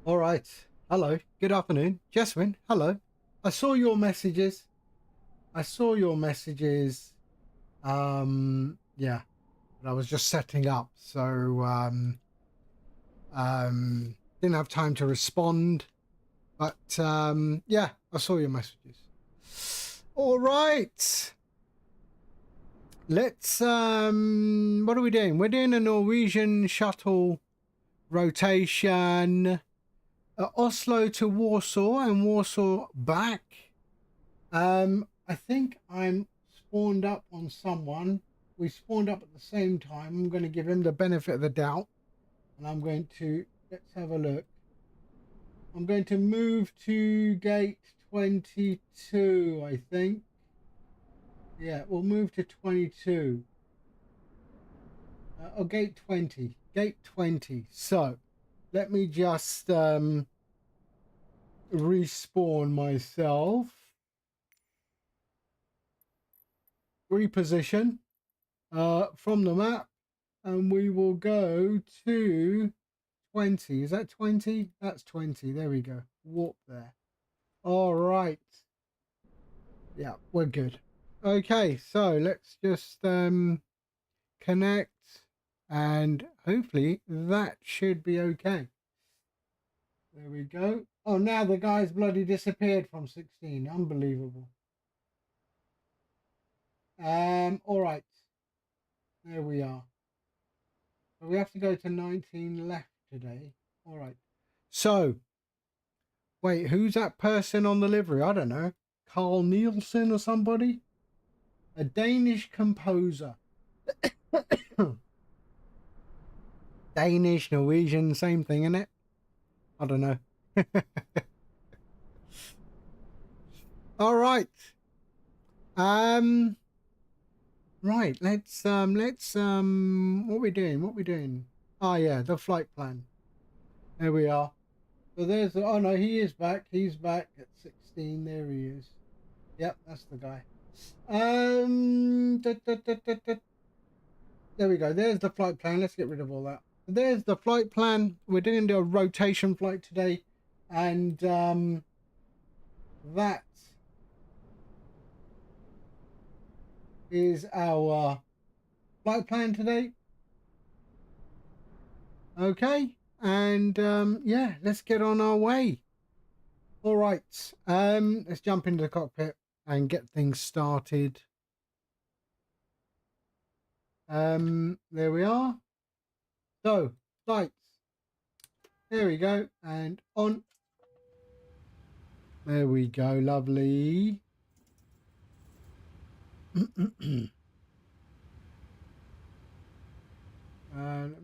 All right. Hello. Good afternoon. Jeswin, hello. I saw your messages. I saw your messages. Yeah, but I was just setting up, so didn't have time to respond. But yeah, I saw your messages. All right. Let's what are we doing? We're doing a Norwegian shuttle rotation. Oslo to Warsaw and Warsaw back. I think I'm spawned up on someone. We spawned up at the same time. I'm going to give him the benefit of the doubt. And I'm going to, let's have a look. I'm going to move to gate 22, I think. Yeah, we'll move to 22. Or gate 20. Gate 20. So, let me just respawn myself. Reposition from the map, and we will go to 20. Is that 20? That's 20. There we go. Warp there. All right. Yeah, we're good. Okay, so let's just connect, and hopefully that should be okay. There we go. Oh, now the guy's bloody disappeared from 16. Unbelievable. All right. There we are. So we have to go to 19 left today. All right. So, wait, who's that person on the livery? I don't know. Carl Nielsen or somebody? A Danish composer. Danish, Norwegian, same thing, isn't it? I don't know. All right. Right, let's what we doing? What we doing? Oh yeah, the flight plan. There we are. So there's the, oh no, he is back. He's back at 16. There he is. Yep, that's the guy. There we go. There's the flight plan. Let's get rid of all that. There's the flight plan. We're doing a rotation flight today, and that is our flight plan today. Okay, and yeah, let's get on our way. All right, let's jump into the cockpit and get things started. There we are. So, lights. There we go, and on. There we go, lovely. Let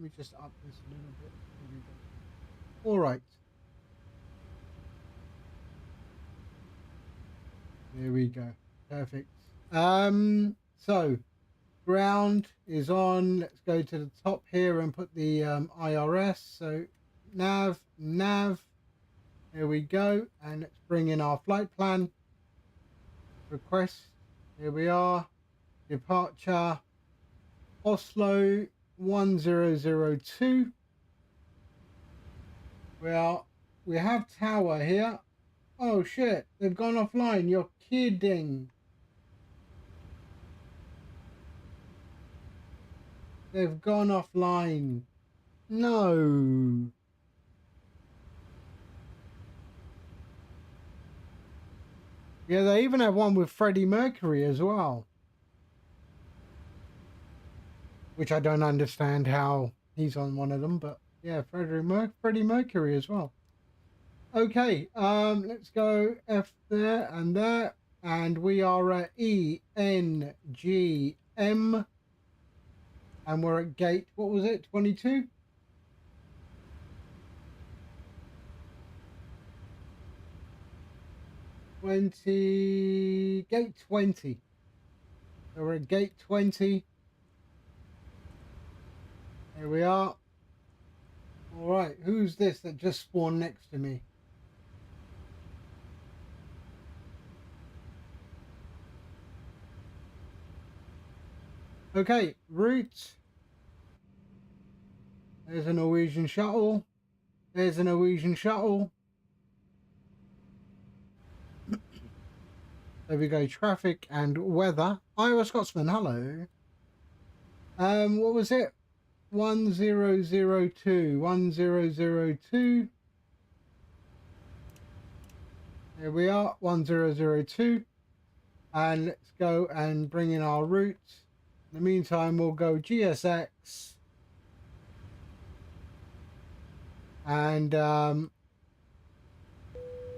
me just up this a little bit. There we go. All right. There we go. Perfect. So ground is on. Let's go to the top here and put the IRS. So nav. There we go. And let's bring in our flight plan. Request. Here we are. Departure. Oslo 1002. Well, we have tower here. Oh shit, they've gone offline. You're kidding. They've gone offline. No. Yeah, they even have one with Freddie Mercury as well. Which I don't understand how he's on one of them, but yeah, Freddie Mercury as well. Okay, let's go F there, and we are at ENGM, and we're at gate, what was it, 22? Gate 20. So we're at gate 20. There we are. All right, who's this that just spawned next to me? Okay, route. There's a Norwegian shuttle. There's a Norwegian shuttle. There we go. Traffic and weather. Iowa Scotsman, hello. What was it? 1002. 1002. There we are. 1002. And let's go and bring in our route. In the meantime, we'll go GSX. And there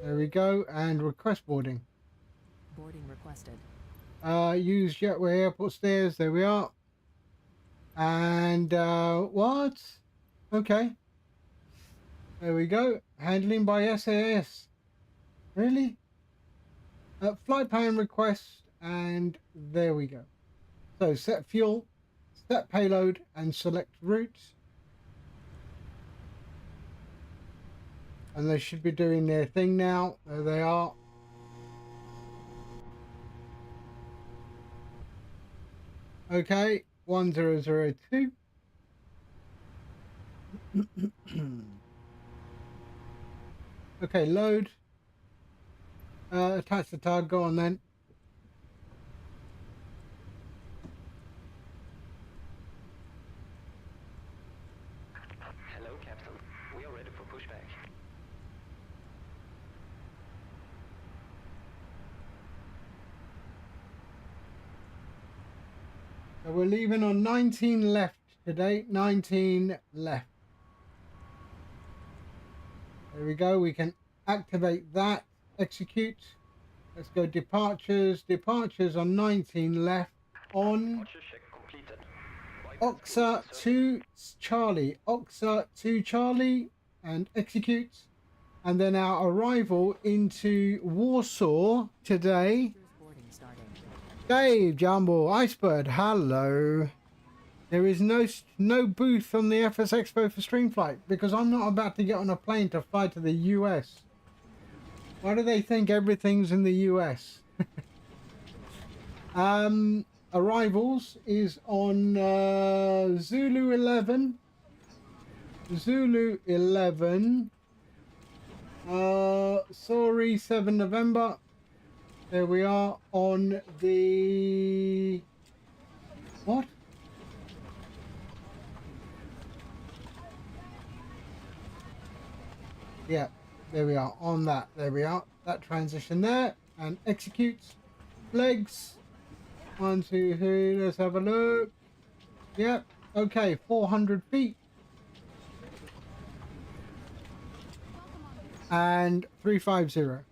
we go. And request boarding. Boarding requested. Use Jetway Airport stairs. There we are. And what? Okay. There we go. Handling by SAS. Really? Flight plan request. And there we go. So set fuel, set payload, and select route. And they should be doing their thing now. There they are. Okay, 1002. Okay, load. Attach the tag, go on then. Hello, Captain. We are ready for pushback. So we're leaving on 19 left today. 19 left. There we go. We can activate that. Execute. Let's go departures. Departures on 19 left on Oxa to Charlie. Oxa to Charlie and execute. And then our arrival into Warsaw today. Dave, Jumbo, Icebird, hello. There is no booth on the FS Expo for StreamFlight because I'm not about to get on a plane to fly to the US. Why do they think everything's in the US? Arrivals is on Zulu 11. Zulu 11. Sorry, 7 November. There we are on the... What? Yeah, there we are on that. There we are. That transition there. And execute. Legs. 1, 2, 3. Let's have a look. Yep. Okay, 400 feet. And 350.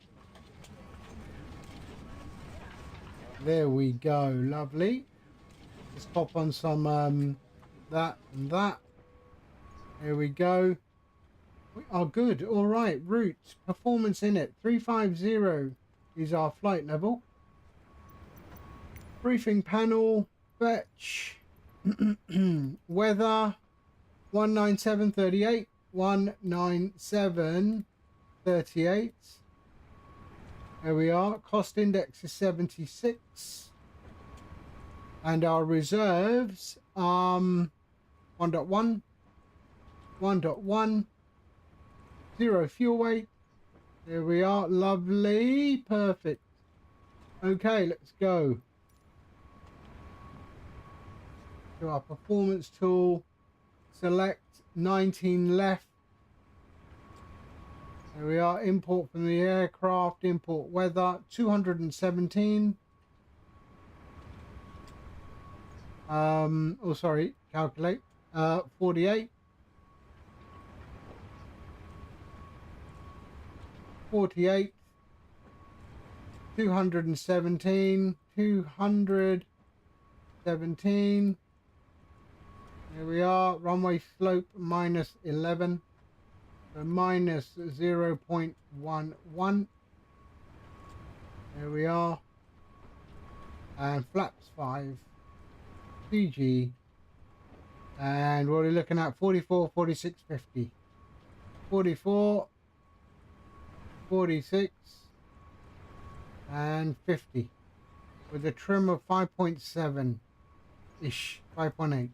There we go. Lovely. Let's pop on some that and that. There we go. We are good. All right. Route. Performance in it. 350 is our flight level. Briefing panel. Fetch. Weather. 197.38. 197.38. There we are. Cost index is 76. And our reserves 1.1. 1.1. 0 fuel weight. There we are. Lovely. Perfect. Okay, let's go. To our performance tool. Select 19 left. There we are. Import from the aircraft. Import weather. 217. Oh, sorry. Calculate. 48. 48. 217. 217. There we are. Runway slope minus 11. So minus 0.11. There we are. And flaps 5. CG. And what are we looking at? 44, 46, 50. 44, 46, and 50. With a trim of 5.7-ish. 5.8.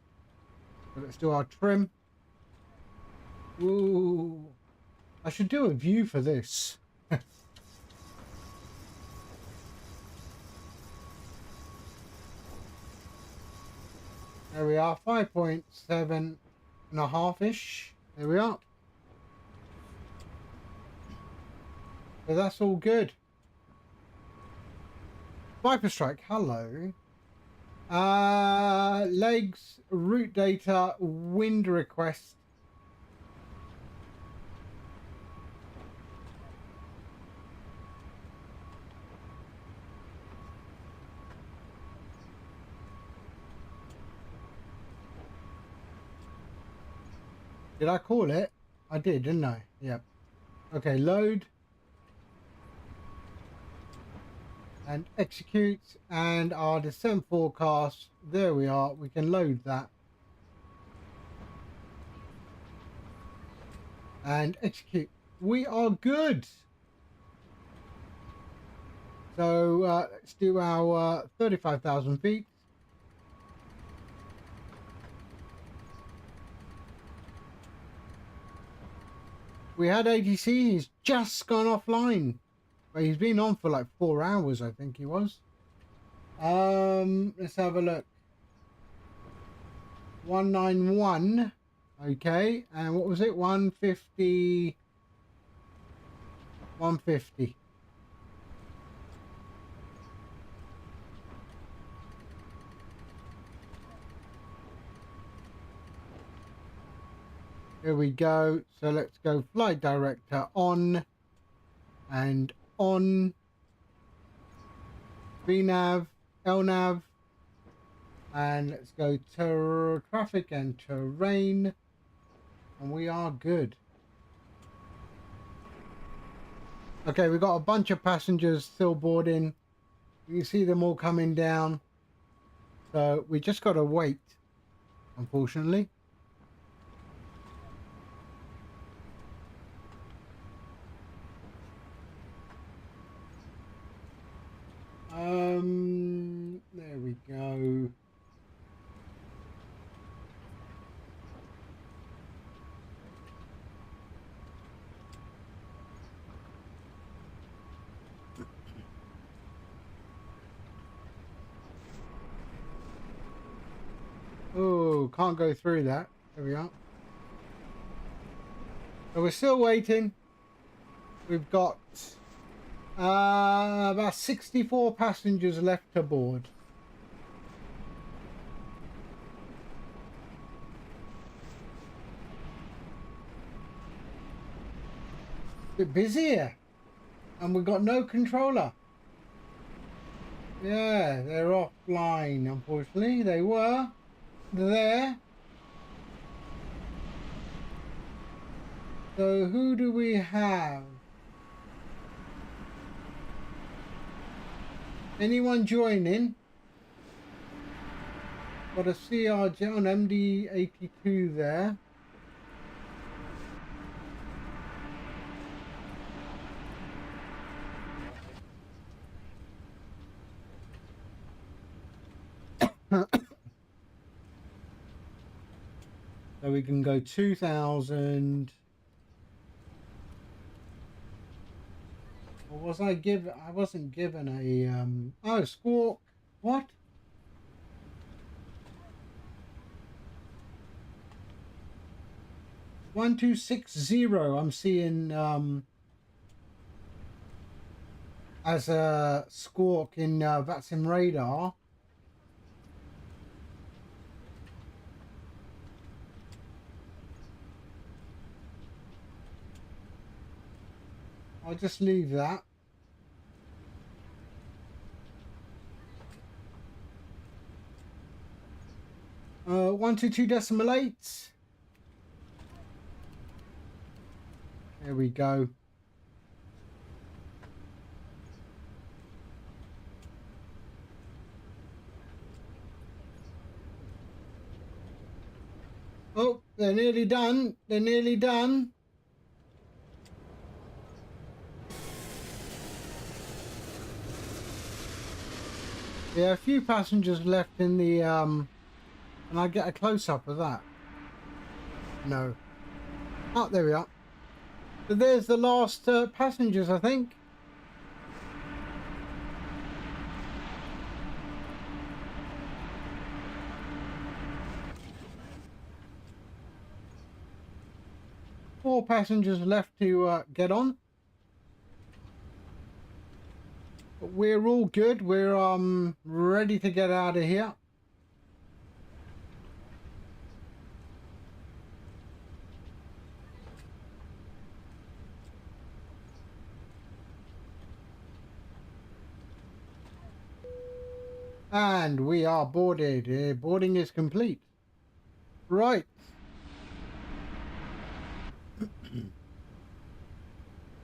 So let's do our trim. Ooh. I should do a view for this. There we are, 5.7.5-ish. There we are. So that's all good. Viper Strike, hello. Legs, route data, wind request. Did I call it? I did, didn't I? Yep. Okay, load. And execute. And our descent forecast. There we are. We can load that. And execute. We are good. So let's do our 35,000 feet. We had ATC, he's just gone offline. But he's been on for like 4 hours, I think he was. Let's have a look. 191. Okay, and what was it? 150. 150. Here we go. So let's go flight director on and on. VNav, LNav, and let's go to traffic and terrain, and we are good. Okay, we've got a bunch of passengers still boarding. You can see them all coming down. So we just got to wait, unfortunately. There we go. Oh, can't go through that. There we are. So we're still waiting. We've got about 64 passengers left to board. Bit busy here, and we've got no controller. Yeah, they're offline, unfortunately. They were there. So who do we have? Anyone joining? Got a CRJ on MD82 there. So we can go 2,000. Or was I given? I wasn't given a oh, squawk. What? $1260 I'm seeing as a squawk in VATSIM radar. I'll just leave that. Uh, 122.8. There we go. Oh, they're nearly done. They're nearly done. Yeah, a few passengers left in the and I get a close-up of that. No. Oh, there we are. So there's the last passengers, I think. Four passengers left to get on. But we're all good. We're ready to get out of here. And we are boarded. Boarding is complete. Right.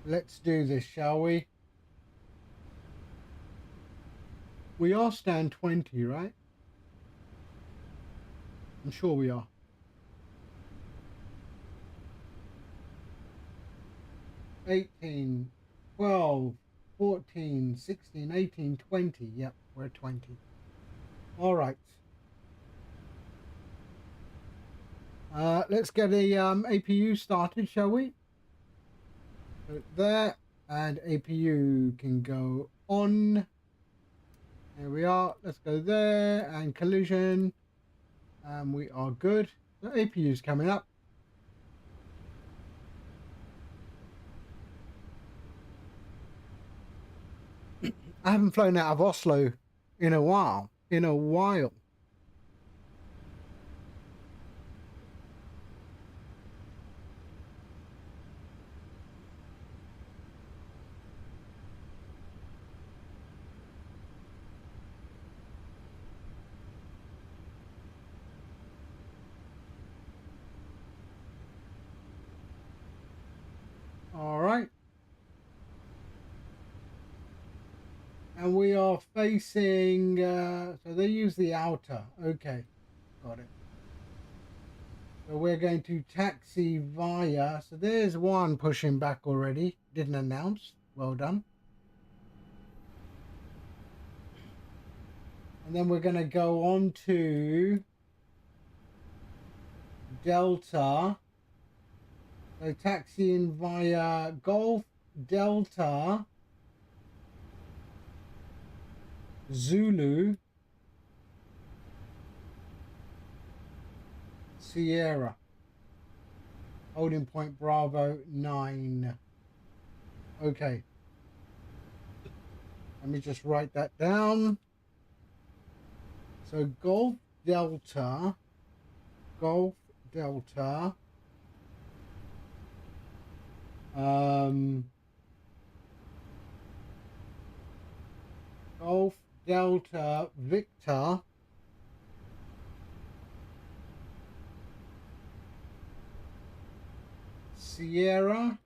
Let's do this, shall we? We are stand 20, right? I'm sure we are. 18, 12, 14, 16, 18, 20. Yep, we're 20. All right. Let's get a APU started, shall we? Put it there, and APU can go on. There we are. Let's go there, and collision. And we are good. The APU's coming up. I haven't flown out of Oslo in a while. All right. And we are facing, so they use the outer. Okay, got it. So we're going to taxi via, so there's one pushing back already. Didn't announce. Well done. And then we're going to go on to Delta. So taxiing via Golf Delta Zulu Sierra. Holding point Bravo 9. Okay. Let me just write that down. So Golf Delta Golf Delta Golf Delta Victor Sierra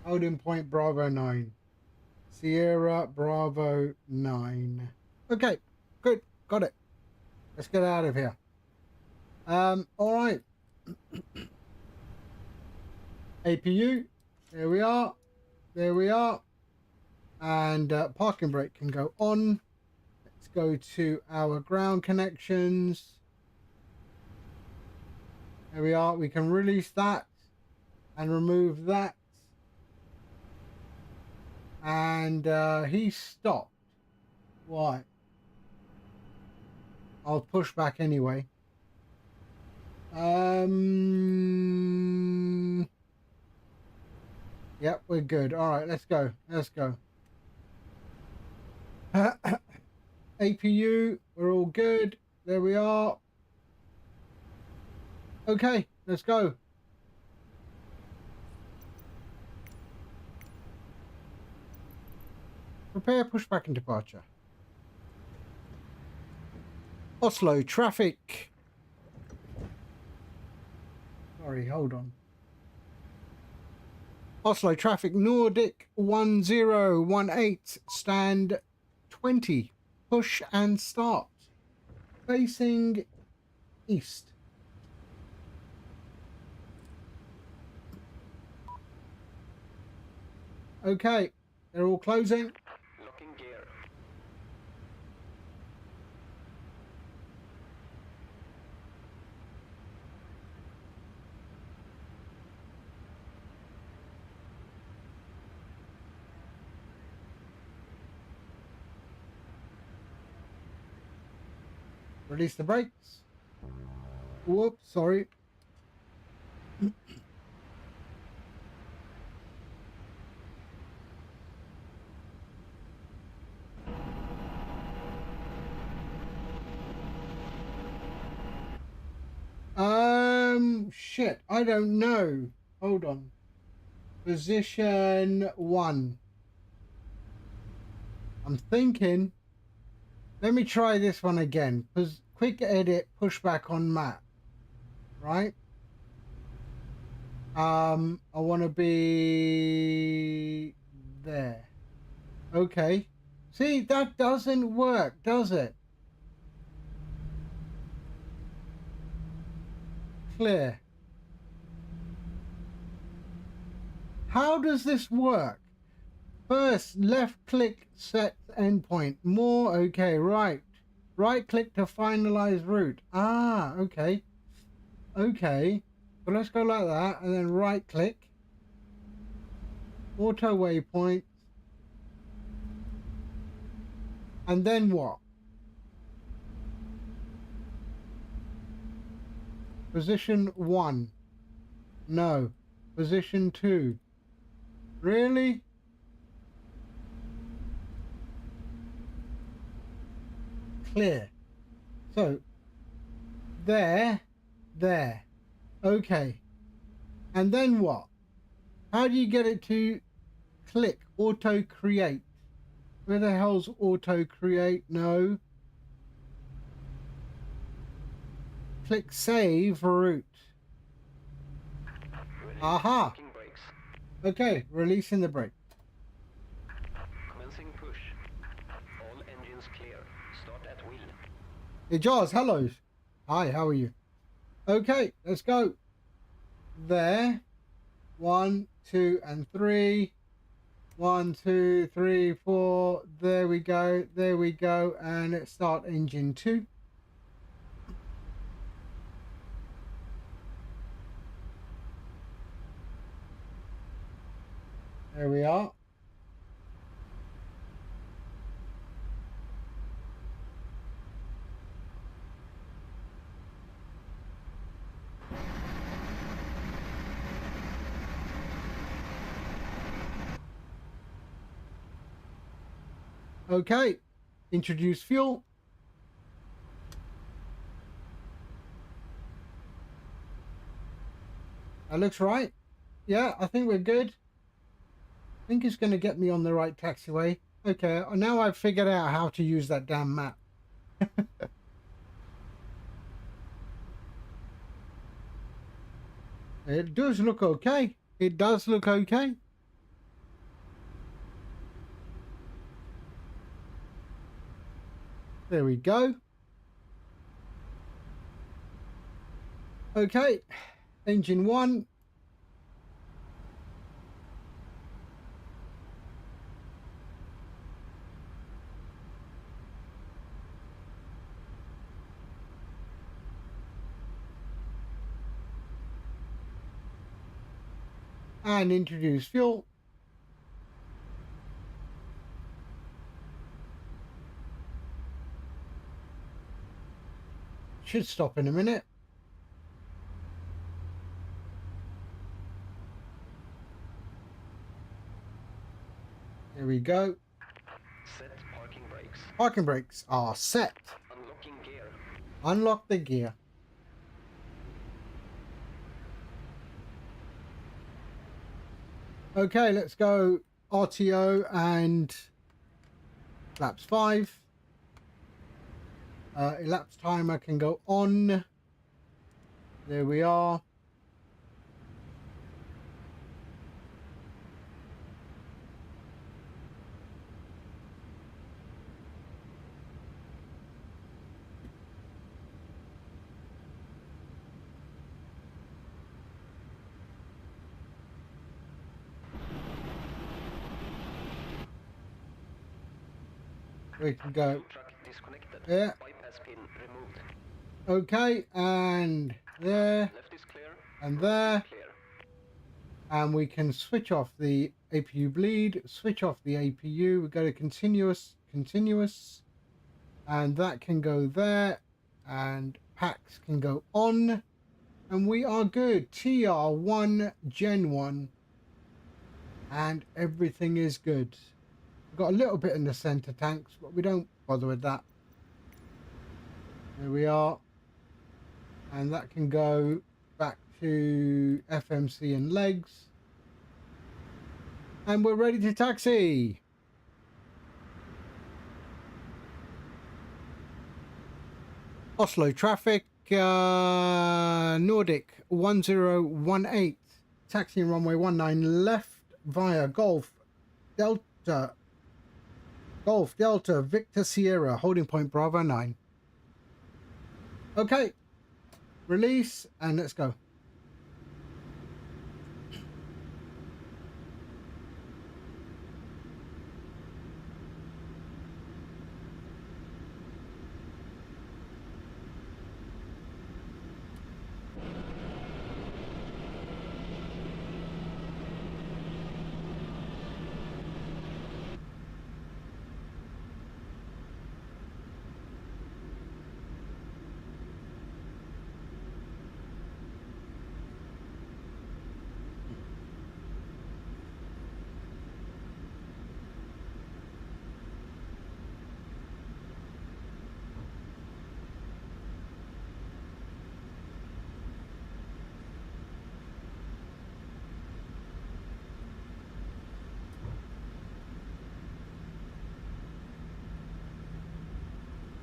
holding point Bravo 9. Sierra Bravo 9. Okay, good, got it. Let's get out of here. All right. APU, there we are. There we are. And parking brake can go on. Let's go to our ground connections. There we are. We can release that and remove that. And he stopped. Why? I'll push back anyway. Yep, we're good. All right, let's go. Let's go. APU, we're all good. There we are. Okay, let's go. Prepare pushback and departure. Oslo traffic. Sorry, hold on. Oslo traffic Nordic 1018, stand 20. Push and start. Facing east. Okay, they're all closing. Locking gear. Release the brakes. Whoops, sorry. Shit, I don't know. Hold on. Position 1. I'm thinking. Let me try this one again. Quick edit, pushback on map. Right? I want to be there. Okay. See, that doesn't work, does it? Clear. How does this work? First, left click set endpoint. More, okay, right. Right click to finalize route. Ah, okay. Okay. So let's go like that and then right click. Auto waypoint. And then what? Position 1. No. Position 2. Really? Clear. So, there. Okay. And then what? How do you get it to click auto create? Where the hell's auto create? No. Click save route. Aha. Parking brakes. Okay, releasing the brake. Commencing push. All engines clear. Start at wheel. Hey Jaws, hello. Hi, how are you? Okay, let's go. There. 1, 2, and 3. 1, 2, 3, 4. There we go. There we go. And let's start engine 2. There we are. Okay, introduce fuel. That looks right. Yeah, I think we're good. I think it's going to get me on the right taxiway. Okay, now I've figured out how to use that damn map. It does look okay. It does look okay. There we go. Okay, engine 1. And introduce fuel. Should stop in a minute. There we go. Set parking brakes. Parking brakes are set. Unlocking gear. Unlock the gear. Okay, let's go RTO and laps 5. Elapsed timer can go on. There we are. We can go. Fuel truck disconnected. Yeah. Bypass pin removed. Okay, and there, Left is clear. and Right there. is clear. And we can switch off the APU bleed, switch off the APU. We go to continuous, and that can go there, and packs can go on, and we are good. TR1 Gen 1, and everything is good. We've got a little bit in the center tanks, but we don't bother with that. There we are, and that can go back to FMC and legs, and we're ready to taxi. Oslo traffic, Nordic 1018, taxiing runway 19 left via Golf Delta Victor Sierra, holding point Bravo 9. Okay, release and let's go.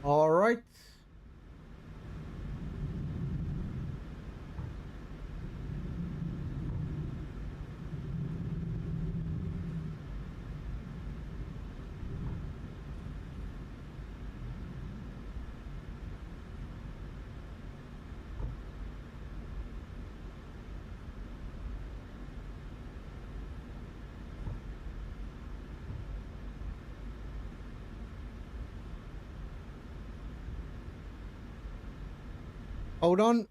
All right. Hold on.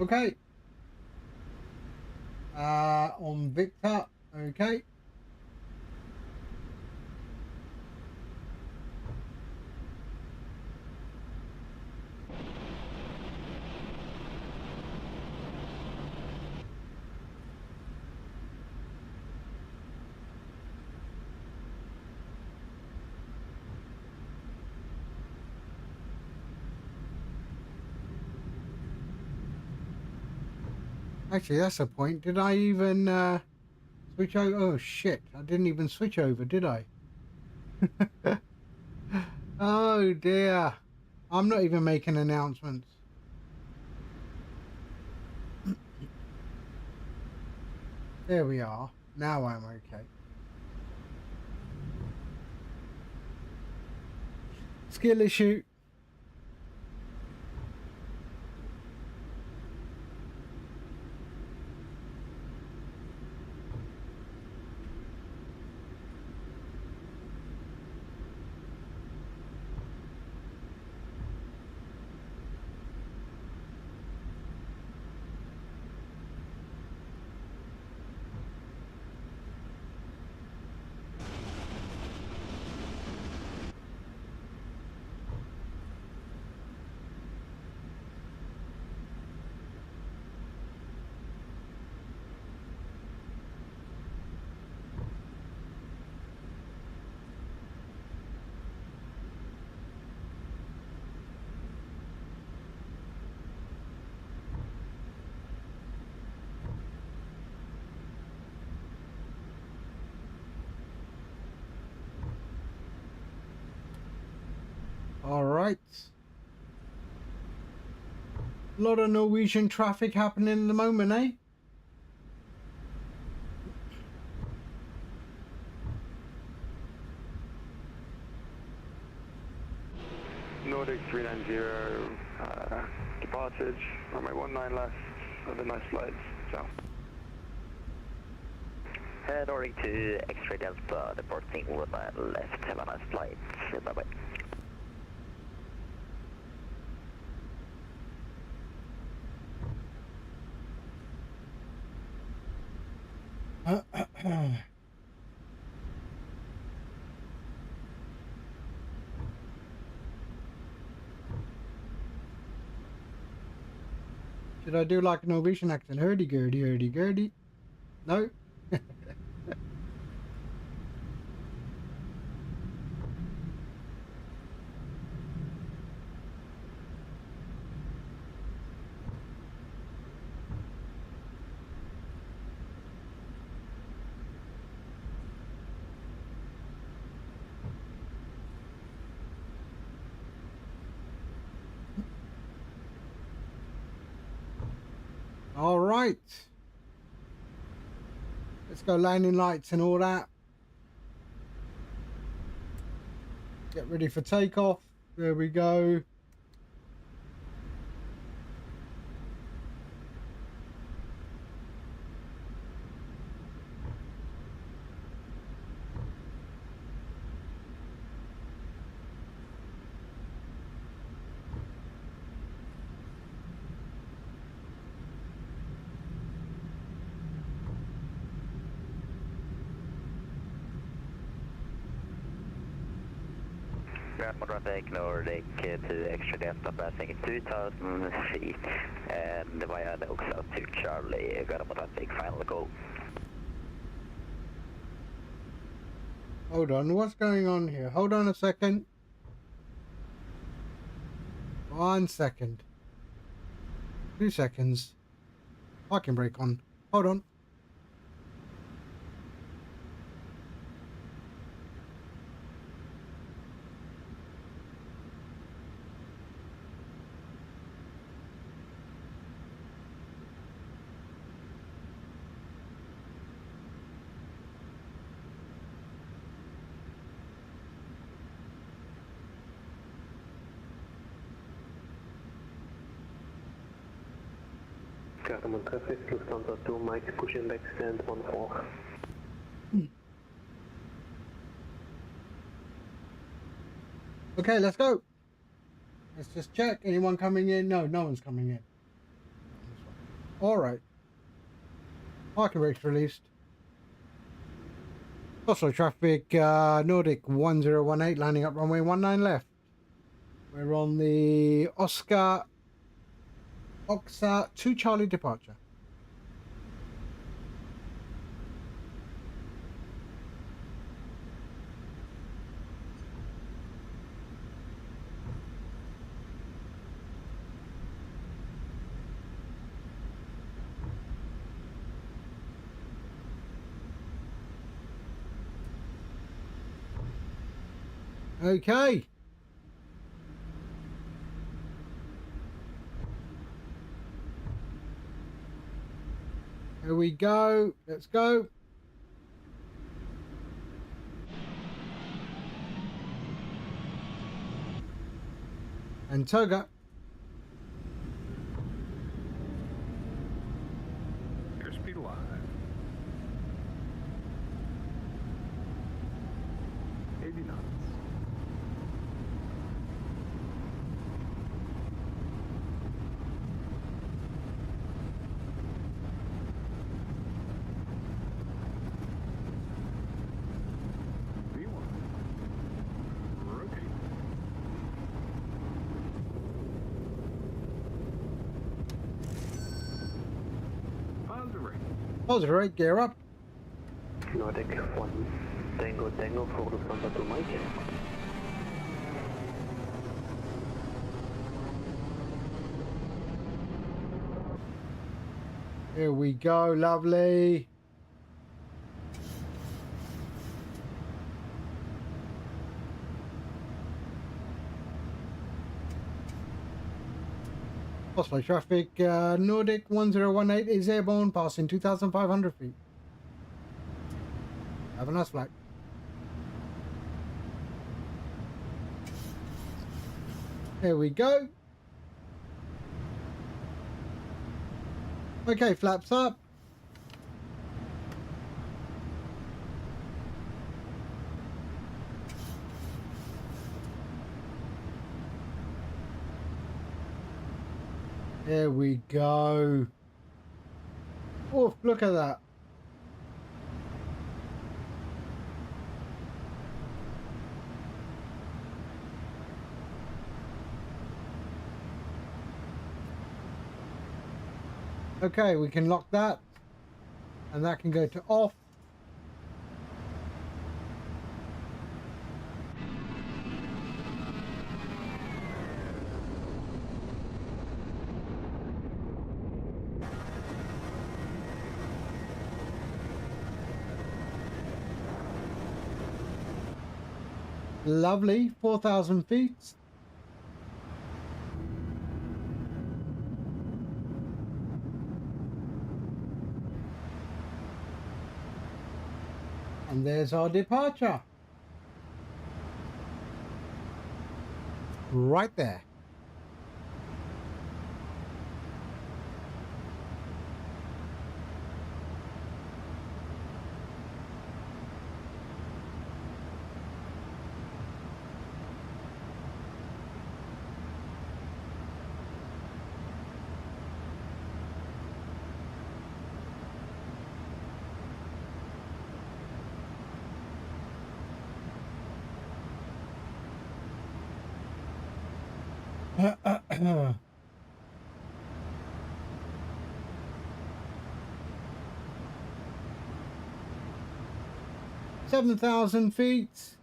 Okay. On Victor. Okay. Actually, that's a point. Did I even switch over? Oh shit! I didn't even switch over, did I? Oh dear. I'm not even making announcements. There we are. Now I'm okay. Skill issue. All right. A lot of Norwegian traffic happening at the moment, eh? Nordic 390, Departure, runway 19 left, have a nice flight, ciao. Norway to X-ray Delta, departing 19 left, have a nice flight, bye bye. Should I do like a Norwegian accent? Hurdy-gurdy, hurdy-gurdy. No? All right. Let's go landing lights and all that. Get ready for takeoff. There we go. Ground traffic Nordic to Extra Delta passing 2,000 feet and via the Oak South to Charlie, ground traffic final go. Hold on, what's going on here? Hold on a second. 1 second. 2 seconds. Parking brake on. Hold on. Garmin traffic, Lufthansa 2, Mike, pushing back, stand 14. Okay, let's go. Let's just check. Anyone coming in? No, no one's coming in. All right. Parking brakes released. Also traffic, Nordic 1018 landing up runway 19 left. We're on the Oscar 2 Charlie departure. Okay. Here we go. Let's go. And Toga. Airspeed alive. 80 knots. V1. Rotate. Positive rate. Positive rate, gear up. Nordic 1, Tango Tango for Lufthansa 2, Mike. Here we go, lovely. Oslo traffic, Nordic 1018 is airborne, passing 2,500 feet. Have a nice flight. Here we go. Okay, flaps up. There we go. Oh, look at that. Okay, we can lock that. And that can go to off. Lovely, 4,000 feet. And there's our departure. Right there. Seven 7,000 feet.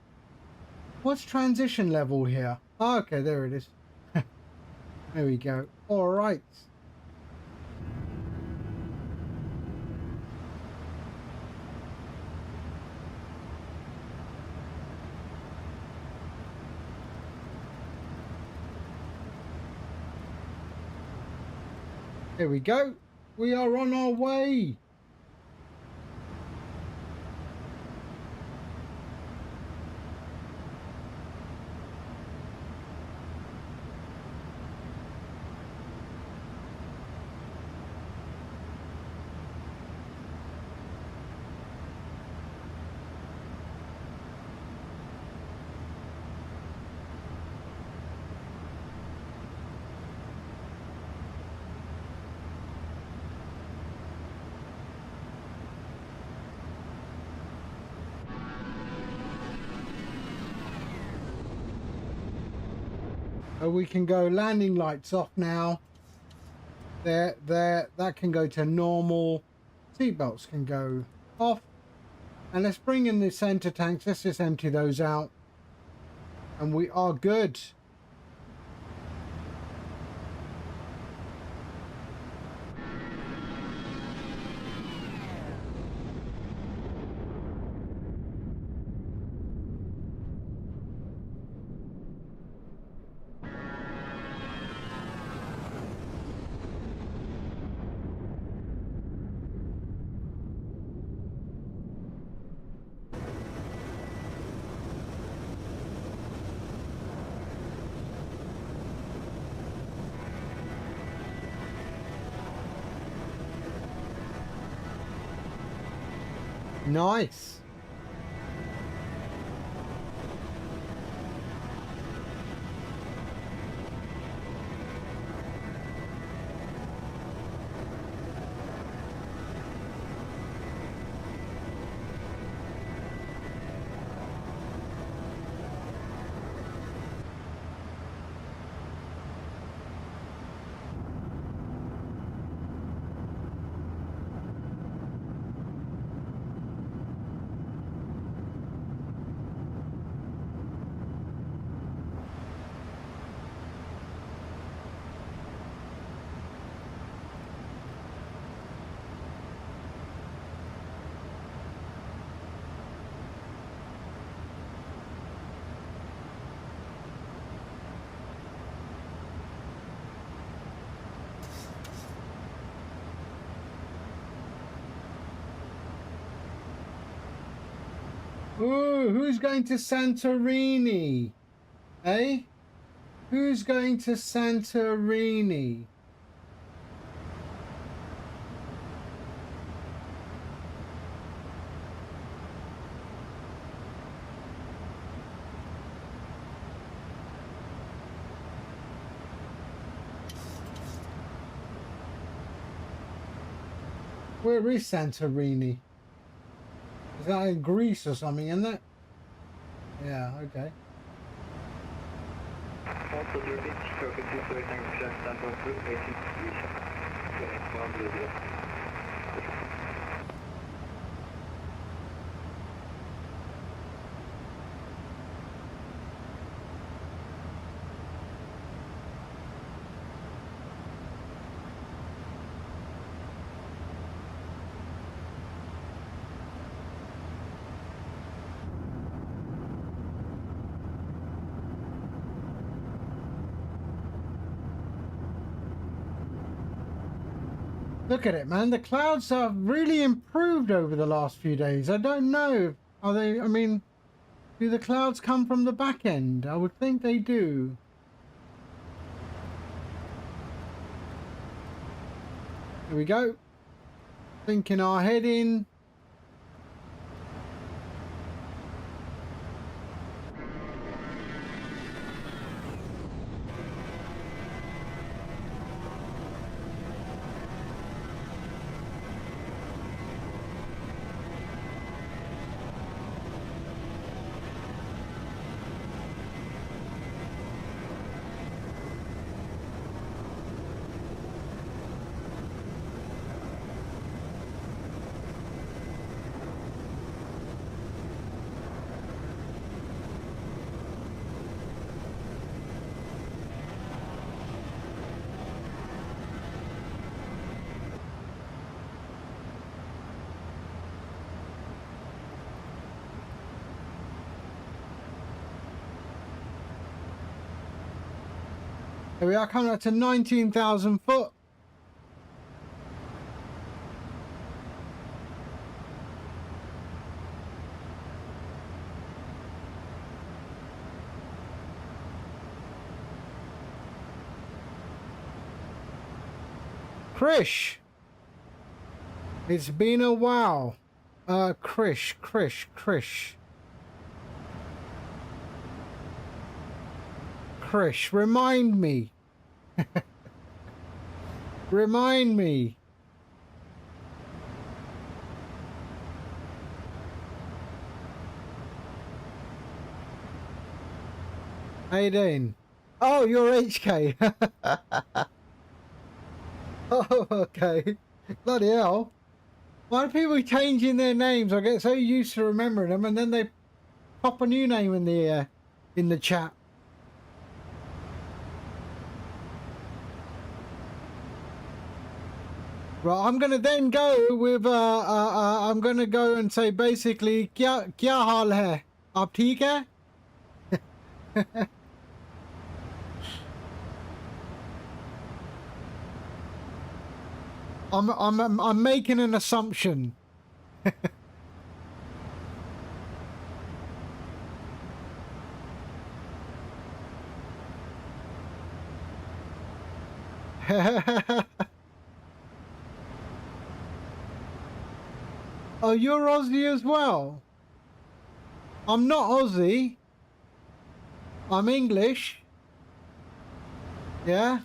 What's transition level here? Oh, okay, there it is. There we go. All right. There we go. We are on our way. We can go landing lights off now. There, that can go to normal. Seatbelts can go off. And let's bring in the center tanks. Let's just empty those out. And we are good. Nice. Ooh, who's going to Santorini? Eh? Who's going to Santorini? Where is Santorini? Is that in Greece or something, isn't it? Yeah, okay. Also, the repeat, stroke 2 stand for 18 Look at it, man. The clouds have really improved over the last few days. I don't know. Are they, I mean, do the clouds come from the back end? I would think they do. Here we go. Thinking our head in. Here we are, coming up to 19,000 foot. Krish, it's been a while. Krish. Krish, remind me. Remind me. How you doing? Oh, you're HK. Oh, okay. Bloody hell. Why are people changing their names? I get so used to remembering them, and then they pop a new name in the chat. Right, I'm gonna then go with I'm gonna go and say basically क्या हाल है? आप ठीक है? I'm making an assumption. Oh, you're Aussie as well? I'm not Aussie. I'm English. Yeah?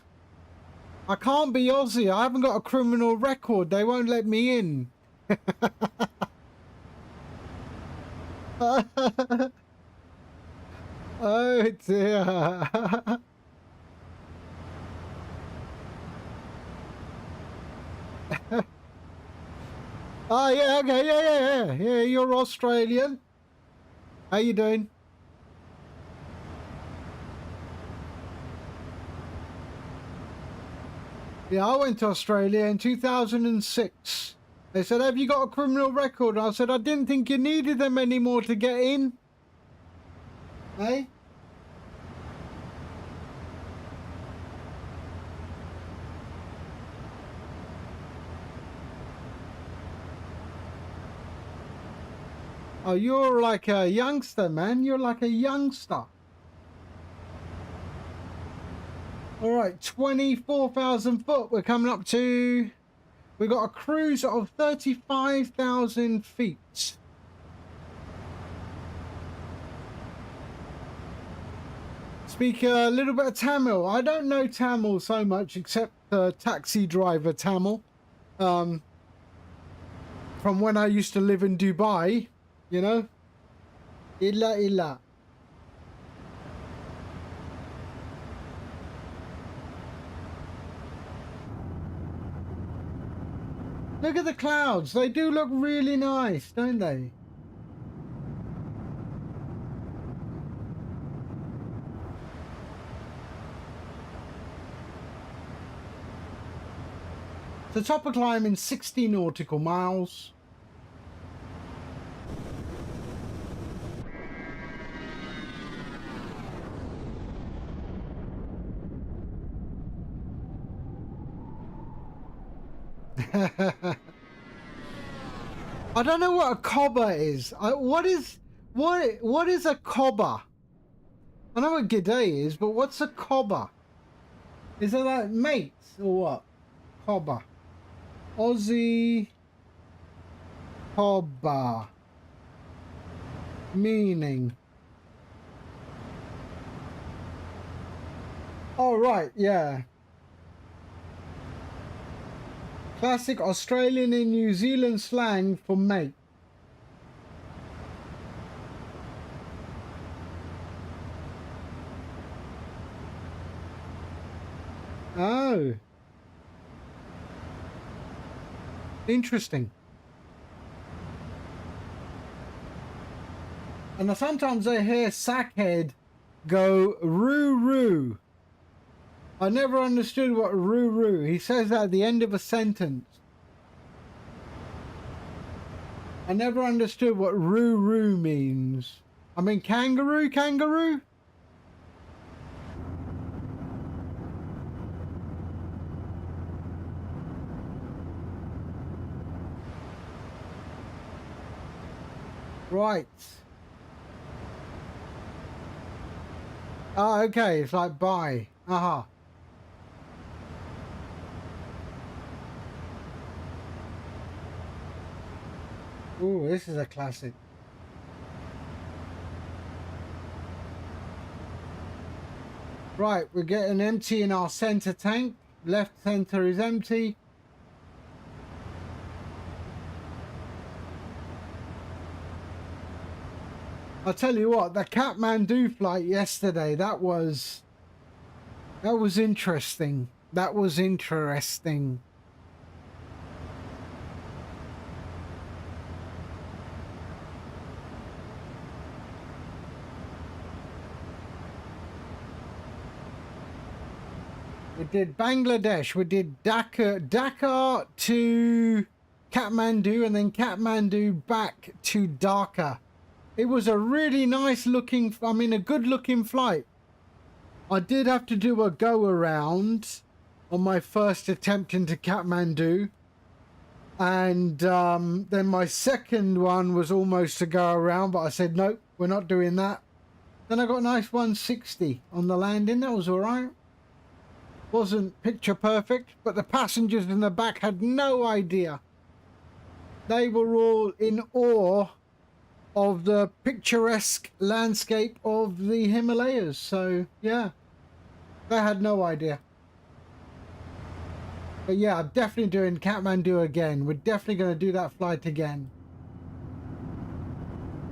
I can't be Aussie. I haven't got a criminal record. They won't let me in. Oh dear. Oh yeah, okay, yeah, you're Australian. How you doing? Yeah, I went to Australia in 2006. They said, have you got a criminal record? I said, I didn't think you needed them anymore to get in. Hey? Oh, you're like a youngster, man. You're like a youngster. All right, 24,000 foot. We're coming up to... We've got a cruise of 35,000 feet. Speak a little bit of Tamil. I don't know Tamil so much except taxi driver Tamil. from when I used to live in Dubai, you know? Illa illa. Look at the clouds. They do look really nice, don't they? The top of climb in 60 nautical miles. I don't know what a cobber is. What is a cobber? I know what g'day is, but what's a cobber? Is it like mates or what? Cobber. Aussie cobber. Meaning. Oh right, yeah. Classic Australian and New Zealand slang for mate. Oh. Interesting. And sometimes I hear Sackhead go roo-roo. I never understood what roo-roo. He says that at the end of a sentence. I never understood what roo-roo means. I mean kangaroo, kangaroo? Right. Oh, okay. It's like bye. Aha. Ooh, this is a classic. Right, we're getting empty in our center tank. Left center is empty. I'll tell you what, the Kathmandu flight yesterday, that was interesting. That was interesting. We did Bangladesh, we did Dakar to Kathmandu, and then Kathmandu back to Dhaka. It was a really nice looking, I mean a good looking flight. I did have to do a go around on my first attempt into Kathmandu. And then my second one was almost to go around, but I said, nope, we're not doing that. Then I got a nice 160 on the landing, that was all right. Wasn't picture perfect, but the passengers in the back had no idea. They were all in awe of the picturesque landscape of the Himalayas. So yeah, they had no idea. But yeah, I'm definitely doing Kathmandu again. We're definitely going to do that flight again.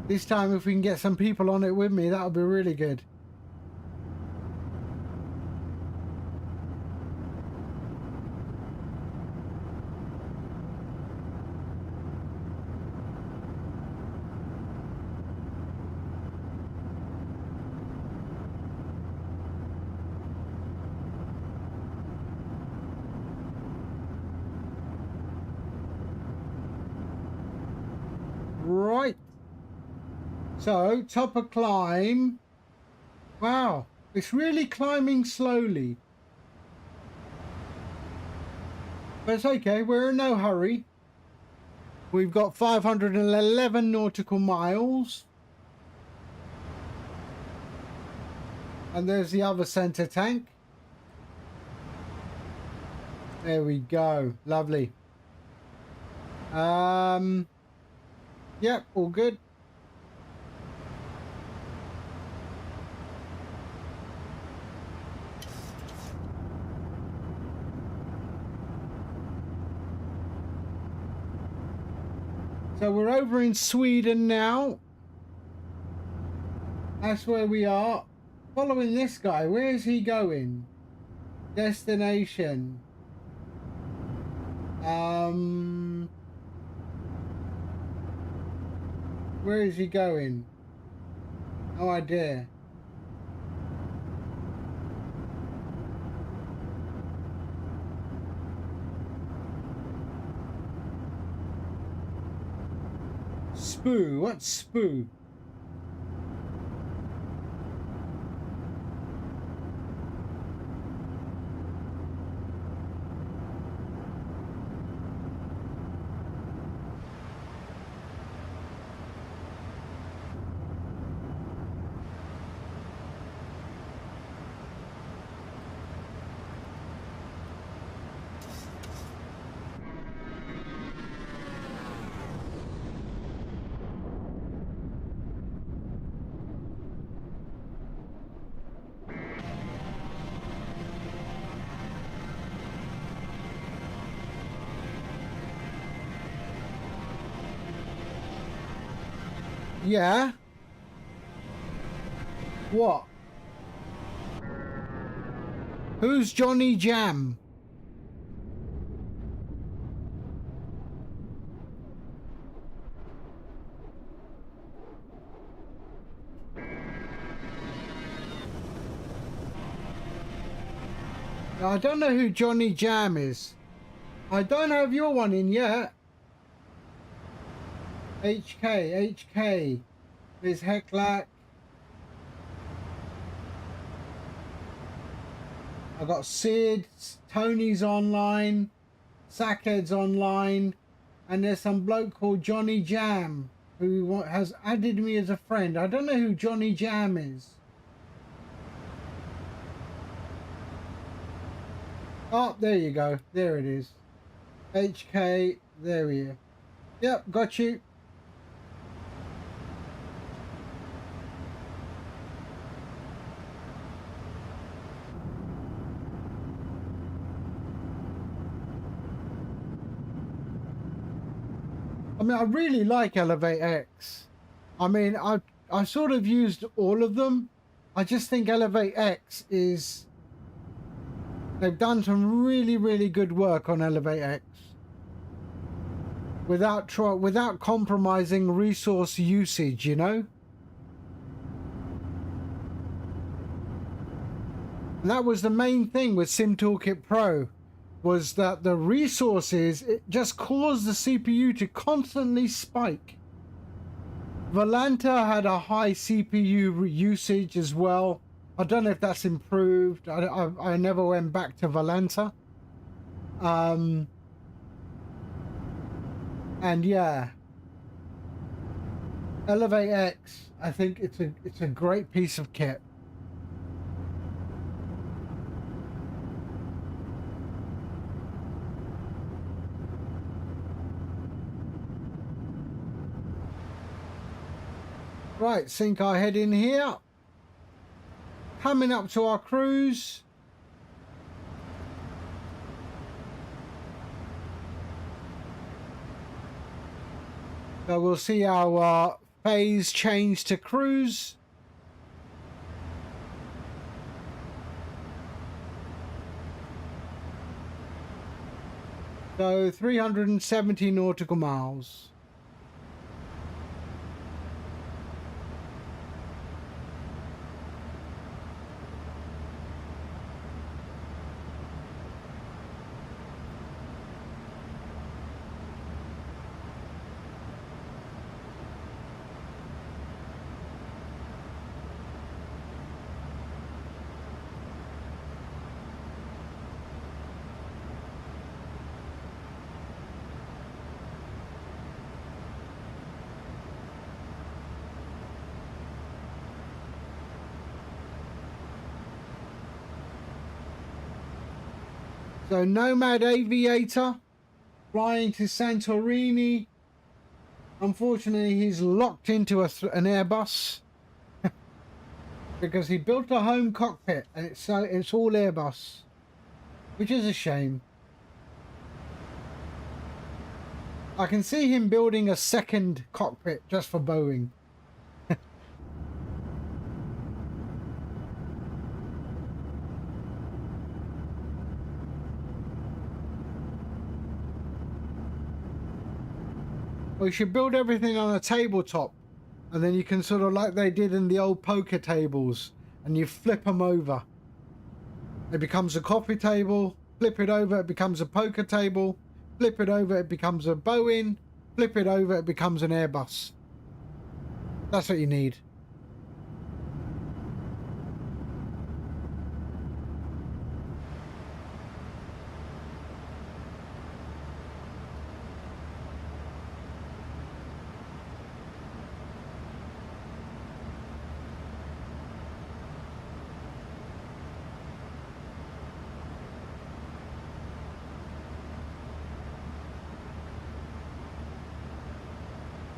This time if we can get some people on it with me, that'll be really good. Right, so top of climb. Wow, it's really climbing slowly, but it's okay, we're in no hurry. We've got 511 nautical miles, and there's the other center tank. There we go, lovely. Yep, all good. So we're over in Sweden now. That's where we are. Following this guy. Where is he going? Destination. Where is he going? No idea. Spoo. What's spoo? Yeah. What? Who's Johnny Jam? I don't know who Johnny Jam is. I don't have your one in yet. HK. There's Heclac. I got Sid, Tony's online, Sackhead's online, and there's some bloke called Johnny Jam who has added me as a friend. I don't know who Johnny Jam is. Oh, there you go. There it is. HK, there we are. Yep, got you. I mean, I really like Elevate X. I mean, I sort of used all of them. I just think Elevate X is... They've done some really, really good work on Elevate X. Without compromising resource usage, you know? And that was the main thing with Sim Toolkit Pro, was that the resources, it just caused the CPU to constantly spike. Volanta had a high CPU usage as well. I don't know if that's improved. I never went back to Volanta. And yeah, Elevate X, I think it's a great piece of kit. Right, sink our head in here. Coming up to our cruise. So we'll see our phase change to cruise. So 370 nautical miles. So Nomad Aviator flying to Santorini. Unfortunately, he's locked into an Airbus because he built a home cockpit and it's all Airbus, which is a shame. I can see him building a second cockpit just for Boeing. We should build everything on a tabletop, and then you can sort of like they did in the old poker tables, and you flip them over. It becomes a coffee table, flip it over, it becomes a poker table, flip it over, it becomes a Boeing, flip it over, it becomes an Airbus. That's what you need.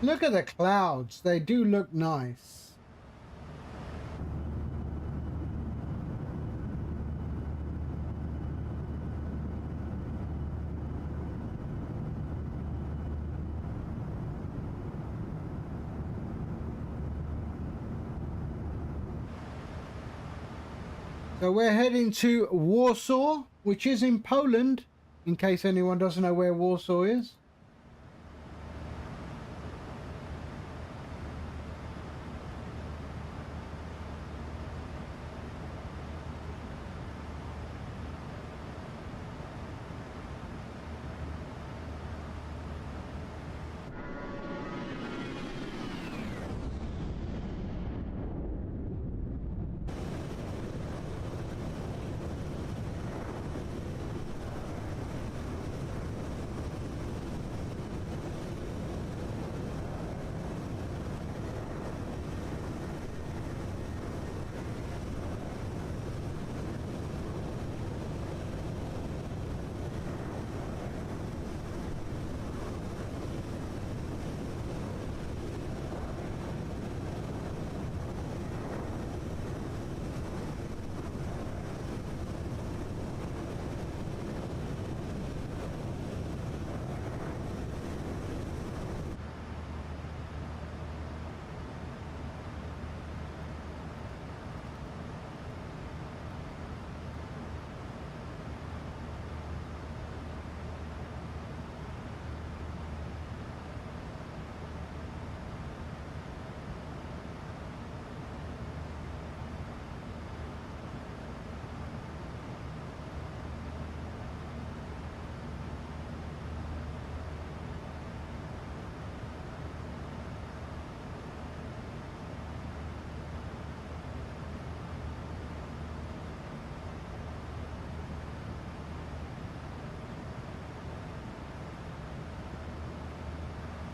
Look at the clouds. They do look nice. So we're heading to Warsaw, which is in Poland, in case anyone doesn't know where Warsaw is.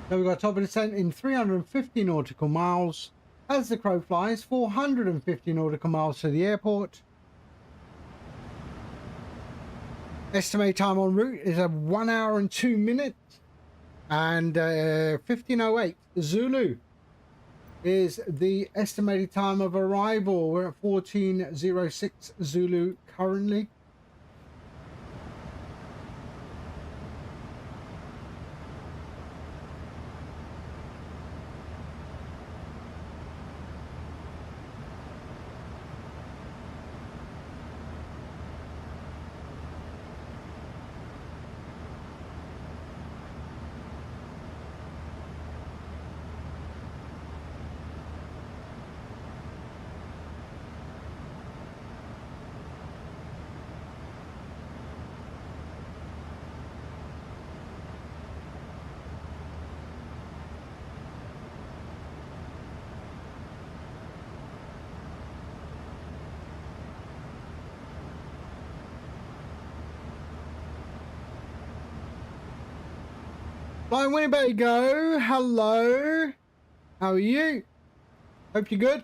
So we've got top of descent in 350 nautical miles. As the crow flies, 450 nautical miles to the airport. Estimated time en route is 1 hour and 2 minutes. And 1508 Zulu is the estimated time of arrival. We're at 1406 Zulu currently. Flying Winnebago, hello. How are you? Hope you're good.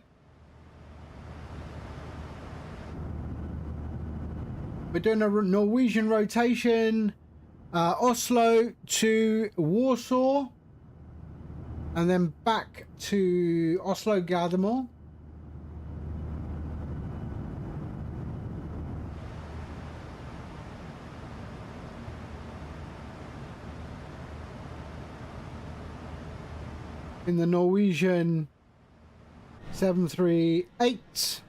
We're doing a Norwegian rotation, Oslo to Warsaw, and then back to Oslo Gardermoen. in the Norwegian 738.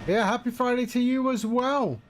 Yeah, happy Friday to you as well.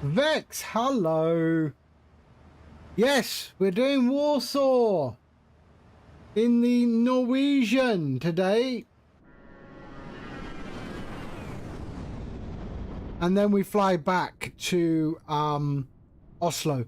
Vex, hello. Yes, we're doing Warsaw in the Norwegian today. And then we fly back to Oslo.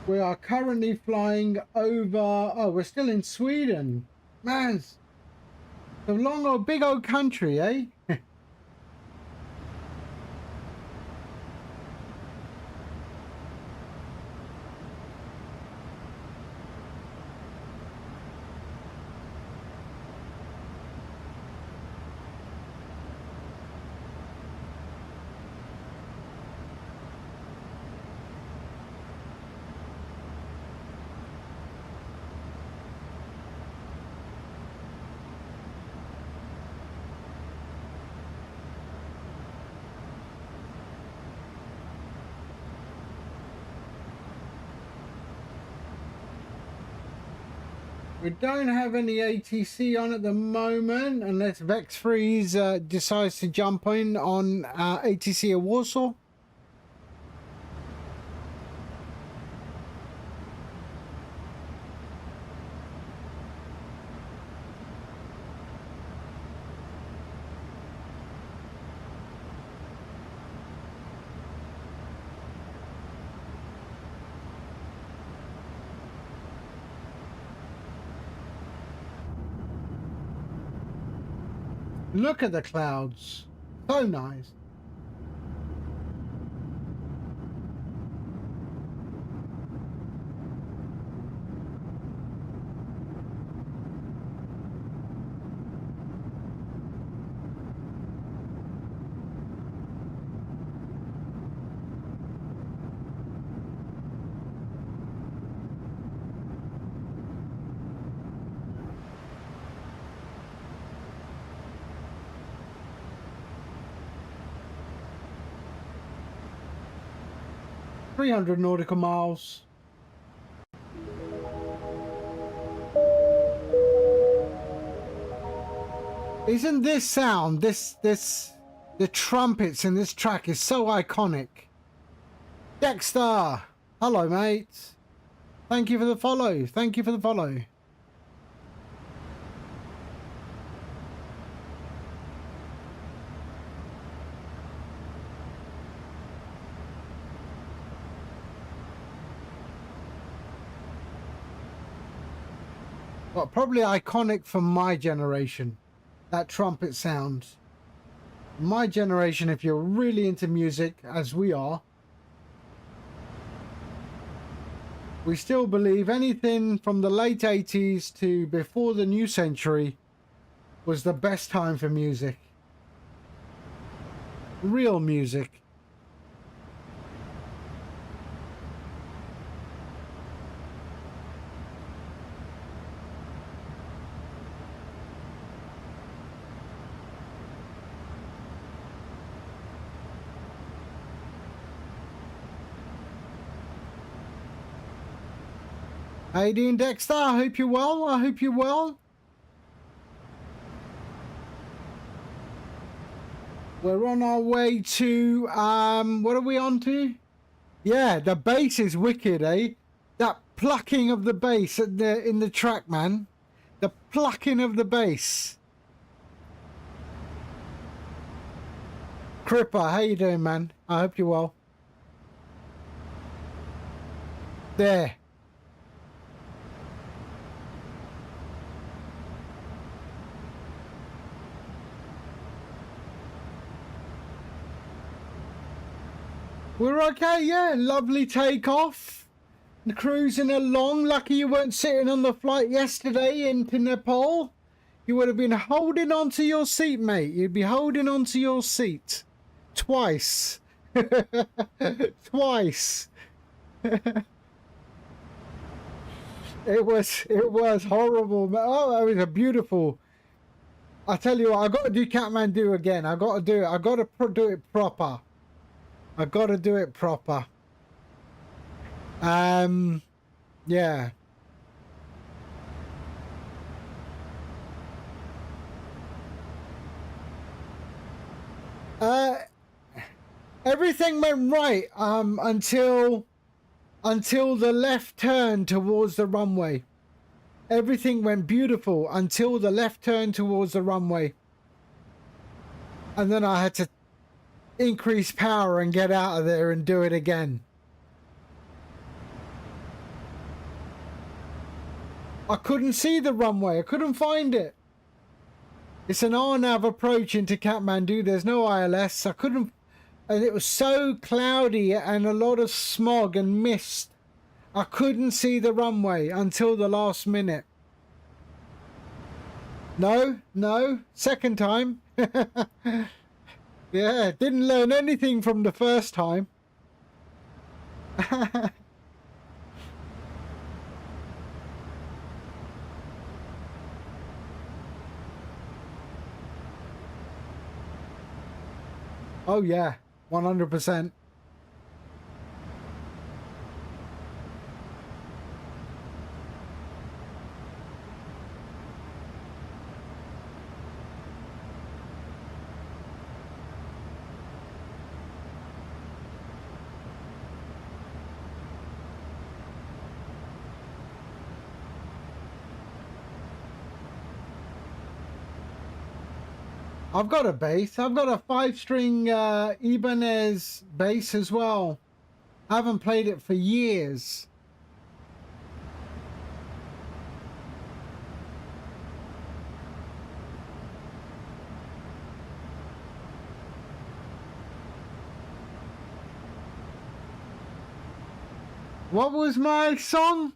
We are currently flying over... Oh, we're still in Sweden. Man, it's a long old, big old country, eh? We don't have any ATC on at the moment, unless Vex Freeze decides to jump in on ATC at Warsaw. Look at the clouds. So nice. .300 nautical miles. Isn't this sound, the trumpets in this track is so iconic. Dexter, hello mate. Thank you for the follow. Thank you for the follow. Well, probably iconic for my generation, that trumpet sound. My generation, if you're really into music, as we are, we still believe anything from the late 80s to before the new century was the best time for music. Real music. How you doing, Dexter? I hope you're well. I hope you're well. We're on our way to, what are we on to? Yeah, the bass is wicked, eh? That plucking of the bass in the track, man. The plucking of the bass. Cripper, how you doing, man? I hope you're well. There. We're okay, yeah. Lovely takeoff. Cruising along. Lucky you weren't sitting on the flight yesterday into Nepal. You would have been holding onto your seat, mate. You'd be holding onto your seat. Twice. Twice. It was horrible. Oh, it was a beautiful. I tell you what, I got to do Kathmandu again. I got to do it. I got to do it proper. I got to do it proper. Yeah. Everything went right until the left turn towards the runway. Everything went beautiful until the left turn towards the runway. And then I had to increase power and get out of there and do it again. I couldn't see the runway. I couldn't find it. It's an RNAV approach into Kathmandu. There's no ILS. I couldn't, and it was so cloudy and a lot of smog and mist. I couldn't see the runway until the last minute. No, second time. Yeah, didn't learn anything from the first time. Oh yeah, 100%. I've got a bass. I've got a 5-string Ibanez bass as well. I haven't played it for years. What was my song?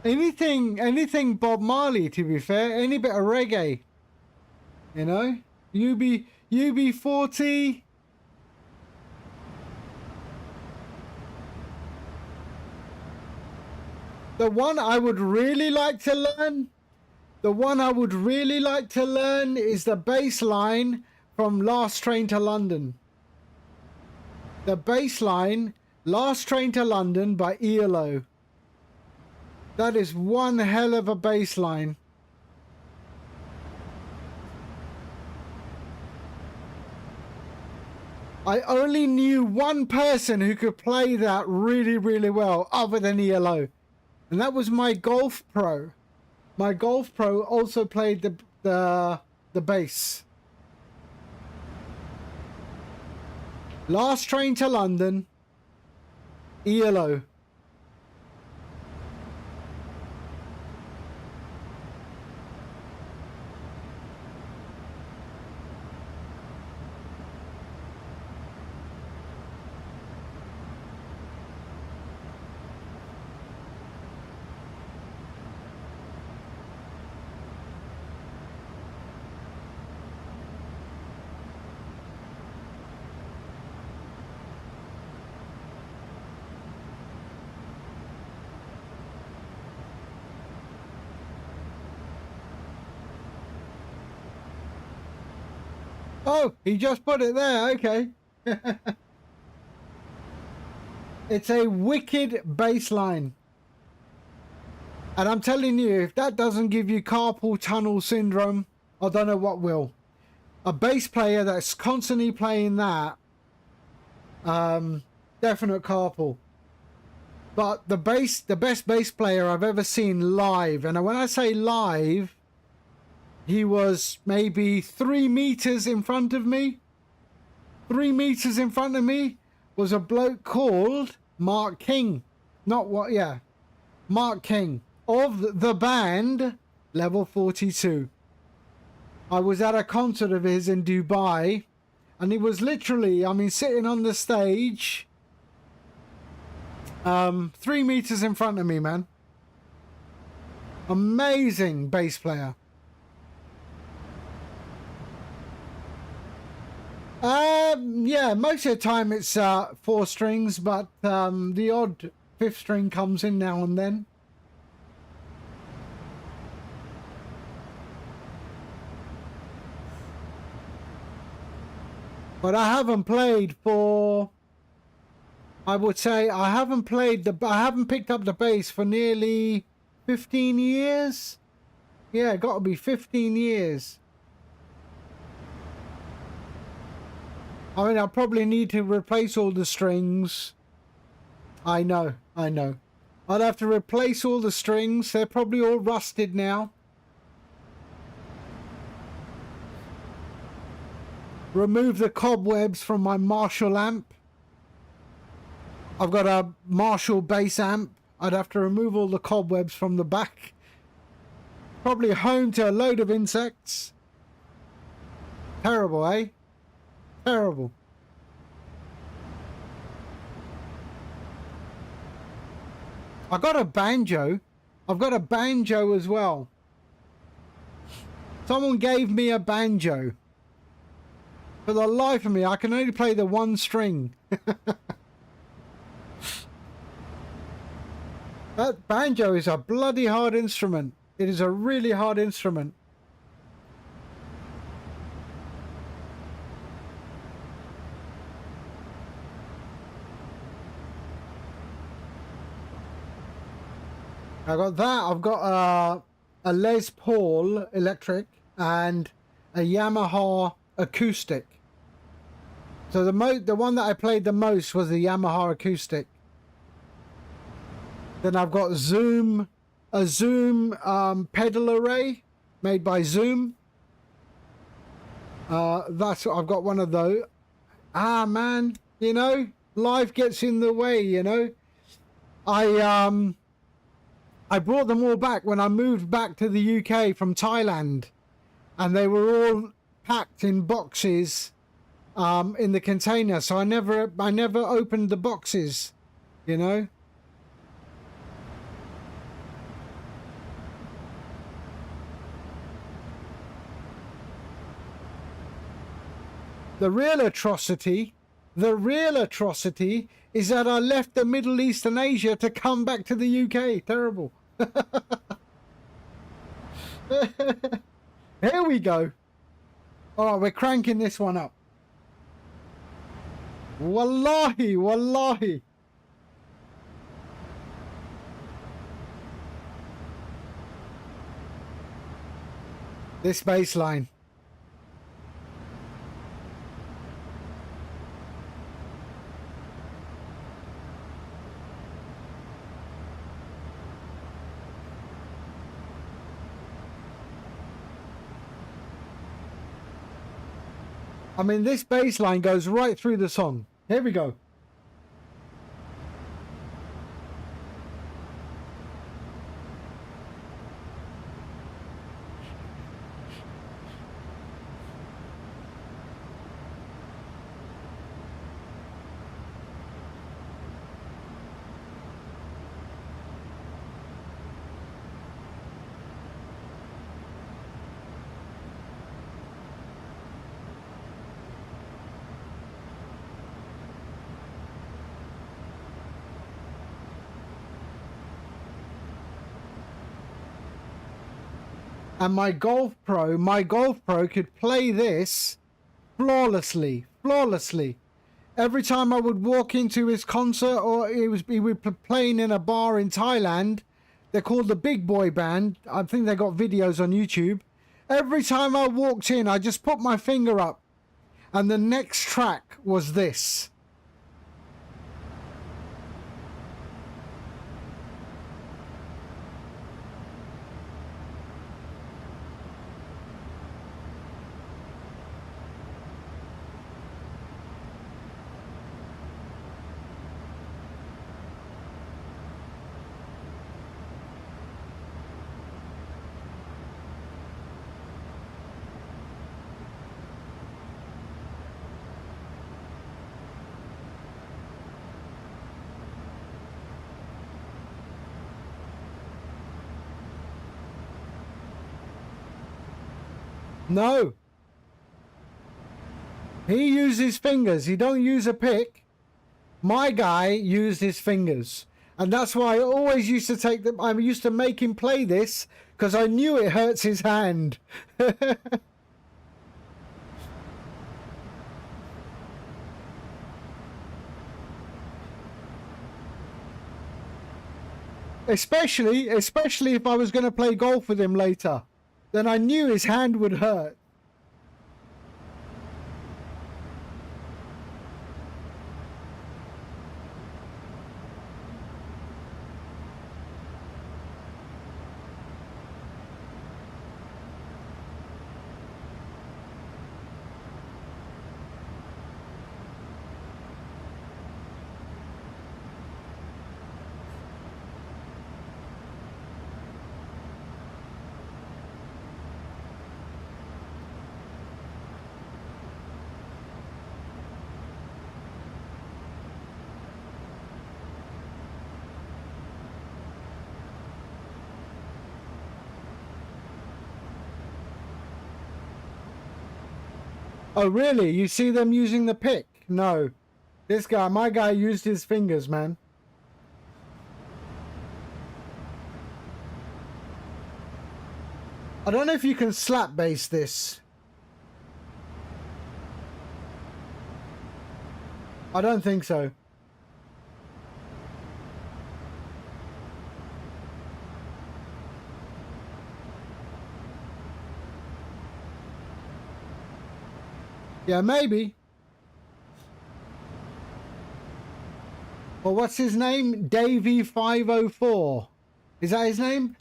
Anything Bob Marley, to be fair. Any bit of reggae. You know, UB40. The one I would really like to learn, is the bass line from Last Train to London. The bass line, Last Train to London by ELO. That is one hell of a bass line. I only knew one person who could play that really, really well other than ELO. And that was my Golf Pro. My Golf Pro also played the bass. Last Train to London, ELO. Oh, he just put it there. Okay. It's a wicked bass line. And I'm telling you, if that doesn't give you carpal tunnel syndrome, I don't know what will. A bass player that's constantly playing that, definite carpal. But the best bass player I've ever seen live, and when I say live, he was maybe 3 meters in front of me. 3 meters in front of me was a bloke called Mark King. Mark King of the band Level 42. I was at a concert of his in Dubai, and he was literally, I mean, sitting on the stage, 3 meters in front of me, man. Amazing bass player. Yeah, most of the time it's 4 strings, but the odd 5th string comes in now and then. But I haven't played for, I would say I haven't picked up the bass for nearly 15 years. Yeah, got to be 15 years. I mean, I probably need to replace all the strings. I know. I'd have to replace all the strings. They're probably all rusted now. Remove the cobwebs from my Marshall amp. I've got a Marshall bass amp. I'd have to remove all the cobwebs from the back. Probably home to a load of insects. Terrible, eh? Terrible. I got a banjo. I've got a banjo as well. Someone gave me a banjo. For the life of me, I can only play the 1 string. That banjo is a bloody hard instrument. It is a really hard instrument. I got that. I've got a Les Paul electric and a Yamaha acoustic. So the one that I played the most was the Yamaha acoustic. Then I've got a Zoom pedal array made by Zoom. That's I've got one of those. Ah man, you know, life gets in the way, you know. I brought them all back when I moved back to the UK from Thailand, and they were all packed in boxes in the container, so I never opened the boxes, you know. The real atrocity is that I left the Middle East and Asia to come back to the UK. Terrible. Here we go. All right, we're cranking this one up. Wallahi, wallahi. This bass line. I mean, this bass line goes right through the song. Here we go. And my Golf Pro could play this flawlessly. Every time I would walk into his concert, or he would be playing in a bar in Thailand. They're called the Big Boy Band. I think they got videos on YouTube. Every time I walked in, I just put my finger up, and the next track was this. No. He uses fingers. He don't use a pick. My guy used his fingers. And that's why I always used to take them. I used to make him play this because I knew it hurts his hand. Especially if I was going to play golf with him later. Then I knew his hand would hurt. Oh, really? You see them using the pick? No. My guy used his fingers, man. I don't know if you can slap bass this. I don't think so. Yeah, maybe. Well, what's his name? Davey504. Is that his name?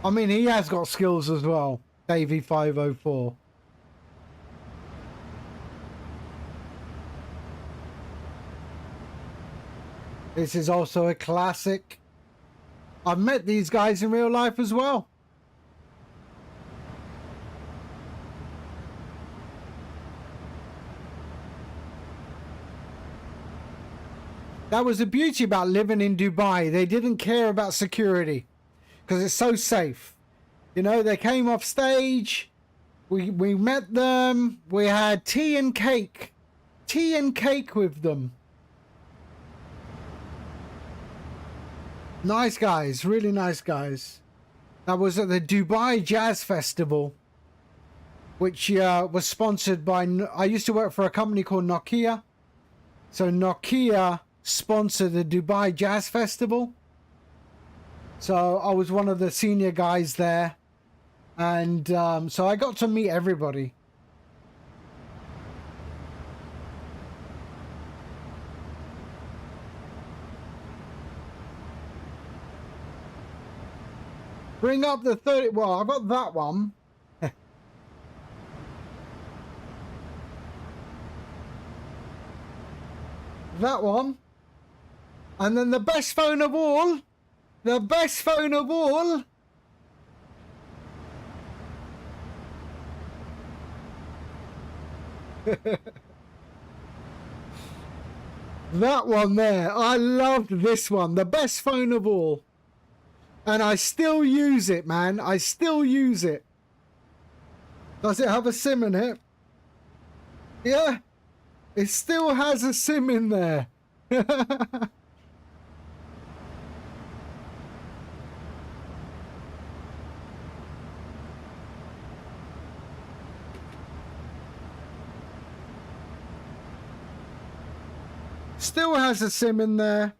I mean, he has got skills as well. Davey504. This is also a classic. I've met these guys in real life as well. That was the beauty about living in Dubai. They didn't care about security because it's so safe. You know, they came off stage. We met them. We had tea and cake. Tea and cake with them. Nice guys, really nice guys. That was at the Dubai Jazz Festival, which was sponsored by... I used to work for a company called Nokia. So Nokia sponsored the Dubai Jazz Festival. So I was one of the senior guys there. And so I got to meet everybody. Bring up the 30. Well, I've got that one. That one. And then the best phone of all. The best phone of all. That one there. I loved this one. The best phone of all. And I still use it, man. I still use it. Does it have a SIM in it? Yeah. It still has a SIM in there. Still has a SIM in there.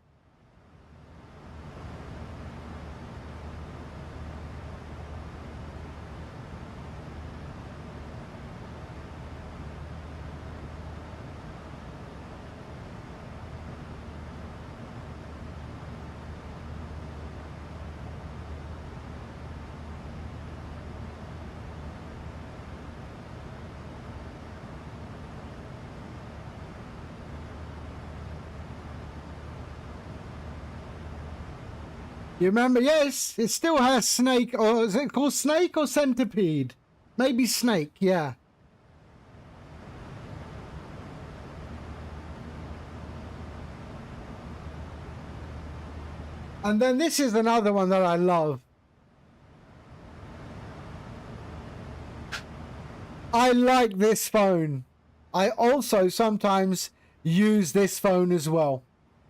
You remember? Yes, it still has snake, or is it called snake or centipede? Maybe snake, yeah. And then this is another one that I love. I like this phone. I also sometimes use this phone as well.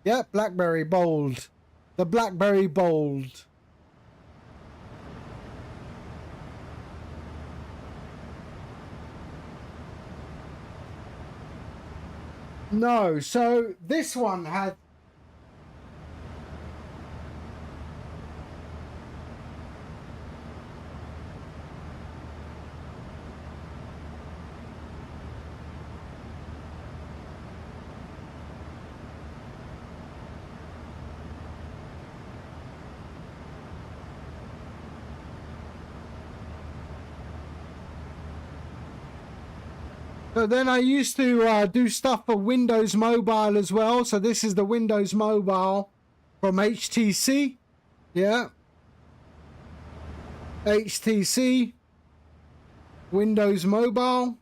Yeah, BlackBerry Bold. The BlackBerry Bold. No, so this one had... So then I used to do stuff for Windows Mobile as well. So this is the Windows Mobile from HTC. Yeah. HTC. Windows Mobile.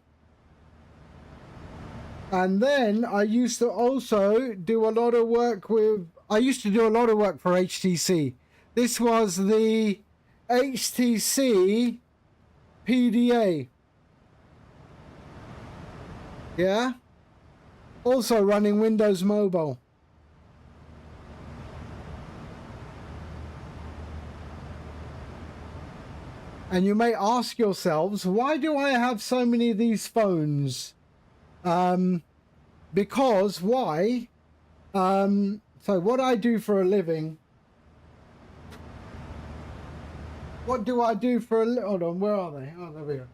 And then I used to also do a lot of work with... I used to do a lot of work for HTC. This was the HTC PDA. Yeah. Also running Windows Mobile. And you may ask yourselves, why do I have so many of these phones? Because why? So what I do for a living. What do I do for a hold on, where are they? Oh, there we go.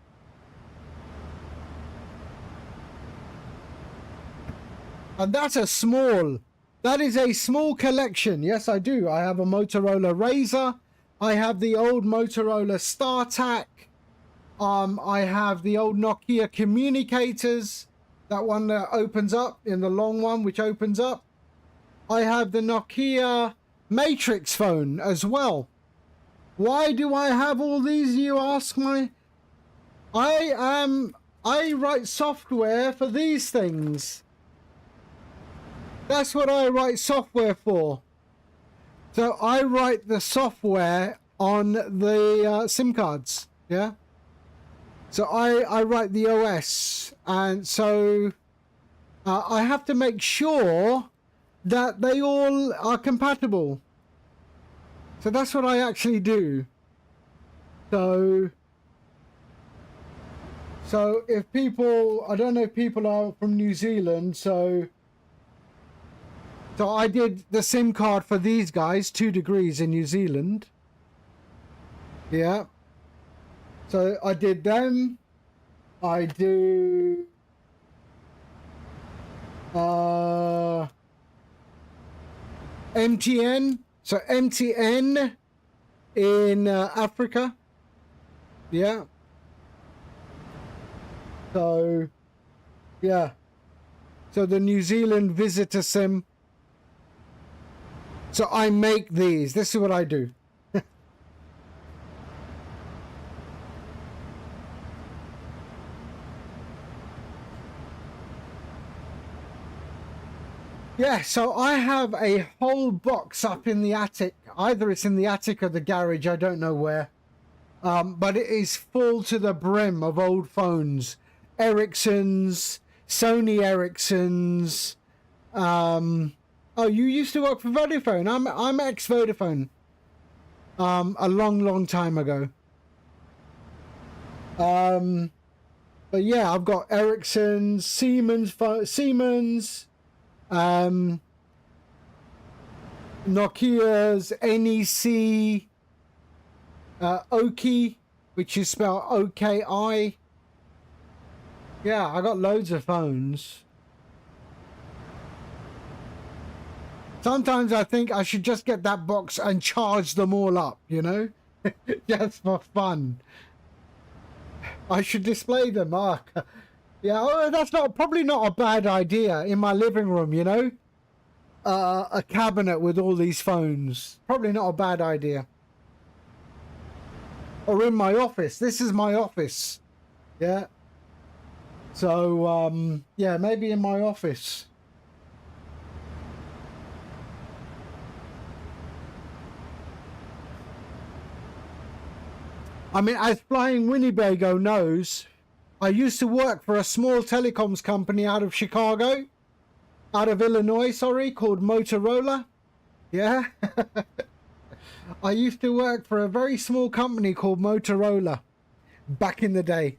And that's a small, that is a small collection. Yes, I do. I have a Motorola Razr. I have the old Motorola StarTAC. I have the old Nokia communicators. That one that opens up, in the long one, which opens up. I have the Nokia Matrix phone as well. Why do I have all these, you ask me? I write software for these things. That's what I write software for. So I write the software on the SIM cards. Yeah. So I write the OS, and so I have to make sure that they all are compatible. So that's what I actually do. So if people, I don't know if people are from New Zealand, so I did the SIM card for these guys, 2 degrees in New Zealand. Yeah. So I did them. I do MTN. So MTN in Africa. Yeah. So, yeah. So the New Zealand visitor sim. So I make these. This is what I do. Yeah, so I have a whole box up in the attic. Either it's in the attic or the garage, I don't know where. But it is full to the brim of old phones. Ericsson's, Sony Ericsson's. Oh, you used to work for Vodafone. I'm ex-Vodafone. A long time ago. But yeah, I've got Ericsson's, Siemens, Nokia's, NEC, Oki, which is spelled OKI. Yeah, I got loads of phones. Sometimes I think I should just get that box and charge them all up, you know? Just for fun. I should display them. Yeah, oh, that's probably not a bad idea in my living room, you know? A cabinet with all these phones. Probably not a bad idea. Or in my office. This is my office. Yeah. So, yeah, maybe in my office. I mean, as Flying Winnebago knows, I used to work for a small telecoms company out of Chicago, out of Illinois, sorry, called Motorola. Yeah. I used to work for a very small company called Motorola back in the day.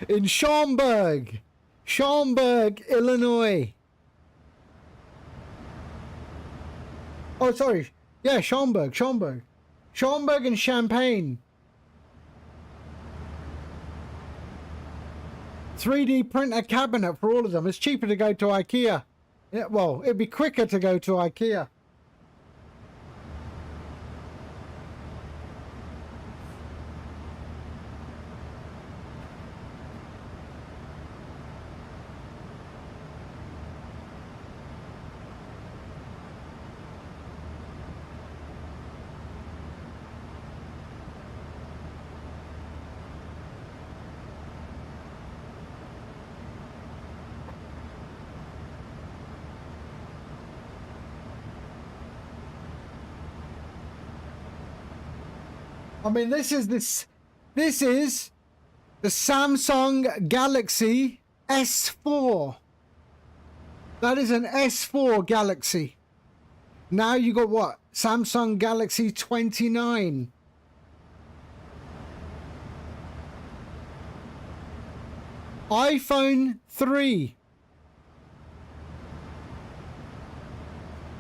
In Schaumburg, Illinois. Oh, sorry. Yeah, Schaumburg and Champaign. 3D print a cabinet for all of them. It's cheaper to go to IKEA. Yeah, well, it'd be quicker to go to IKEA. I mean, this is the Samsung Galaxy S4. That is an S4 Galaxy. Now you got what? Samsung Galaxy 29. iPhone 3.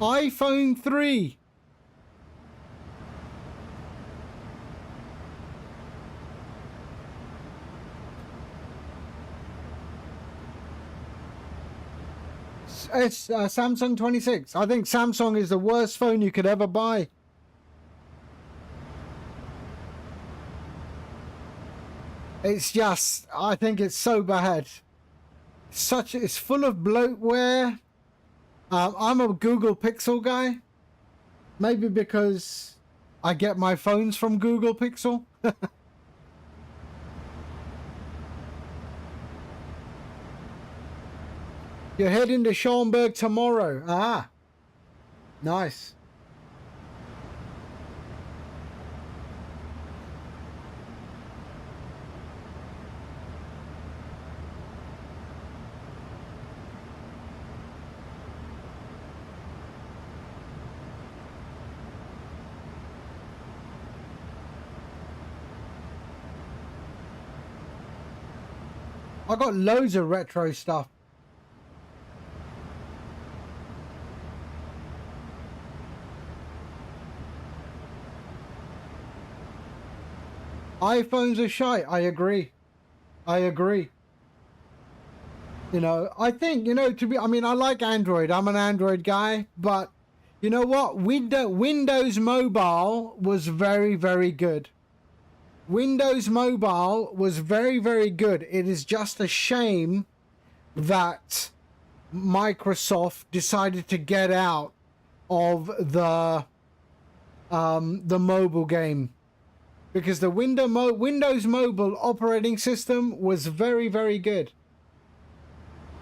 iPhone 3. Samsung 26. I think Samsung is the worst phone you could ever buy. It's just, I think it's so bad. It's full of bloatware. I'm a Google Pixel guy. Maybe because I get my phones from Google Pixel. You're heading to Schaumburg tomorrow. Ah, nice. I got loads of retro stuff. iPhones are shite. I agree. You know, I think, you know, I mean, I like Android. I'm an Android guy, but You know what? Windows Mobile was very, very good. Windows Mobile was very, very good. It is just a shame that Microsoft decided to get out of the mobile game, because the Windows Mobile operating system was very, very good.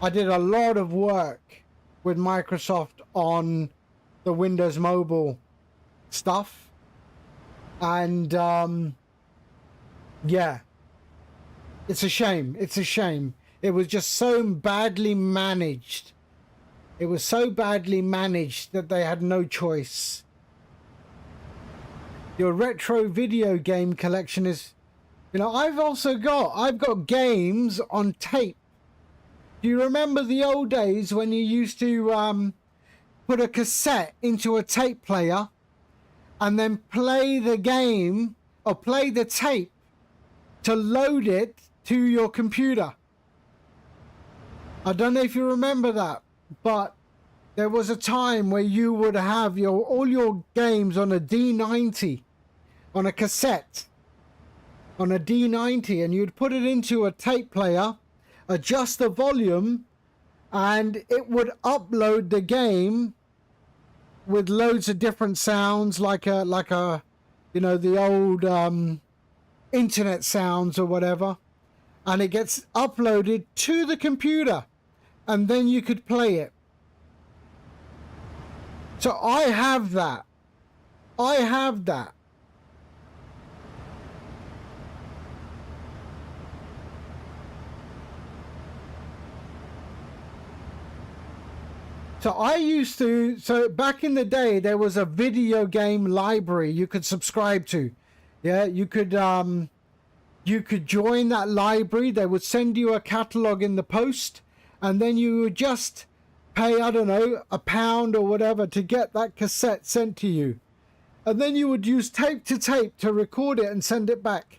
I did a lot of work with Microsoft on the Windows Mobile stuff, and yeah, it's a shame. It's a shame. It was just so badly managed. It was so badly managed that they had no choice. Your retro video game collection is, you know, I've got games on tape. Do you remember the old days when you used to put a cassette into a tape player and then play the game or play the tape to load it to your computer? I don't know if you remember that, but there was a time where you would have all your games on a D90, on a cassette, on a D90, and you'd put it into a tape player, adjust the volume, and it would upload the game with loads of different sounds, like a you know, the old internet sounds or whatever, and it gets uploaded to the computer, and then you could play it. So I have that. I have that. So I used to, so back in the day, there was a video game library you could subscribe to. Yeah, you could join that library. They would send you a catalog in the post, and then you would just pay, I don't know, £1 or whatever to get that cassette sent to you. And then you would use tape to record it and send it back.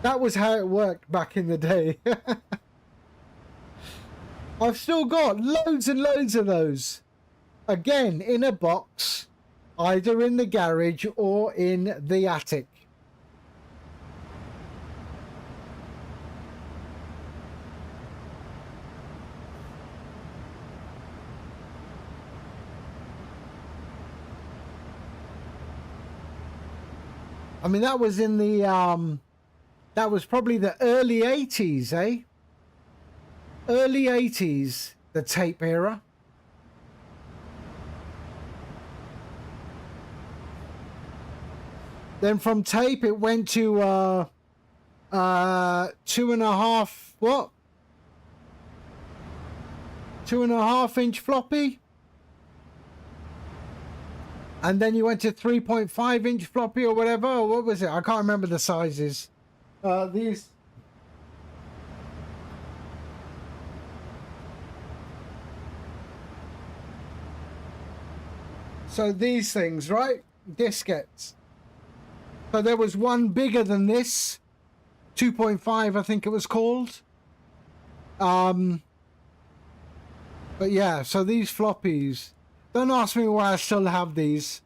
That was how it worked back in the day. I've still got loads and loads of those. Again, in a box, either in the garage or in the attic. I mean, that was in the, that was probably the early 80s, eh? Early 80s, the tape era. Then from tape, it went to 2.5, what? 2.5-inch floppy. And then you went to 3.5-inch floppy or whatever. Or what was it? I can't remember the sizes. These. So these things, right? Diskettes. So there was one bigger than this. 2.5, I think it was called. But yeah, so these floppies. Don't ask me why I still have these.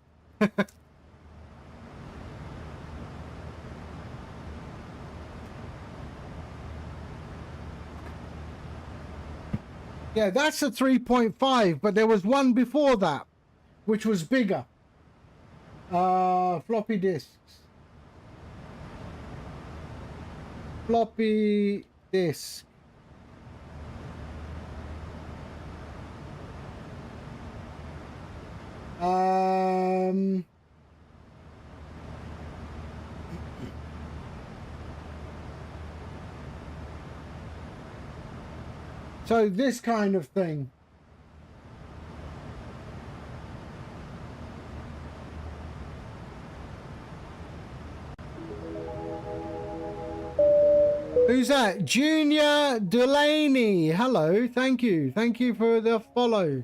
Yeah, that's a 3.5, but there was one before that, which was bigger. Floppy disks. Floppy disk. So this kind of thing. Who's that? Junior Delaney. Hello. Thank you. Thank you for the follow.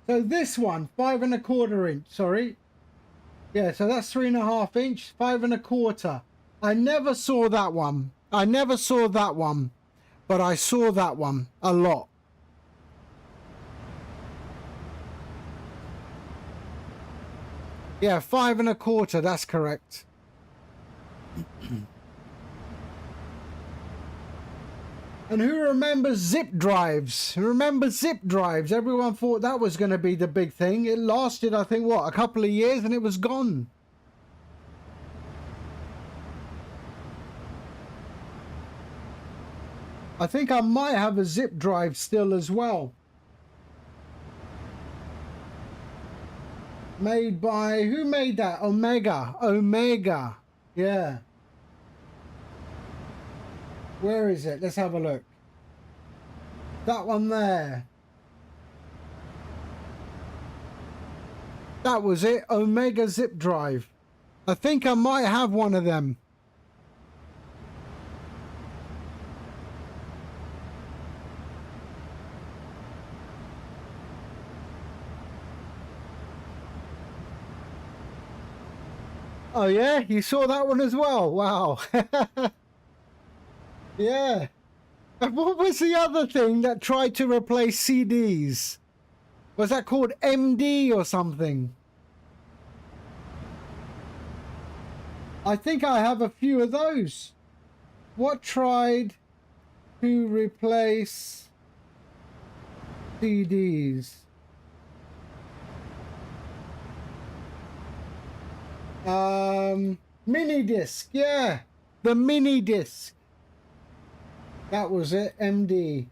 So this one, 5 1/4 inch. Sorry. Yeah, so that's 3.5 inch, 5 1/4. I never saw that one. I never saw that one, but I saw that one a lot. Yeah, 5 1/4. That's correct. And who remembers zip drives? Who remembers zip drives? Everyone thought that was going to be the big thing. It lasted, I think, what, a couple of years and it was gone. I think I might have a zip drive still as well. Made by, who made that? Omega. Omega. Yeah. Where is it? Let's have a look. That one there. That was it. Omega zip drive. I think I might have one of them. Oh yeah, you saw that one as well. Wow. Yeah. And what was the other thing that tried to replace CDs? Was that called MD or something? I think I have a few of those. What tried to replace CDs? Mini disc, yeah. The mini disc. That was it, MD.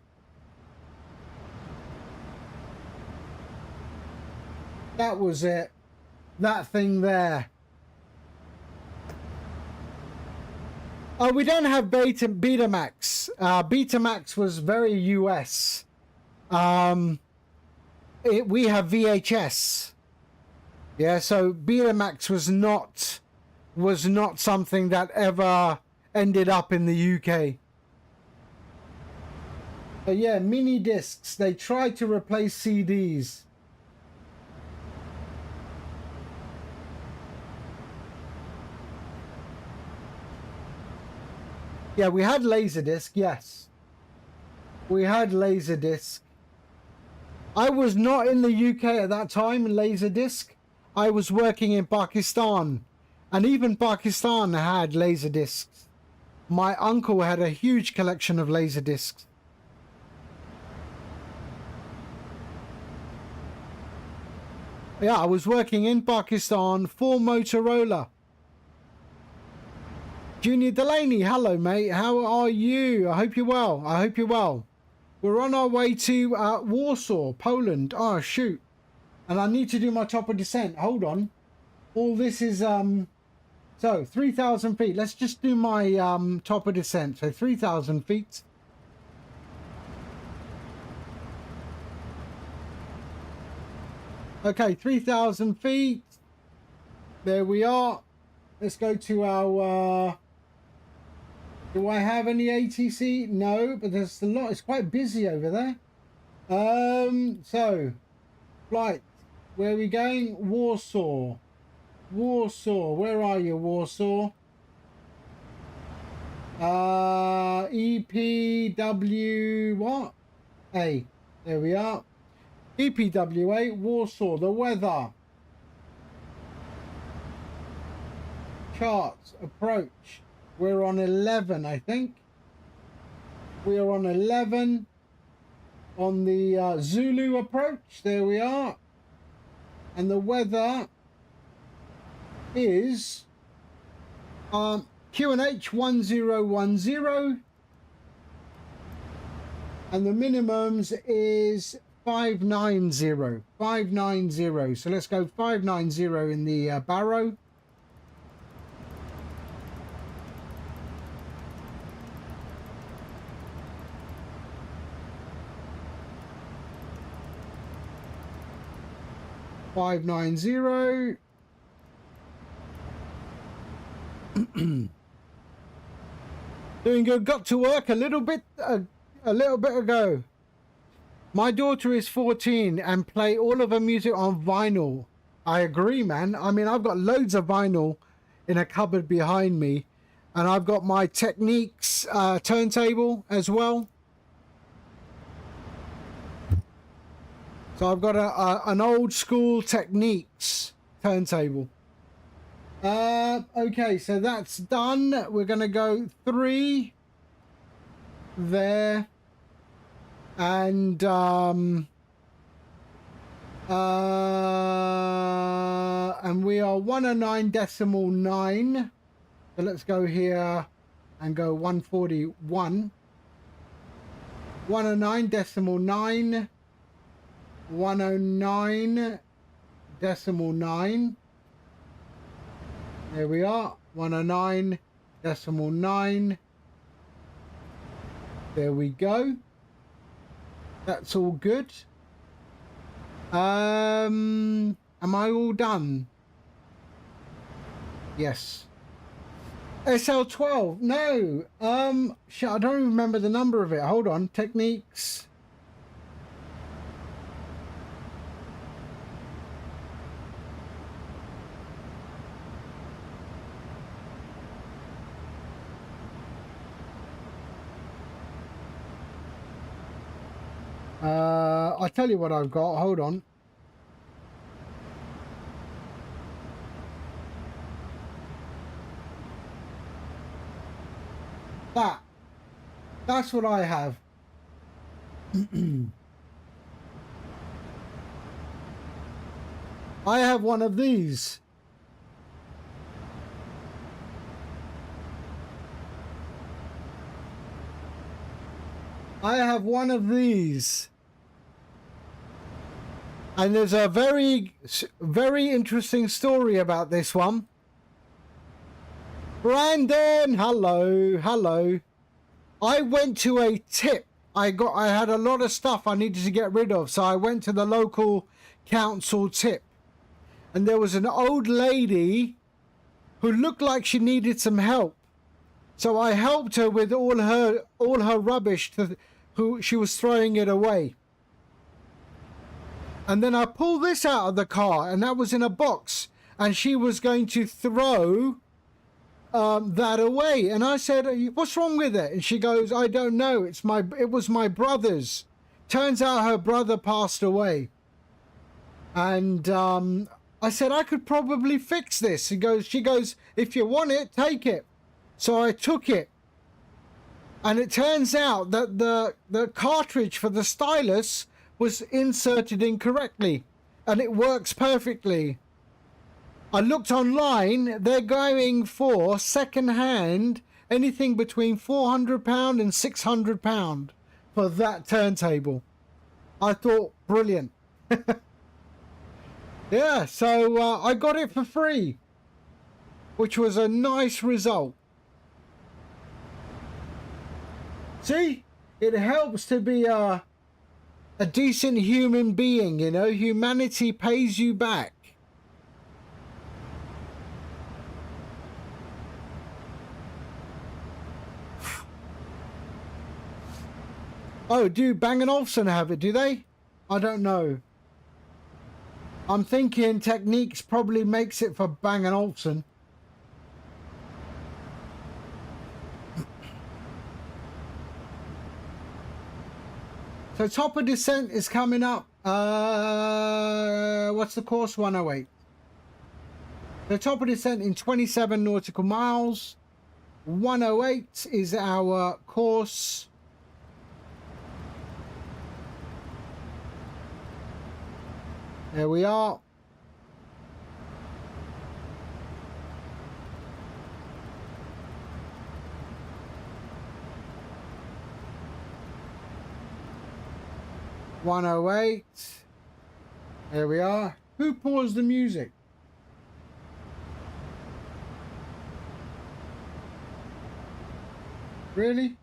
That was it. That thing there. Oh, we don't have Betamax. Betamax was very US. We have VHS. Yeah, so Betamax was not something that ever ended up in the UK. But yeah, mini discs. They tried to replace CDs. Yeah, we had Laserdisc, yes. We had Laserdisc. I was not in the UK at that time in Laserdisc. I was working in Pakistan. And even Pakistan had Laserdiscs. My uncle had a huge collection of Laserdiscs. Yeah, I was working in Pakistan for Motorola. Junior Delaney, hello mate, how are you? I hope you're well. I hope you're well. We're on our way to Warsaw, Poland. Oh shoot. And I need to do my top of descent. Hold on. All this is so 3,000 feet. Let's just do my top of descent. So 3,000 feet. Okay, 3,000 feet. There we are. Let's go to our do I have any ATC? No, but there's a lot. It's quite busy over there. So flight, where are we going? Warsaw. Warsaw, where are you, Warsaw? EPW what? A. There we are. EPWA, Warsaw. The weather. Charts, approach. We're on 11, I think. We are on 11 on the Zulu approach. There we are. And the weather is QNH 1010. And the minimums is 590. 590. So let's go 590 in the Barrow. $590. Doing good. Got to work a little bit ago. My daughter is 14 and play all of her music on vinyl. I agree, man. I mean, I've got loads of vinyl in a cupboard behind me, and I've got my Techniques turntable as well. So I've got an old school Techniques turntable. Okay, so that's done. We're gonna go 3 there, and we are 109.9. So let's go here and go 141. 109.9. 109.9. There we are. 109.9. There we go. That's all good. Am I all done? Yes. SL12. No. Shit, I don't remember the number of it. Hold on. Techniques. I'll tell you what I've got. Hold on. That's what I have. I have one of these. I have one of these. And there's a very interesting story about this one. Brandon, hello. I went to a tip. I had a lot of stuff I needed to get rid of, so I went to the local council tip. And there was an old lady who looked like she needed some help. So I helped her with all her rubbish she was throwing it away. And then I pulled this out of the car, and that was in a box, and she was going to throw that away. And I said, what's wrong with it? And she goes, I don't know. It was my brother's. Turns out her brother passed away. And I said, I could probably fix this. She goes, if you want it, take it. So I took it. And it turns out that the cartridge for the stylus was inserted incorrectly. And it works perfectly. I looked online. They're going for second-hand anything between £400 and £600 for that turntable. I thought, brilliant. Yeah, so I got it for free, which was a nice result. See, it helps to be a decent human being, you know. Humanity pays you back. Oh, do Bang & Olufsen have it, do they? I don't know. I'm thinking Techniques probably makes it for Bang & Olufsen. So Top of Descent is coming up. What's the course? 108. The Top of Descent in 27 nautical miles. 108 is our course. There we are. (108). There we are. Who paused the music? Really?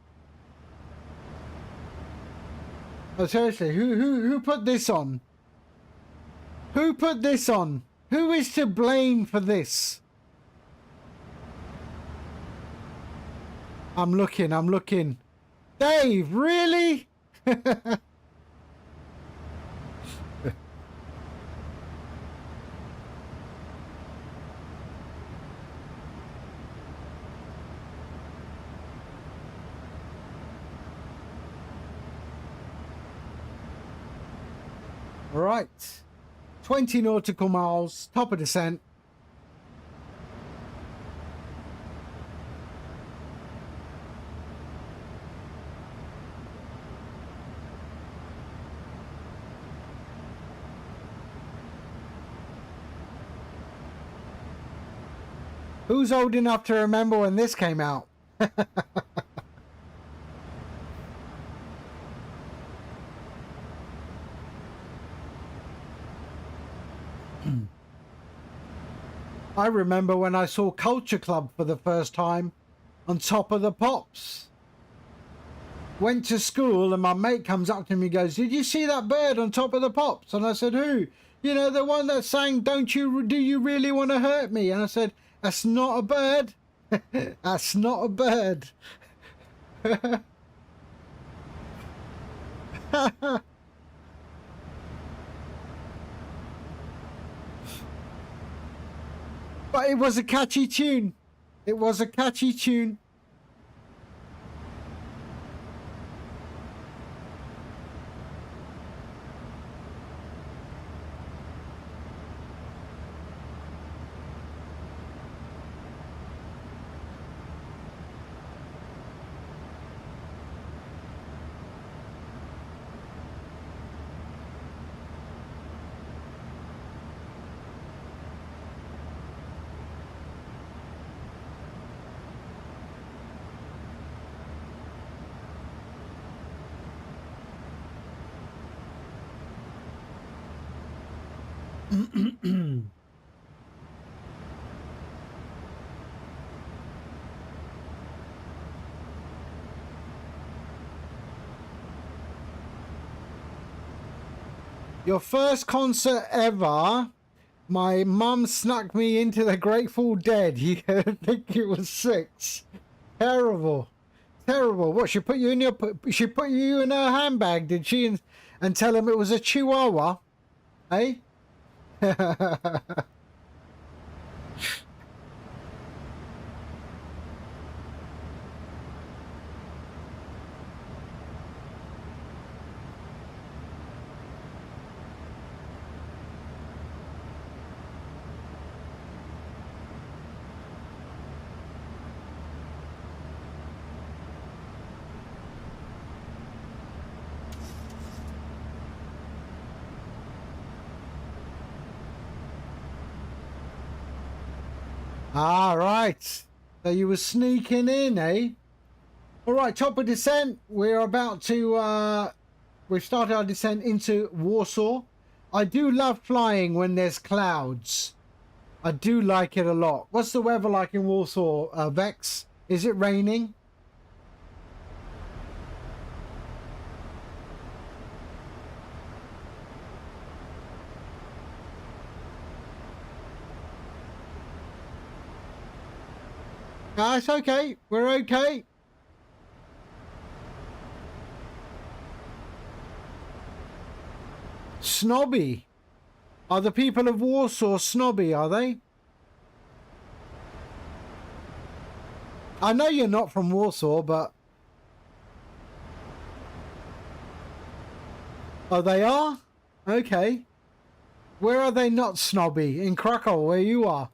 Oh, seriously, who put this on? Who put this on? Who is to blame for this? I'm looking. Dave, really? Right. 20 nautical miles, Top of Descent. Who's old enough to remember when this came out? I remember when I saw Culture Club for the first time on Top of the Pops. Went to school and my mate comes up to me and goes, "Did you see that bird on Top of the Pops?" And I said, "Who?" "You know, the one that sang, do you really want to hurt me?" And I said, "That's not a bird." That's not a bird. But it was a catchy tune. It was a catchy tune. Your first concert ever. My mum snuck me into the Grateful Dead. You think it was 6. Terrible. Terrible. What, she put you in her handbag, did she? And tell him it was a chihuahua? Eh? All right. So you were sneaking in, eh? All right, top of descent. We're about to, we've started our descent into Warsaw. I do love flying when there's clouds. I do like it a lot. What's the weather like in Warsaw, Vex? Is it raining? No, it's okay. We're okay. Snobby. Are the people of Warsaw snobby, are they? I know you're not from Warsaw, but... Oh, they are? Okay. Where are they not snobby? In Krakow, where you are?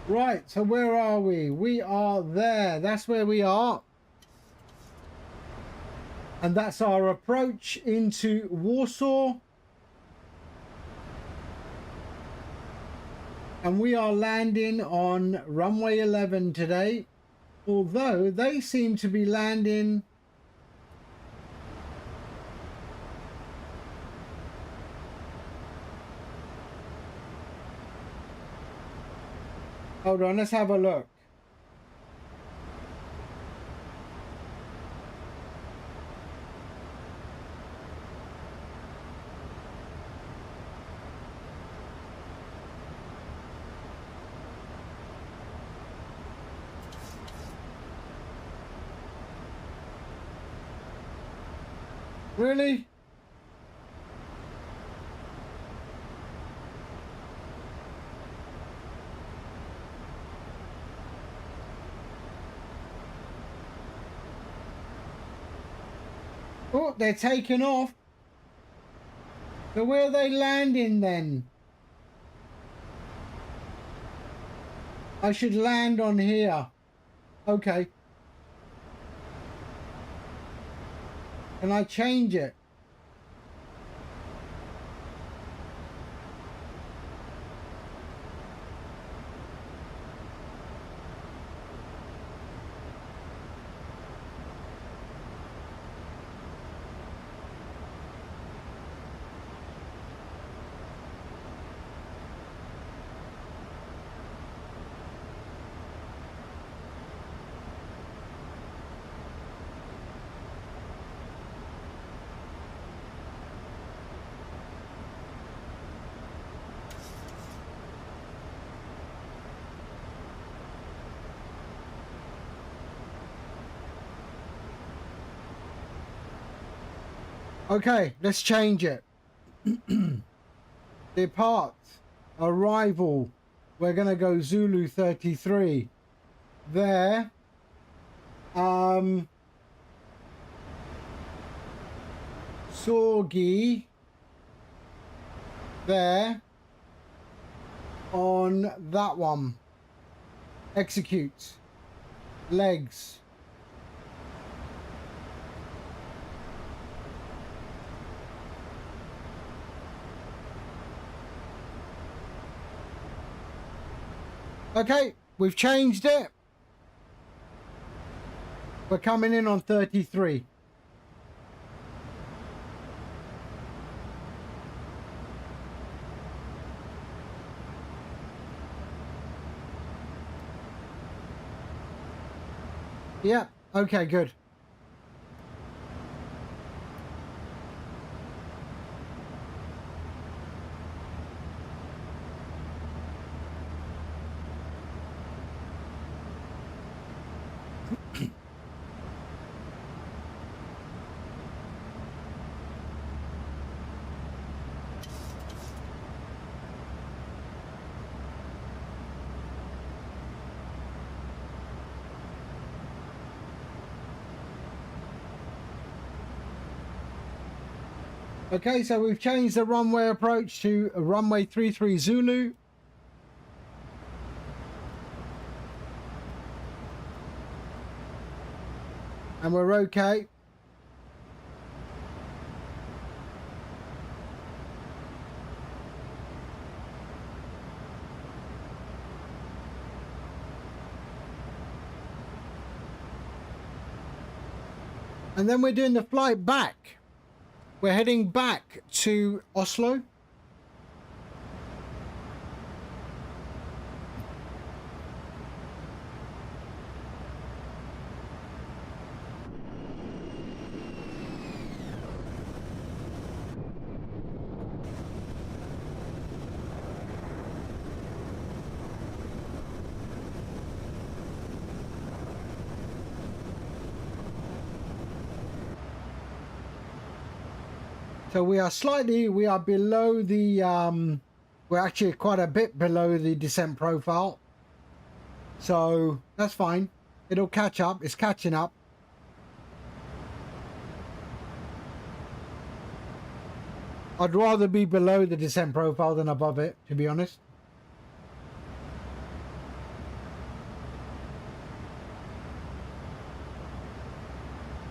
Right, so where are we? We are there. That's where we are. And that's our approach into Warsaw. And we are landing on runway 11 today. Although they seem to be landing... Hold on, let's have a look. Really? Oh, they're taking off. So where are they landing then? I should land on here. Okay. Can I change it? Okay, let's change it. Depart. Arrival. We're going to go Zulu 33. There. Sorgi. There. On that one. Execute. Legs. Okay, we've changed it. We're coming in on 33. Yeah, okay, good. Okay, so we've changed the runway approach to a runway 33 Zulu. And we're okay. And then we're doing the flight back. We're heading back to Oslo. So we are below the, we're actually quite a bit below the descent profile. So that's fine. It'll catch up. It's catching up. I'd rather be below the descent profile than above it, to be honest.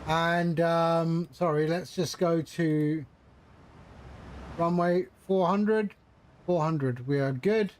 And, sorry, let's just go to runway 400. 400, we are good.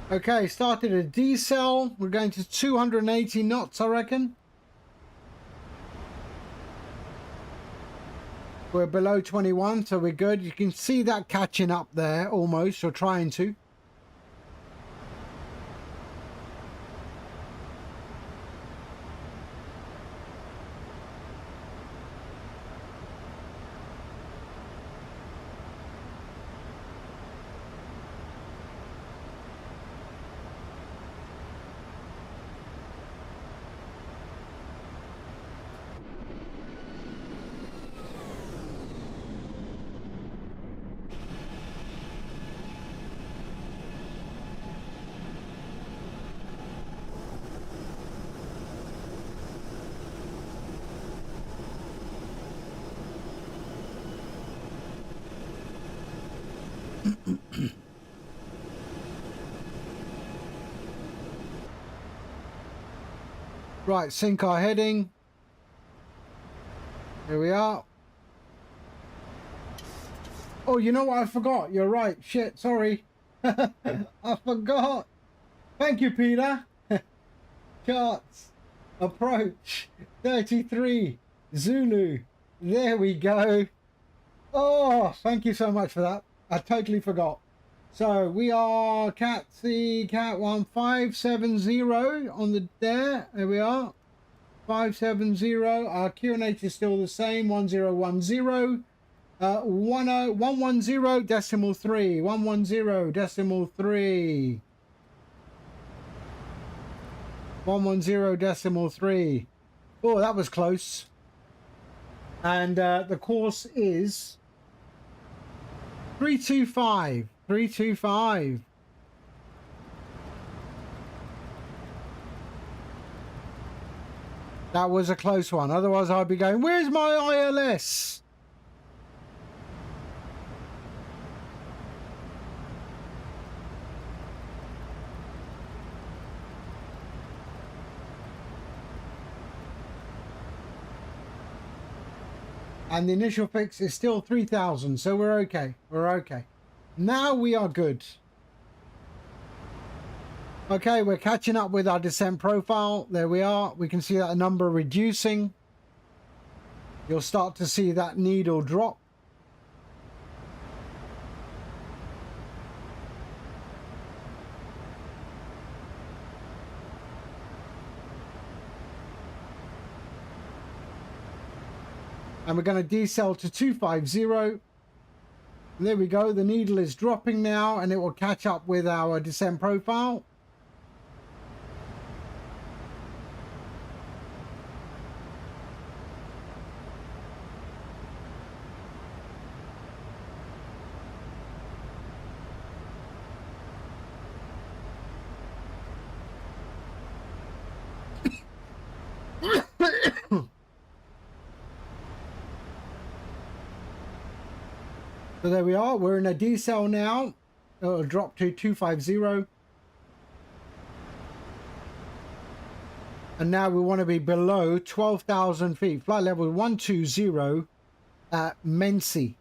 Okay, started a decel. We're going to 280 knots, I reckon. We're below 21, so we're good. You can see that catching up there almost, or trying to. Right, sync our heading. Here we are. Oh, you know what? I forgot. You're right. Shit, sorry. I forgot. Thank you, Peter. Charts. Approach. 33. Zulu. There we go. Oh, thank you so much for that. I totally forgot. So we are Cat 1570 on the there. There we are. 570. Our QNH is still the same. 1010. 110 decimal 3. 110 decimal 3. 110 decimal 3. Oh, that was close. And the course is 325. 325. That was a close one. Otherwise, I'd be going, where's my ILS? And the initial fix is still 3,000. So we're okay. We're okay. Now we are good. Okay, we're catching up with our descent profile. There we are. We can see that number reducing. You'll start to see that needle drop. And we're going to decel to 250. There we go. The needle is dropping now, and it will catch up with our descent profile. So there we are. We're in a decel now. It'll drop to 250. And now we want to be below 12,000 feet. Flight level 120 at Mency.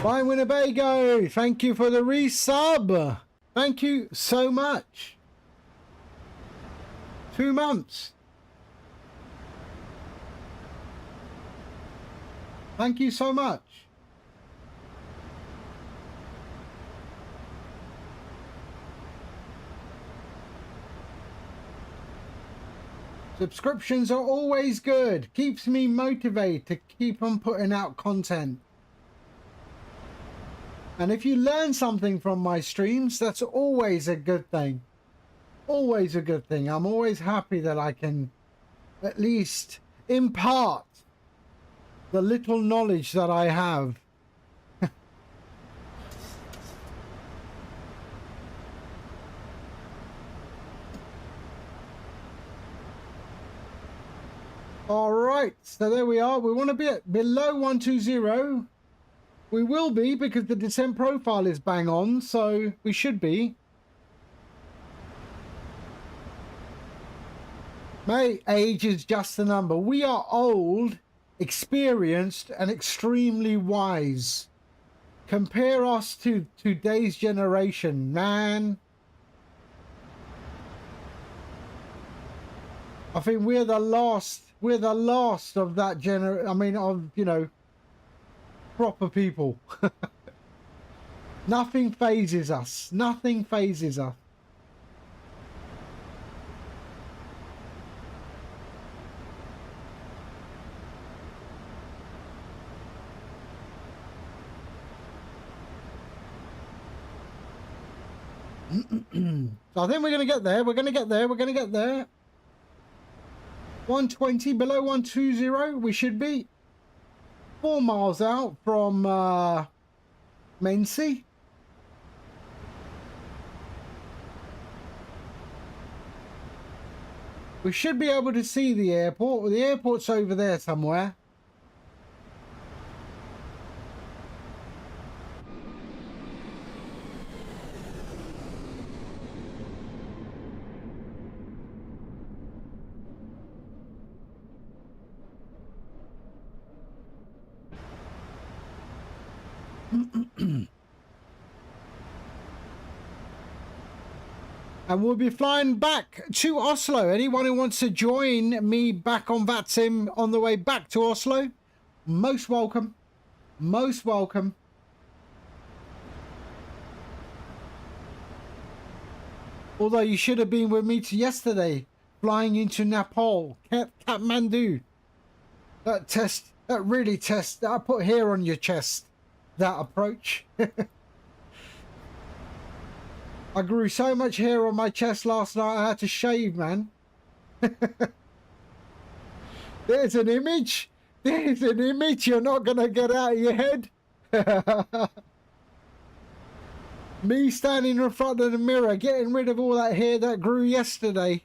Bye, Winnebago. Thank you for the resub. Thank you so much. 2 months. Thank you so much. Subscriptions are always good. Keeps me motivated to keep on putting out content. And if you learn something from my streams, that's always a good thing. Always a good thing. I'm always happy that I can at least impart the little knowledge that I have. All right, so there we are. We want to be at below 120. We will be because the descent profile is bang on, so we should be. Mate, age is just a number. We are old, experienced, and extremely wise. Compare us to today's generation, man. I think we're the last of that proper people. Nothing phases us. Nothing phases us. So I think we're going to get there. We're going to get there. We're going to get there. 120, below 120, we should be. 4 miles out from Mency. We should be able to see the airport. The airport's over there somewhere. And we'll be flying back to Oslo. Anyone who wants to join me back on VATSIM on the way back to Oslo, most welcome. Most welcome. Although you should have been with me to yesterday, flying into Nepal, Kathmandu. That test, that really test, I put hair on your chest, that approach. I grew so much hair on my chest last night I had to shave, man. There's an image. There's an image you're not going to get out of your head. Me standing in front of the mirror, getting rid of all that hair that grew yesterday.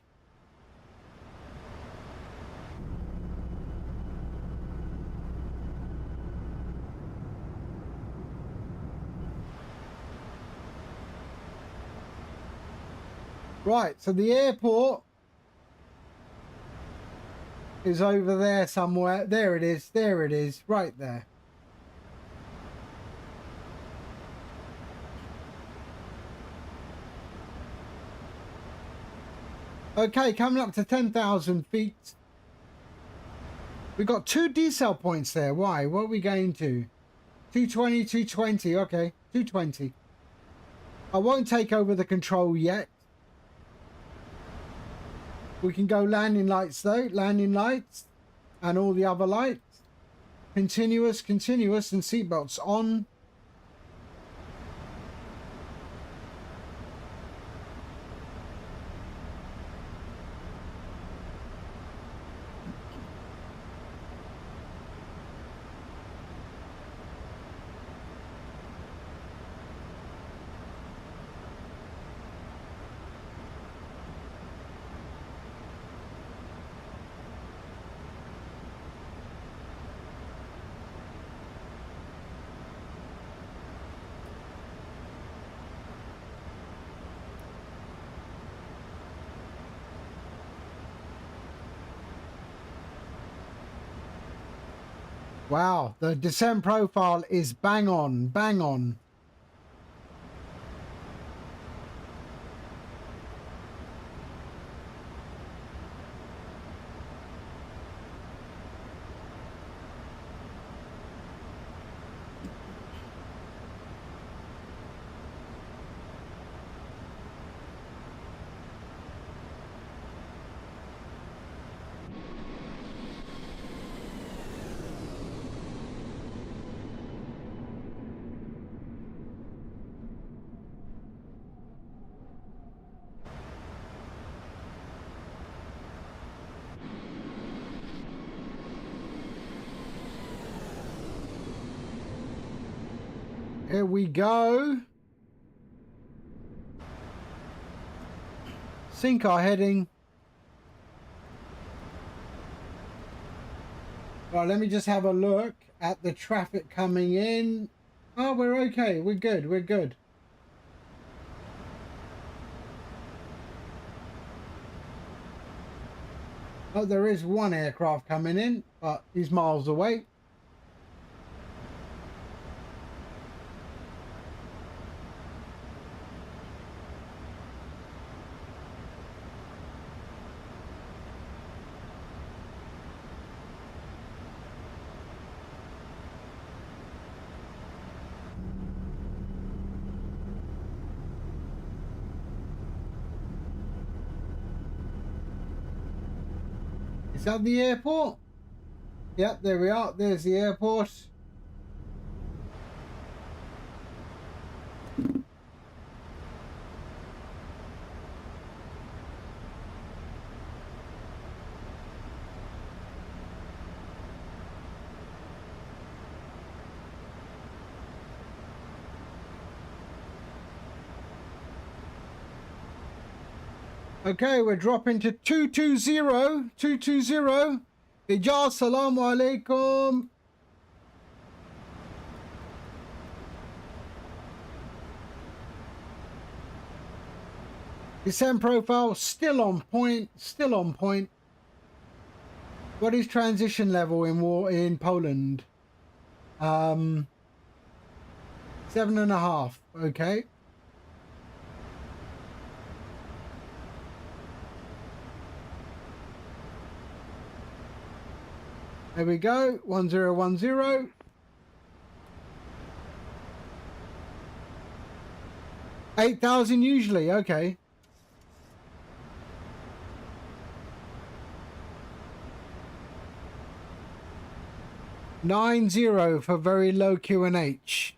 Right, so the airport is over there somewhere. There it is. There it is. Right there. Okay, coming up to 10,000 feet. We've got 2 decel points there. Why? What are we going to? 220, 220. Okay, 220. I won't take over the control yet. We can go landing lights though, landing lights and all the other lights. Continuous, continuous, and seatbelts on. Wow, the descent profile is bang on, bang on. Here we go. Sync our heading. Right, let me just have a look at the traffic coming in. Oh, we're okay. We're good. We're good. Oh, there is one aircraft coming in, but he's miles away. Is that the airport? Yep, there we are. There's the airport. Okay, we're dropping to 220. 220. Ijaz, salamu alaikum. Descent profile still on point. Still on point. What is transition level in Poland? 7.5. Okay. There we go. 1010. $8,000 usually. Okay. $90 for very low QNH.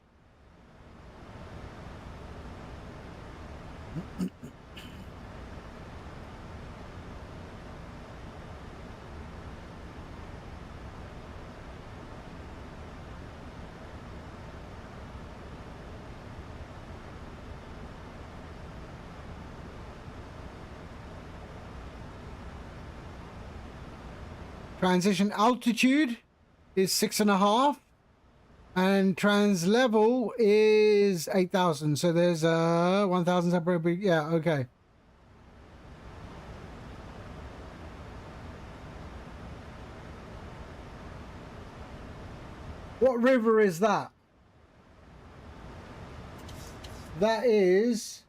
Transition altitude is 6.5 and trans level is 8,000. So there's 1,000 separate. Yeah, okay. What river is that? That is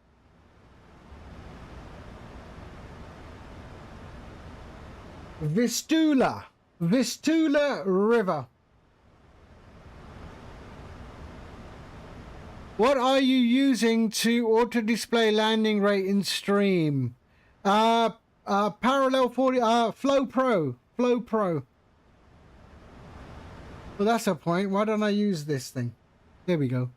Vistula River. What are you using to auto display landing rate in stream? Parallel 40, Flow Pro. Well, that's a point. Why don't I use this thing? There we go.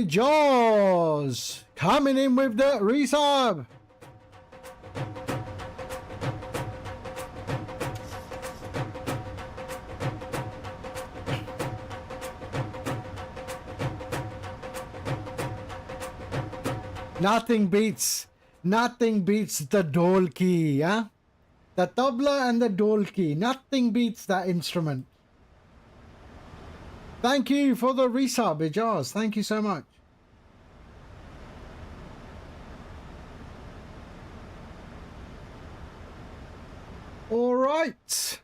Jaws coming in with the resub. Nothing beats the dolki, huh? The tabla and the dolki. Nothing beats that instrument. Thank you for the resub, Ijaz. Thank you so much. All right.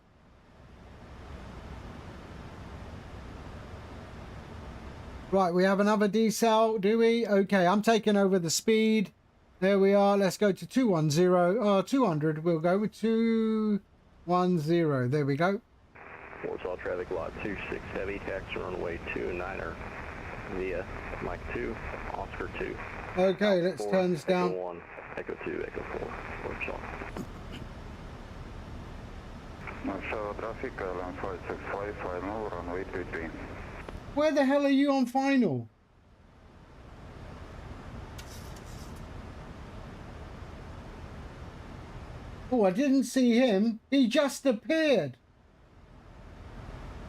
Right, we have another decel, do we? Okay, I'm taking over the speed. There we are. Let's go to 210. 200. We'll go with 210. There we go. Warsaw traffic lot 26 heavy, taxi runway 29er via Mike 2, Oscar 2. Okay, let's turn this down. Echo 1, Echo 2, Echo 4, Warsaw. Warsaw traffic, LM 565, final, runway 33. Where the hell are you on final? Oh, I didn't see him. He just appeared.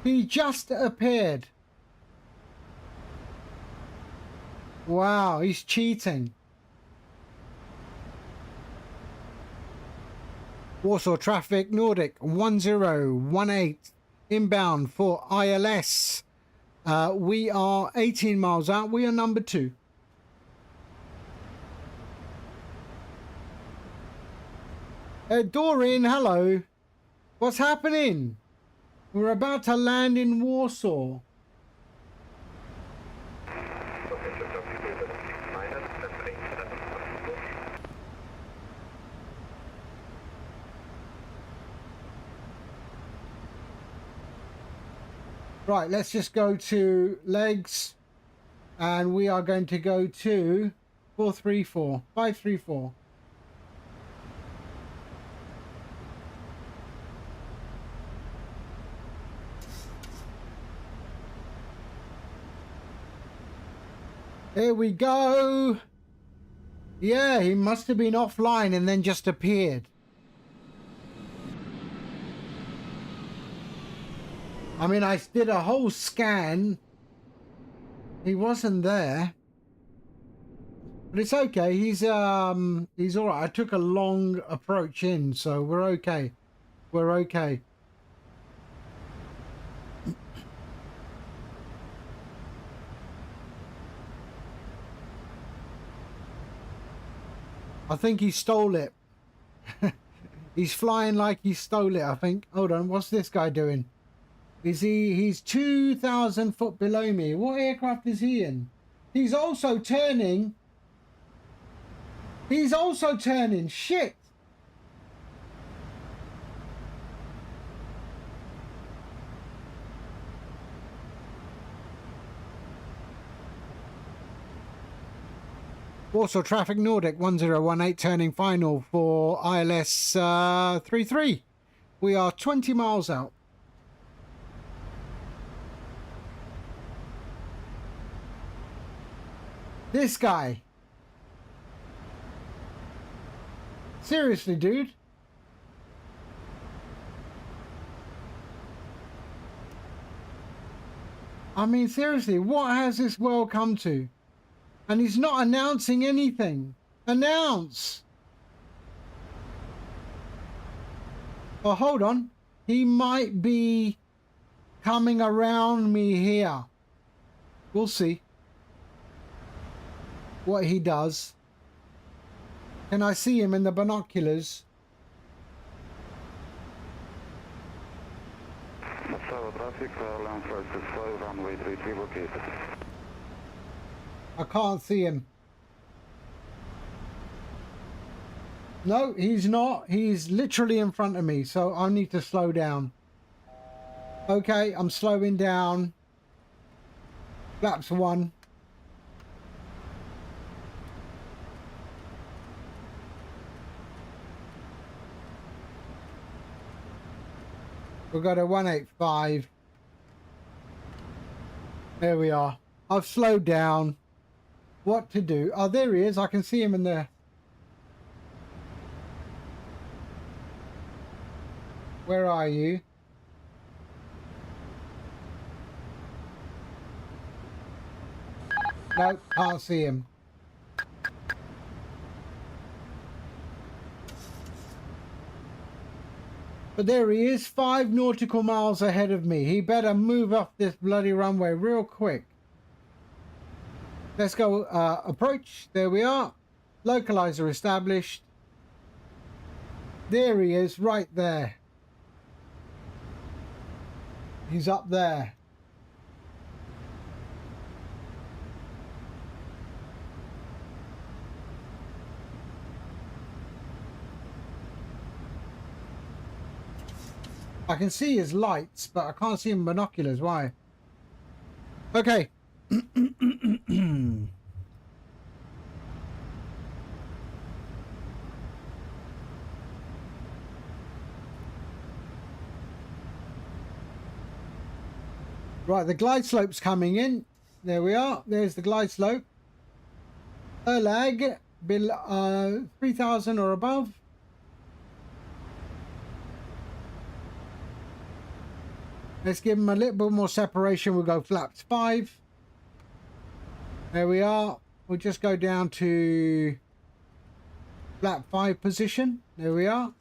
He just appeared. Wow, he's cheating. Warsaw traffic, Nordic 1018, inbound for ILS. We are 18 miles out. We are number 2. Doreen, hello. What's happening? We're about to land in Warsaw. Right, let's just go to legs, and we are going to go to 534. Here we go. Yeah, he must have been offline and then just appeared. I mean, I did a whole scan. He wasn't there. But it's okay. He's all right. I took a long approach in, so we're okay. We're okay. I think he stole it. He's flying like he stole it, I think. Hold on, what's this guy doing? He's 2,000 foot below me. What aircraft is he in? He's also turning. He's also turning. Shit. Warsaw traffic, Nordic 1018, turning final for ILS 33. We are 20 miles out. This guy. Seriously, dude. I mean, seriously, what has this world come to? And he's not announcing anything. Announce! Oh, hold on. He might be coming around me here. We'll see what he does. Can I see him in the binoculars? Traffic, land 565, runway 33 located. I can't see him. No, he's not. He's literally in front of me, so I need to slow down. Okay, I'm slowing down. Flaps 1. We've got a 185. There we are. I've slowed down. What to do? Oh, there he is. I can see him in there. Where are you? No, can't see him. But there he is, 5 nautical miles ahead of me. He better move off this bloody runway real quick. Let's go approach. There we are. Localizer established. There he is, right there. He's up there. I can see his lights, but I can't see him in binoculars. Why? Okay. Right, the glide slope's coming in. There we are. There's the glide slope. Lag, 3,000 or above. Let's give him a little bit more separation. We'll go flaps 5. There we are. we'll just go down to flat 5 position. There we are.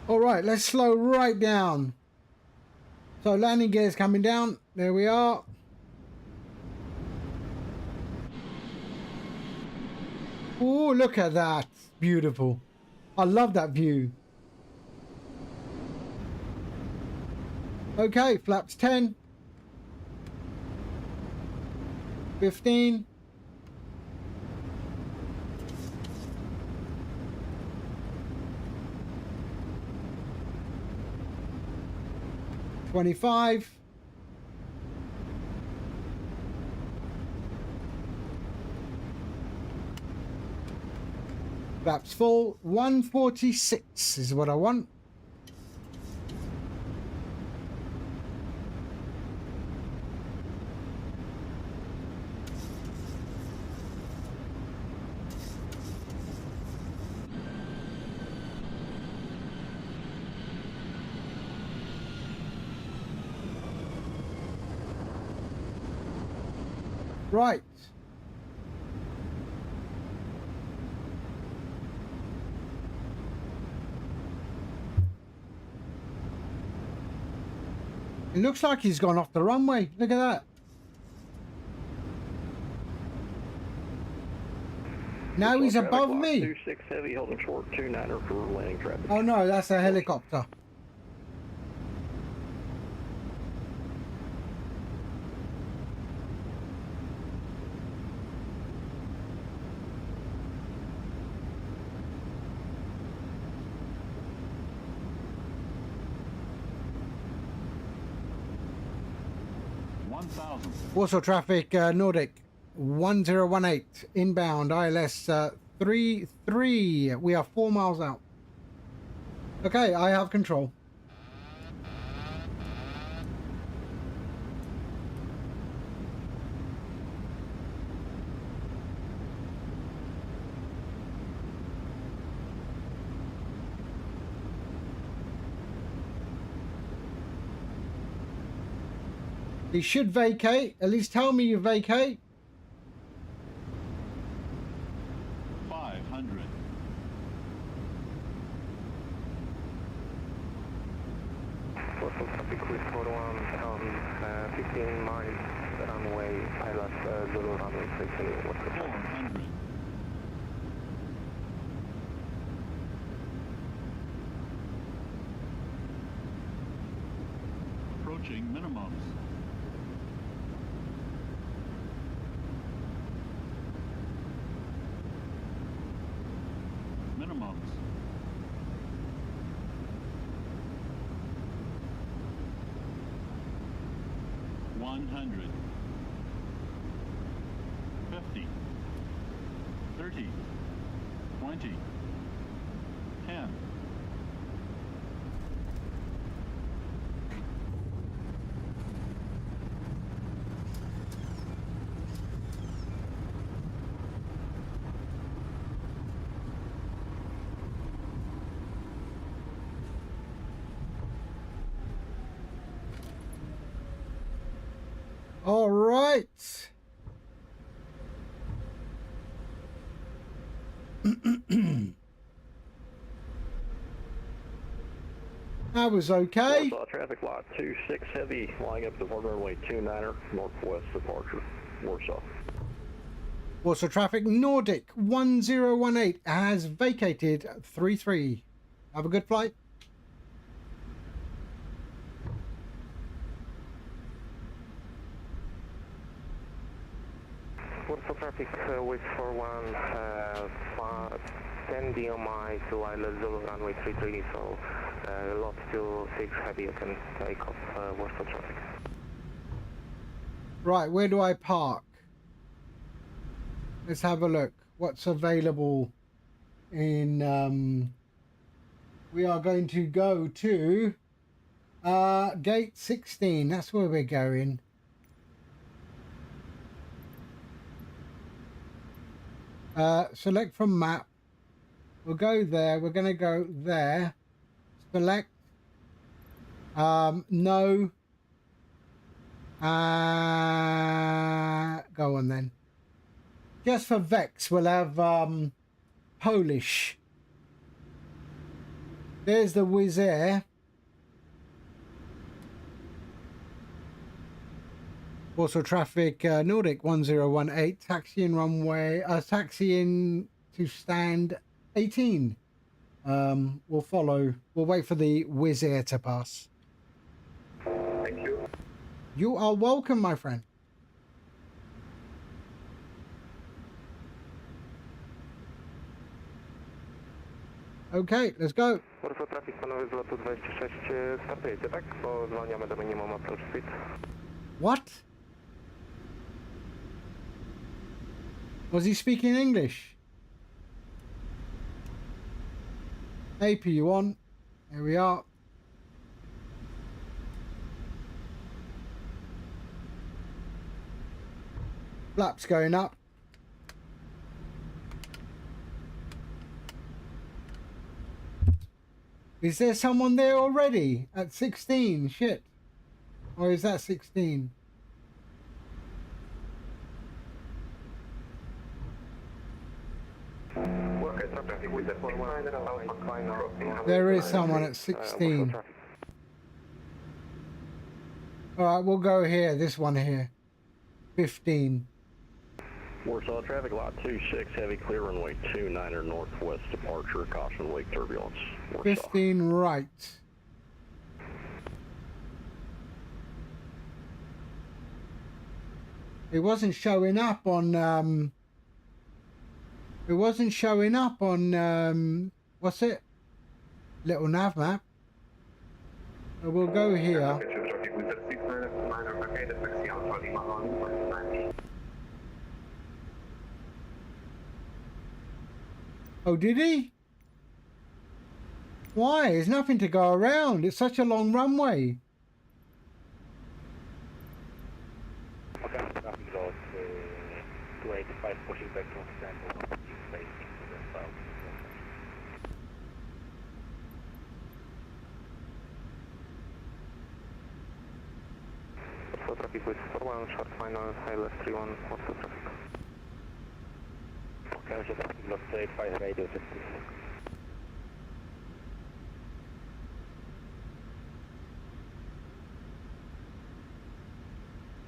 All right, let's slow right down. So landing gears coming down. There we are. Oh, look at that. Beautiful. I love that view. Okay, flaps 10. 15. 25. Flaps full. 146 is what I want. Right. It looks like he's gone off the runway. Look at that. Now he's above me. 26 heavy, holding short, 29er for landing traffic. Oh no, that's a helicopter. Also traffic Nordic 1018 inbound ILS 33. We are 4 miles out. Okay, I have control. He should vacate. At least tell me you vacate. 500. Postal traffic report 1 on 15 miles runway, ILS Zulu runway 33. 400. Approaching minimums. Minimums. $100. 50. 30. 20. 10. All right. That was okay. Warsaw traffic lot 26 heavy, flying up to runway 29er, northwest departure, Warsaw. Also traffic Nordic 1018 has vacated 33. Have a good flight. Warsaw traffic with 41 10 DMI to ILS Zulu runway 33, so lot 26 heavy, you can take off Warsaw traffic. Right, where do I park? Let's have a look. What's available in... we are going to go to gate 16. That's where we're going. Select from map. We'll go there. We're going to go there. Select. No. Go on then. Just for Vex, we'll have Polish. There's the Wizz Air. Also traffic Nordic 1018, taxiing runway, taxiing to stand 18. We'll follow, we'll wait for the Wizz Air to pass. Thank you. You are welcome, my friend. Okay, let's go. Warsaw Traffic, panowie z lotu 26, startujecie, tak? Bo zwalniamy do minimum approach speed. What? Was he speaking English? APU on. There we are. Flaps going up. Is there someone there already at 16? Shit. Or is that 16? There is someone at 16. Alright, we'll go here. This one here. 15. Warsaw traffic lot 26, heavy clear runway 29er northwest departure, caution wake turbulence. Warsaw. 15 right. It wasn't showing up on it wasn't showing up on what's it? Little nav map. So we'll go here. Oh, did he? Why? There's nothing to go around. It's such a long runway. Okay, traffic load 285 pushing back from Central, facing to the south. Warsaw traffic with 41, short final, high left 31, Warsaw traffic. Okay, Warsaw traffic load 285, radio 56.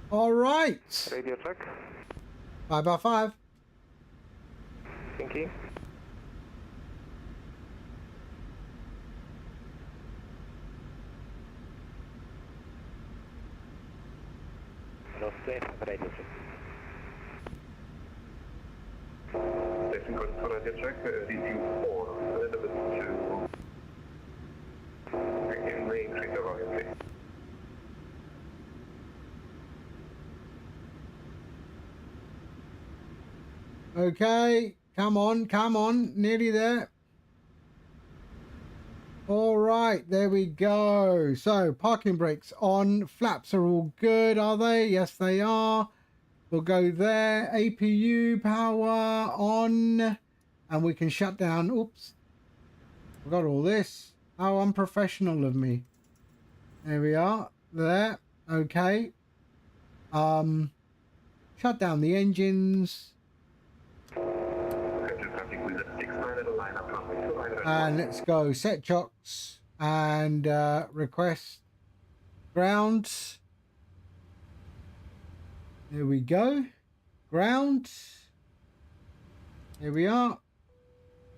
All right. Radio check. 5x5. Thank you. Hello, radio check. Station code for radio check, review 4, Elizabeth 2. Again, re-increase the volume, please. Okay, come on, nearly there. All right, there we go. So parking brakes on, flaps are all good, are they? Yes, they are. We'll go there. APU power on, and we can shut down. Oops, forgot all this. How unprofessional of me. There we are. There. Okay. Shut down the engines. And let's go set chocks and request ground. There we go. Ground. Here we are.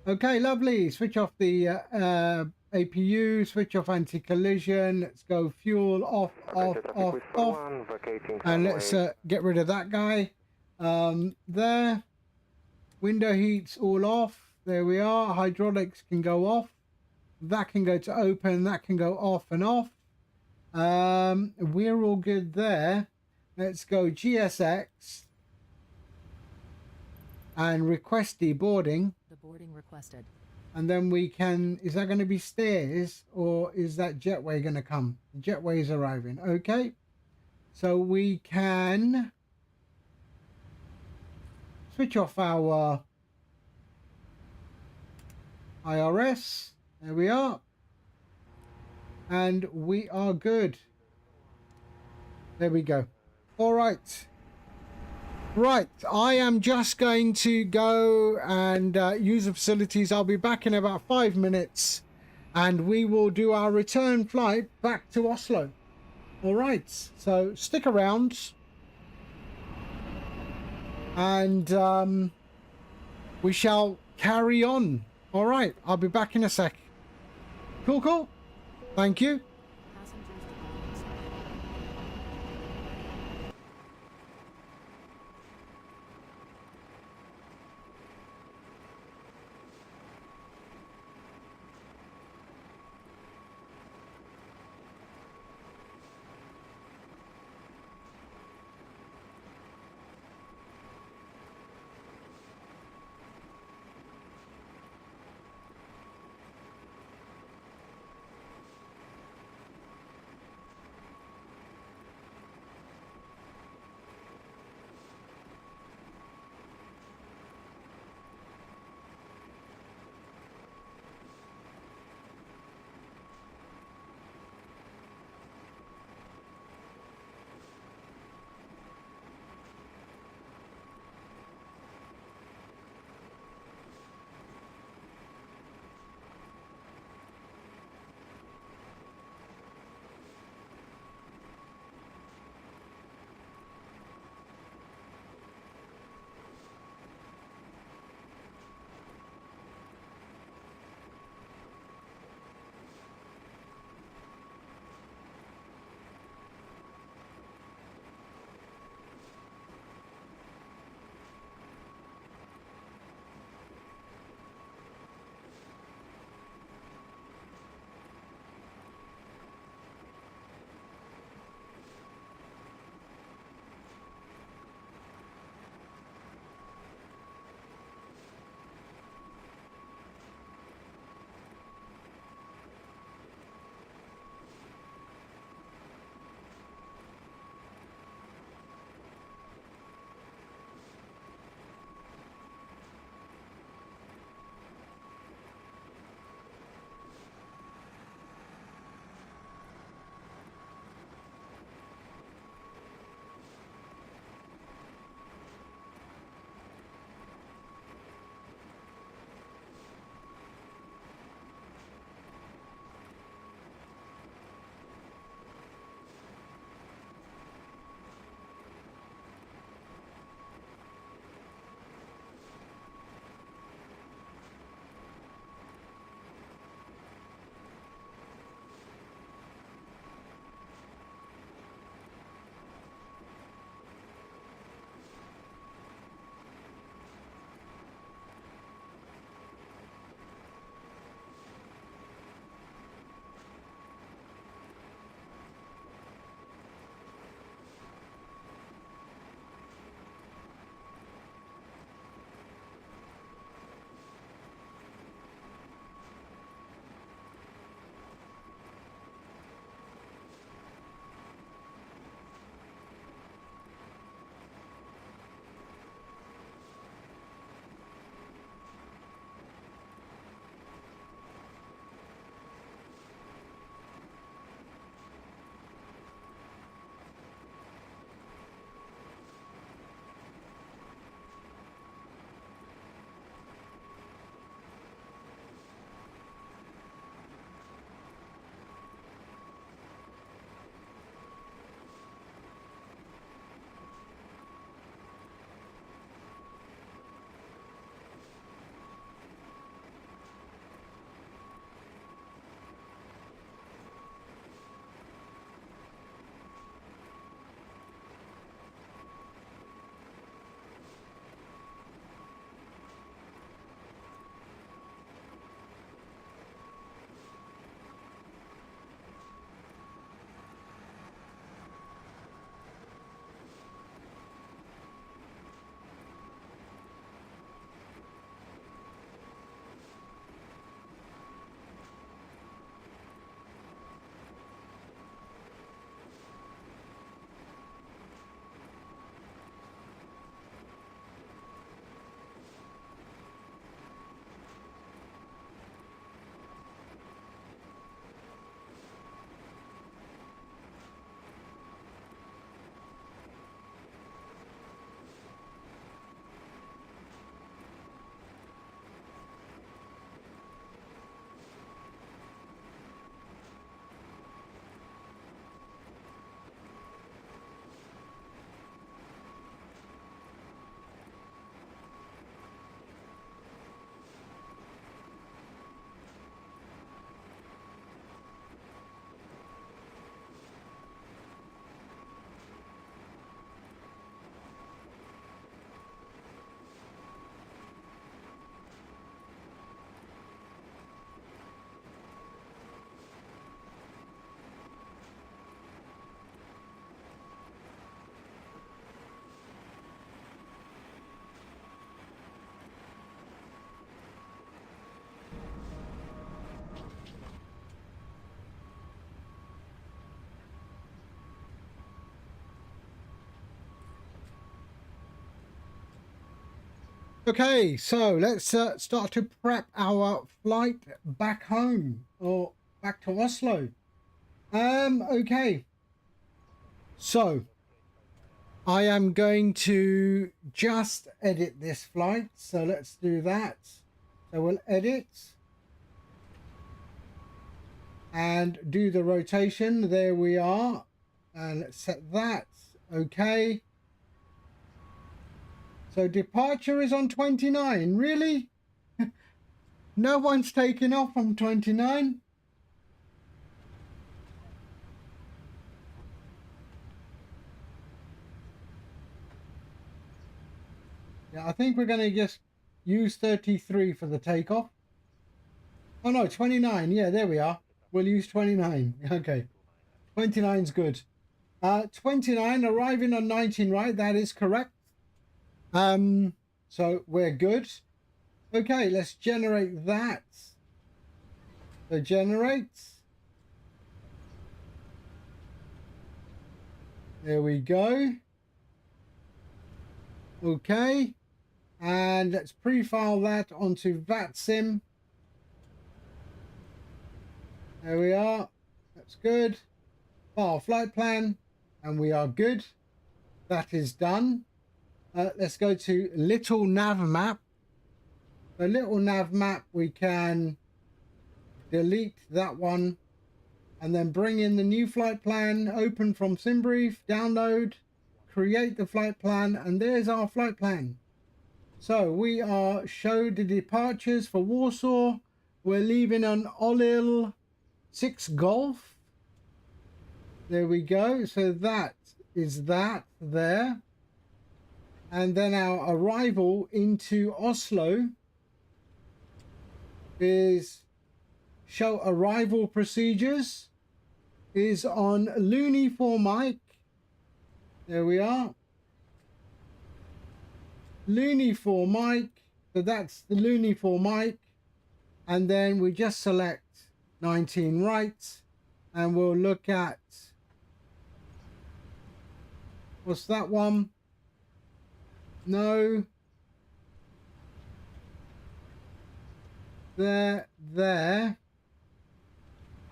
Okay, lovely. Switch off the APU, switch off anti-collision. Let's go fuel off. And let's get rid of that guy. There. Window heats all off. There we are. Hydraulics can go off. That can go to open. That can go off and off. We're all good there. Let's go GSX. and request deboarding. The boarding requested. And then we can, is that going to be stairs or is that jetway going to come? The jetway is arriving. Okay. So we can switch off our IRS. There we are. And we are good. There we go. All right. Right. I am just going to go and use the facilities. I'll be back in about 5 minutes. And we will do our return flight back to Oslo. All right. So stick around. And we shall carry on. All right. I'll be back in a sec. Cool, cool. Thank you. Passengers to boarding. Okay, so let's start to prep our flight back home or back to Oslo. Okay. So I am going to just edit this flight. So let's do that. So we'll edit and do the rotation. There we are. And let's set that. Okay. So departure is on 29. Really? No one's taken off on 29? Yeah, I think we're going to just use 33 for the takeoff. Oh no, 29. Yeah, there we are. We'll use 29. Okay. 29's good. 29 arriving on 19 right. That is correct. So we're good. Okay, let's generate that. So generate. There we go. Okay. And let's pre-file that onto VATSIM. There we are. That's good. File flight plan. And we are good. That is done. Let's go to little nav map. The little nav map, we can delete that one and then bring in the new flight plan, open from SimBrief, download, create the flight plan, and there's our flight plan. So we are show the departures for Warsaw. We're leaving on Olil 6 Golf. There we go. So that is that there. And then our arrival into Oslo is show arrival procedures is on Looney for Mike. There we are. Looney for Mike. So that's the Looney for Mike. And then we just select 19 right. And we'll look at, what's that one? No. There.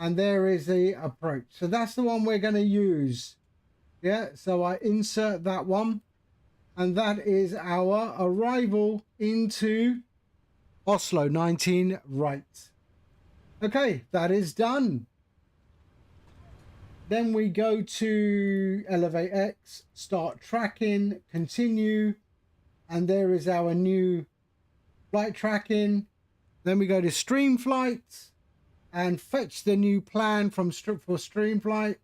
And there is the approach. So that's the one we're going to use. Yeah, so I insert that one. And that is our arrival into Oslo 19 right. Okay, that is done. Then we go to Elevate X, start tracking, continue. And there is our new flight tracking. Then we go to StreamFlight and fetch the new plan from for StreamFlight.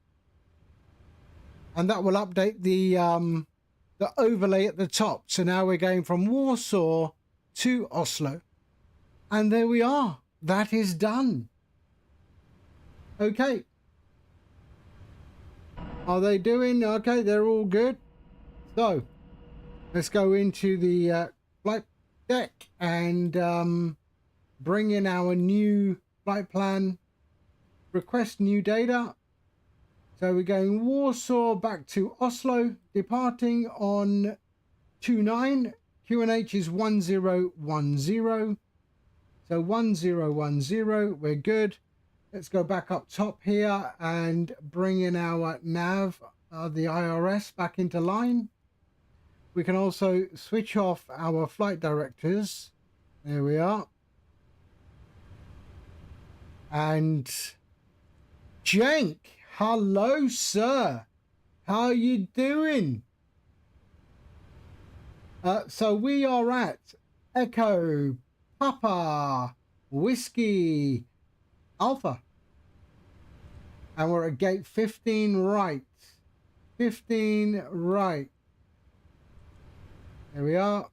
And that will update the overlay at the top. So now we're going from Warsaw to Oslo. And there we are. That is done. Okay. Are they doing? Okay, they're all good. So let's go into the flight deck and bring in our new flight plan. Request new data. So we're going Warsaw back to Oslo, departing on 29. QNH is 1010. So 1010, we're good. Let's go back up top here and bring in our nav, the IRS, back into line. We can also switch off our flight directors. There we are. And Cenk, hello, sir. How are you doing? So we are at Echo, Papa, Whiskey, Alpha. And we're at gate 15 right. 15 right. There we are.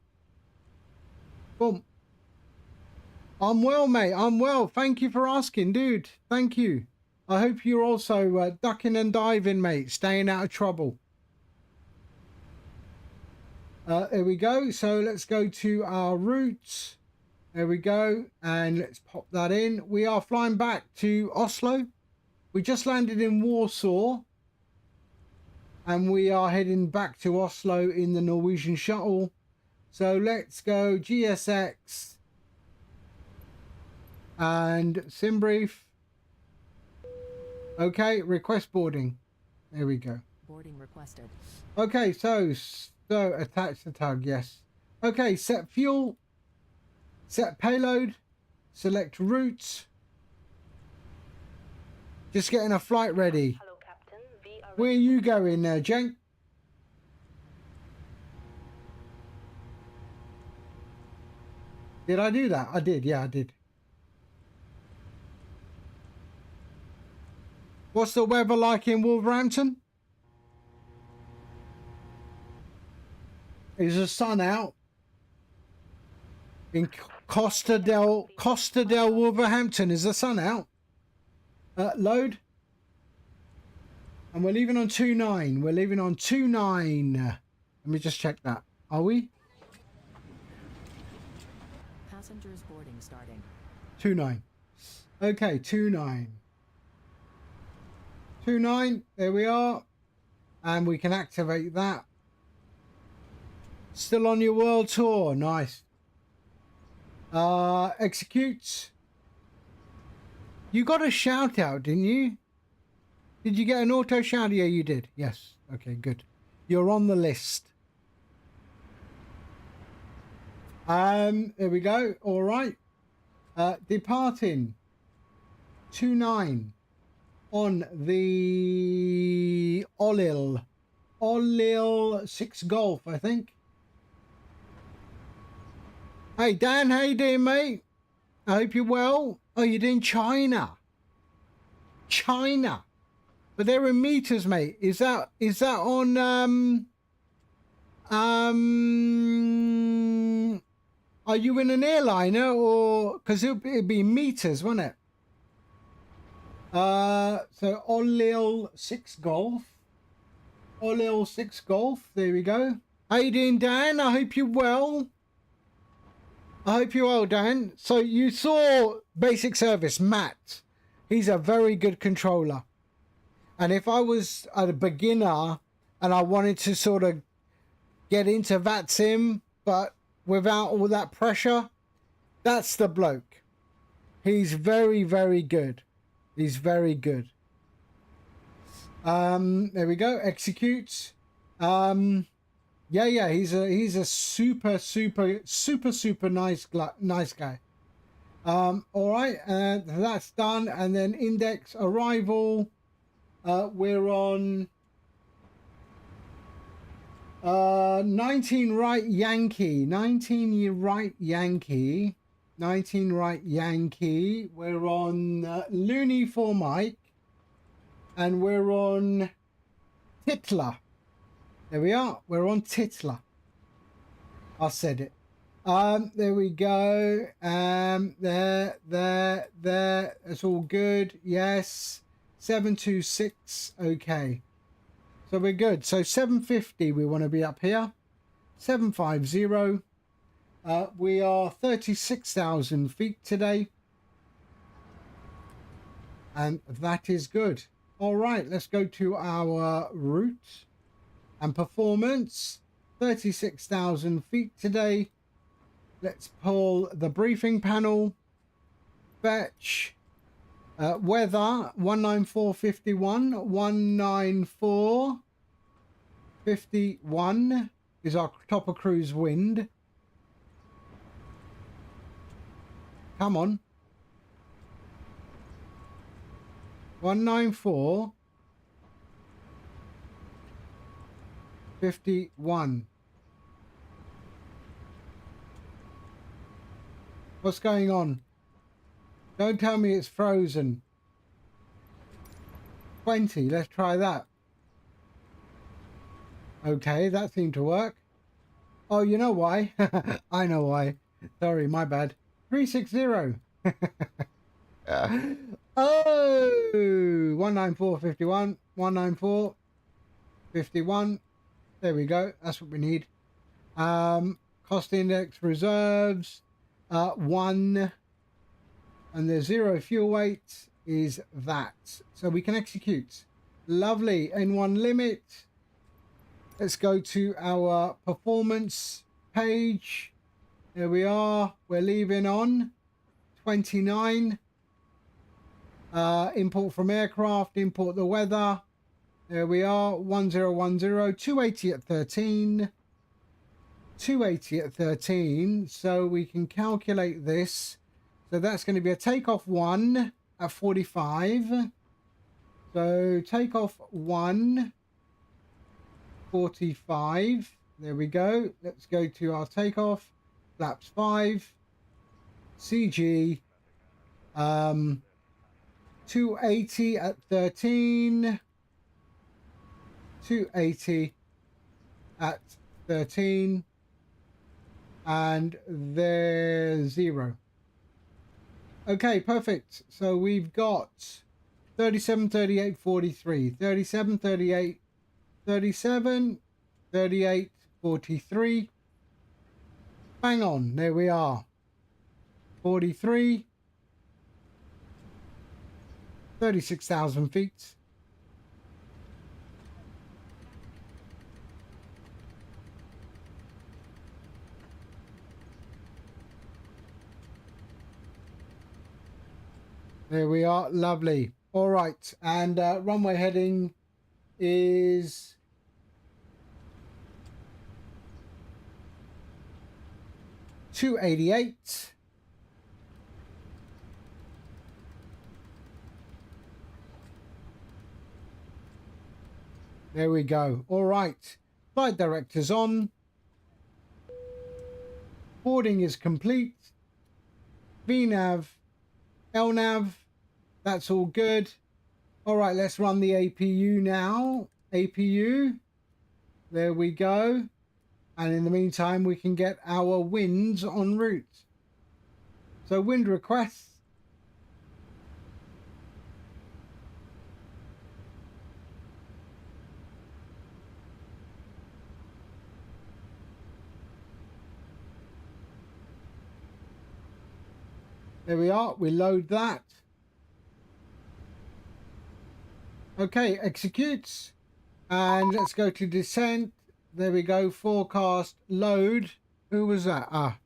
Boom. I'm well, mate. I'm well. Thank you for asking, dude. Thank you. I hope you're also ducking and diving, mate. Staying out of trouble. There we go. So let's go to our route. There we go. And let's pop that in. We are flying back to Oslo. We just landed in Warsaw. And we are heading back to Oslo in the Norwegian shuttle. So let's go GSX and sim brief. Okay, request boarding. There we go. Boarding requested. Okay, so attach the tug, yes. Okay, set fuel, set payload, select route. Just getting a flight ready. Hello, Captain. We are Where are you going there, Jen? Did I do that? I did, yeah, I did. What's the weather like in Wolverhampton? Is the sun out? In Costa del Wolverhampton, is the sun out? Load. And we're leaving on 29. We're leaving on 29. Let me just check that. Are we? Passengers boarding starting. 29. Okay, 29. 29. There we are. And we can activate that. Still on your world tour. Nice. Execute. You got a shout out, didn't you? Did you get an auto shout? Yeah, you did. Yes. Okay, good. You're on the list. There we go. All right. Departing 29 on the Olil 6 Golf, I think. Hey Dan, how you doing, mate? I hope you're well. Oh, you're in China. China. But they're in meters, mate. Is that on are you in an airliner or because it'd be meters, wouldn't it? So Olil 6 Golf. Olil 6 Golf. There we go. How you doing, Dan? I hope you're well. I hope you're well, Dan. So you saw basic service, Matt. He's a very good controller. And if I was a beginner and I wanted to sort of get into VATSIM, but without all that pressure, that's the bloke. He's very, very good. He's very good. There we go. Execute. Yeah. He's a super nice guy. All right, that's done. And then index arrival. We're on 19 right Yankee. 19 right Yankee. 19 right Yankee. We're on Looney for Mike. And we're on Titler. There we are. We're on Titler. I said it. There we go. There. That's all good. Yes. 726. Okay. So we're good. So 750, we want to be up here. 750. We are 36,000 feet today. And that is good. All right, let's go to our route and performance. 36,000 feet today. Let's pull the briefing panel. Fetch. Weather 194.51. 194.51 is our top of cruise wind. Come on. 194.51. What's going on? Don't tell me it's frozen. 20. Let's try that. Okay, that seemed to work. Oh, you know why? I know why. Sorry, my bad. 360. Oh, 194.51. 194.51. There we go. That's what we need. Cost index reserves. 1. And the 0 fuel weight is that. So we can execute. Lovely. N1 limit. Let's go to our performance. page. There we are. We're leaving on 29. Import from aircraft, import the weather. There we are, 1010, 280 at 13. 280 at 13. So we can calculate this. So that's going to be a takeoff 1 at 45. So takeoff 1, 45. There we go. Let's go to our takeoff. Flaps 5. CG. 280 at 13. 280 at 13. And there's 0. Okay, perfect. So we've got 37, 38, 43. 37, 38, 37, 38, 43. Bang on. There we are. 43. 36,000 feet. There we are. Lovely. All right. And runway heading is 288. There we go. All right. Flight director's on. Boarding is complete. VNAV, LNAV, that's all good. All right, let's run the APU now. APU. There we go. And in the meantime, we can get our winds en route. So wind requests. There we are. We load that. Okay, executes. And let's go to descent. There we go. Forecast load. Who was that? Ah.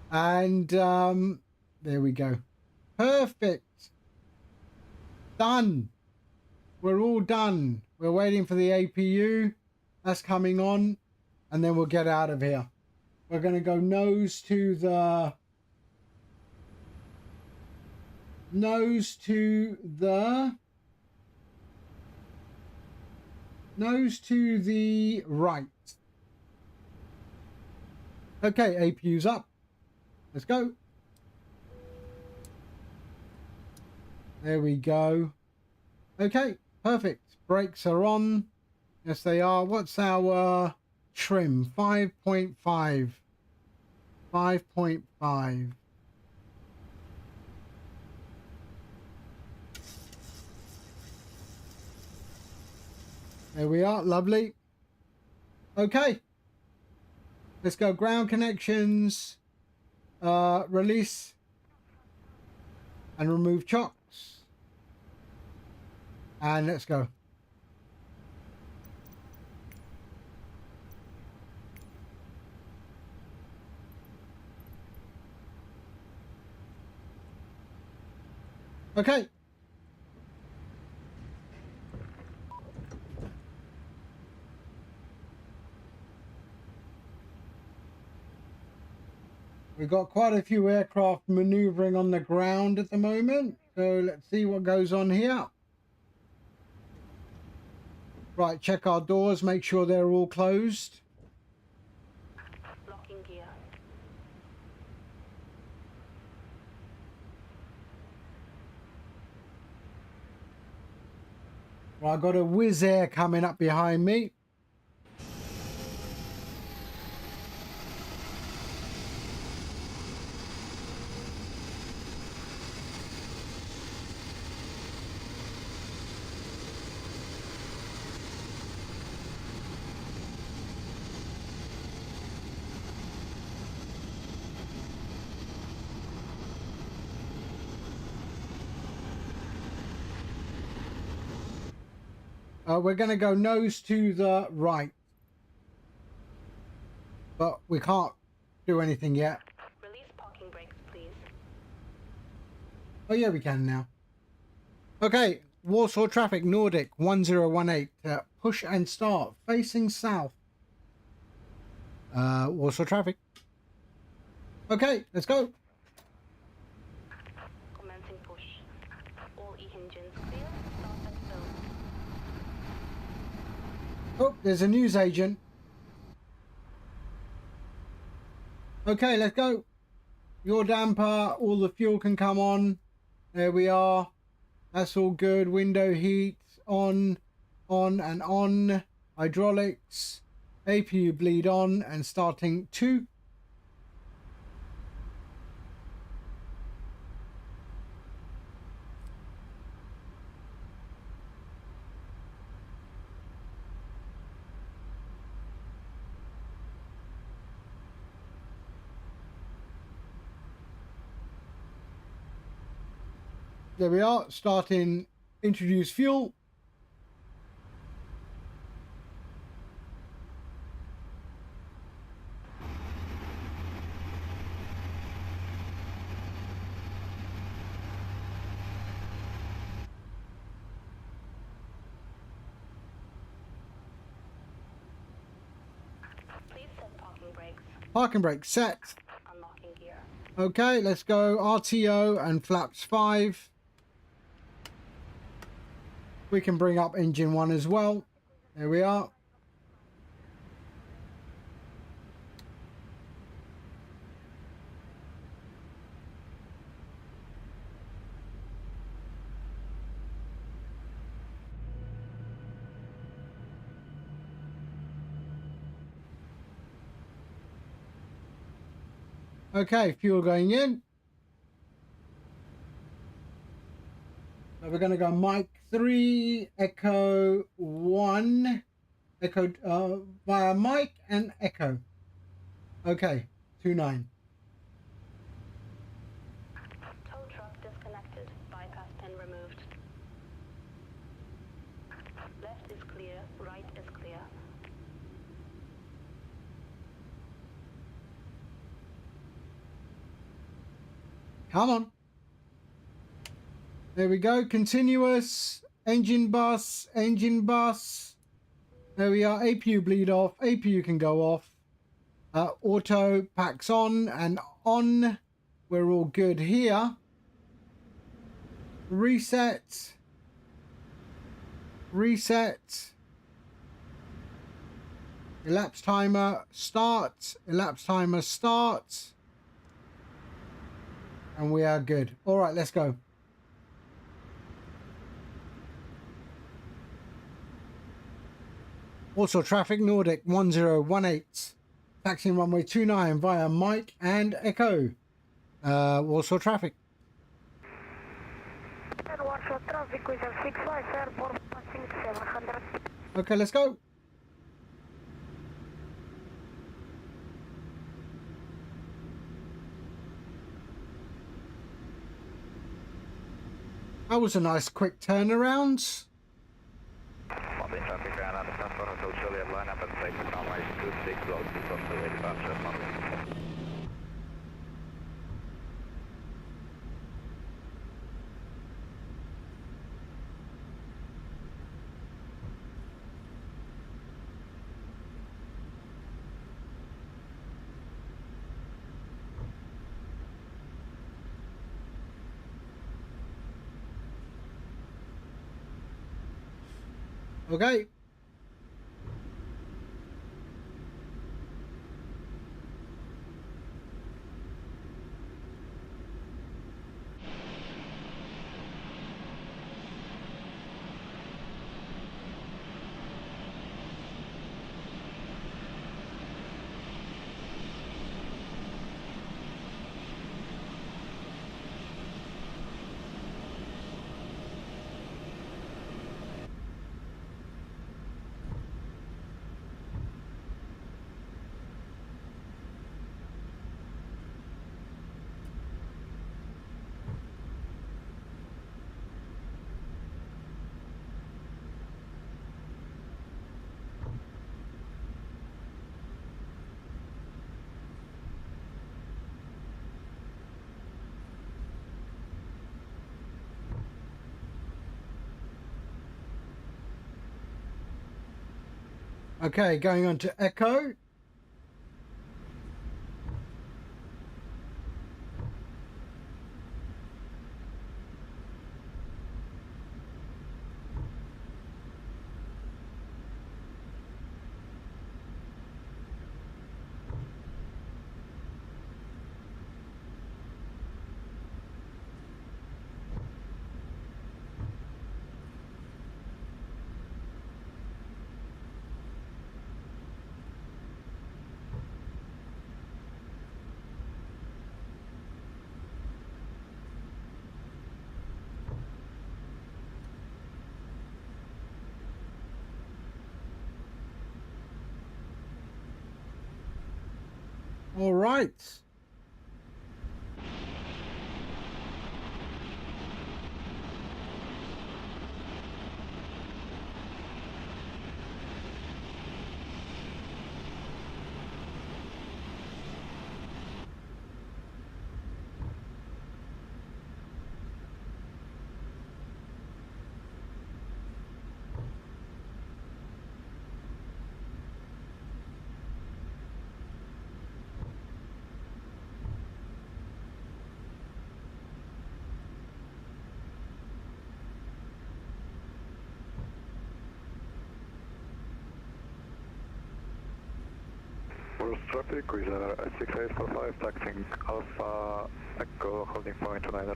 And there we go. Perfect. Done. We're all done. We're waiting for the APU. That's coming on. And then we'll get out of here. We're going to go nose to the right. Okay, APU's up. Let's go. There we go. Okay, perfect. Brakes are on. Yes, they are. What's our trim? 5.5. 5.5. There we are. Lovely. Okay. Let's go ground connections. Release. And remove chocks. And let's go. Okay. We've got quite a few aircraft maneuvering on the ground at the moment. So let's see what goes on here. Right, check our doors, make sure they're all closed. Locking gear. Well, I've got a Wizz Air coming up behind me. We're going to go nose to the right. but we can't do anything yet. Release parking brakes, please. Oh yeah, we can now. Okay, Warsaw traffic, Nordic 1018, push and start, facing south. Warsaw traffic. Okay, let's go. Commencing push. All engines clear. Start and fill. Oh, there's a news agent. Okay, let's go. Your damper, all the fuel can come on. There we are. That's all good. Window heat on and on. Hydraulics. APU bleed on and starting 2. There we are, starting introduce fuel. Please set parking brakes. Parking brake set. Unlocking gear. Okay, let's go RTO and flaps 5. We can bring up engine 1 as well. There we are. Okay, fuel going in. So we're going to go Mike 3, Echo 1, Echo via Mike and Echo. Okay, 29. Tow truck disconnected. Bypass pin removed. Left is clear. Right is clear. Come on. There we go. Continuous. Engine bus. Engine bus. There we are. APU bleed off. APU can go off. Auto packs on and on. We're all good here. Reset. Reset. Elapsed timer start. Elapsed timer start. And we are good. All right, let's go. Also, traffic Nordic 1018. Taxiing runway 29 via Mike and Echo. Warsaw traffic. Warsaw traffic with a 65 airport passing 700. Okay, let's go. That was a nice quick turnaround. Traffic ground on the front front until Juliet line up and take the runway 26 below 6 on the way departure Monday. Okay. Okay, going on to Echo. All right. World traffic, Cruiser 6845, taxiing Alpha Echo, holding point 29.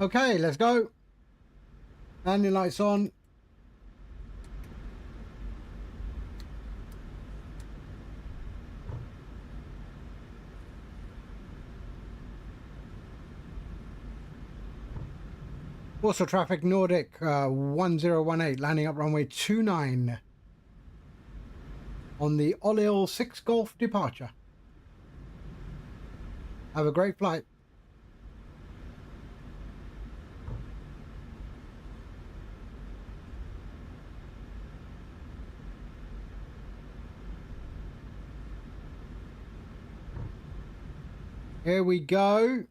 Okay, let's go. Landing lights on. Also traffic Nordic 1018, landing up runway 29 on the Olil 6 Golf departure. Have a great flight. Here we go.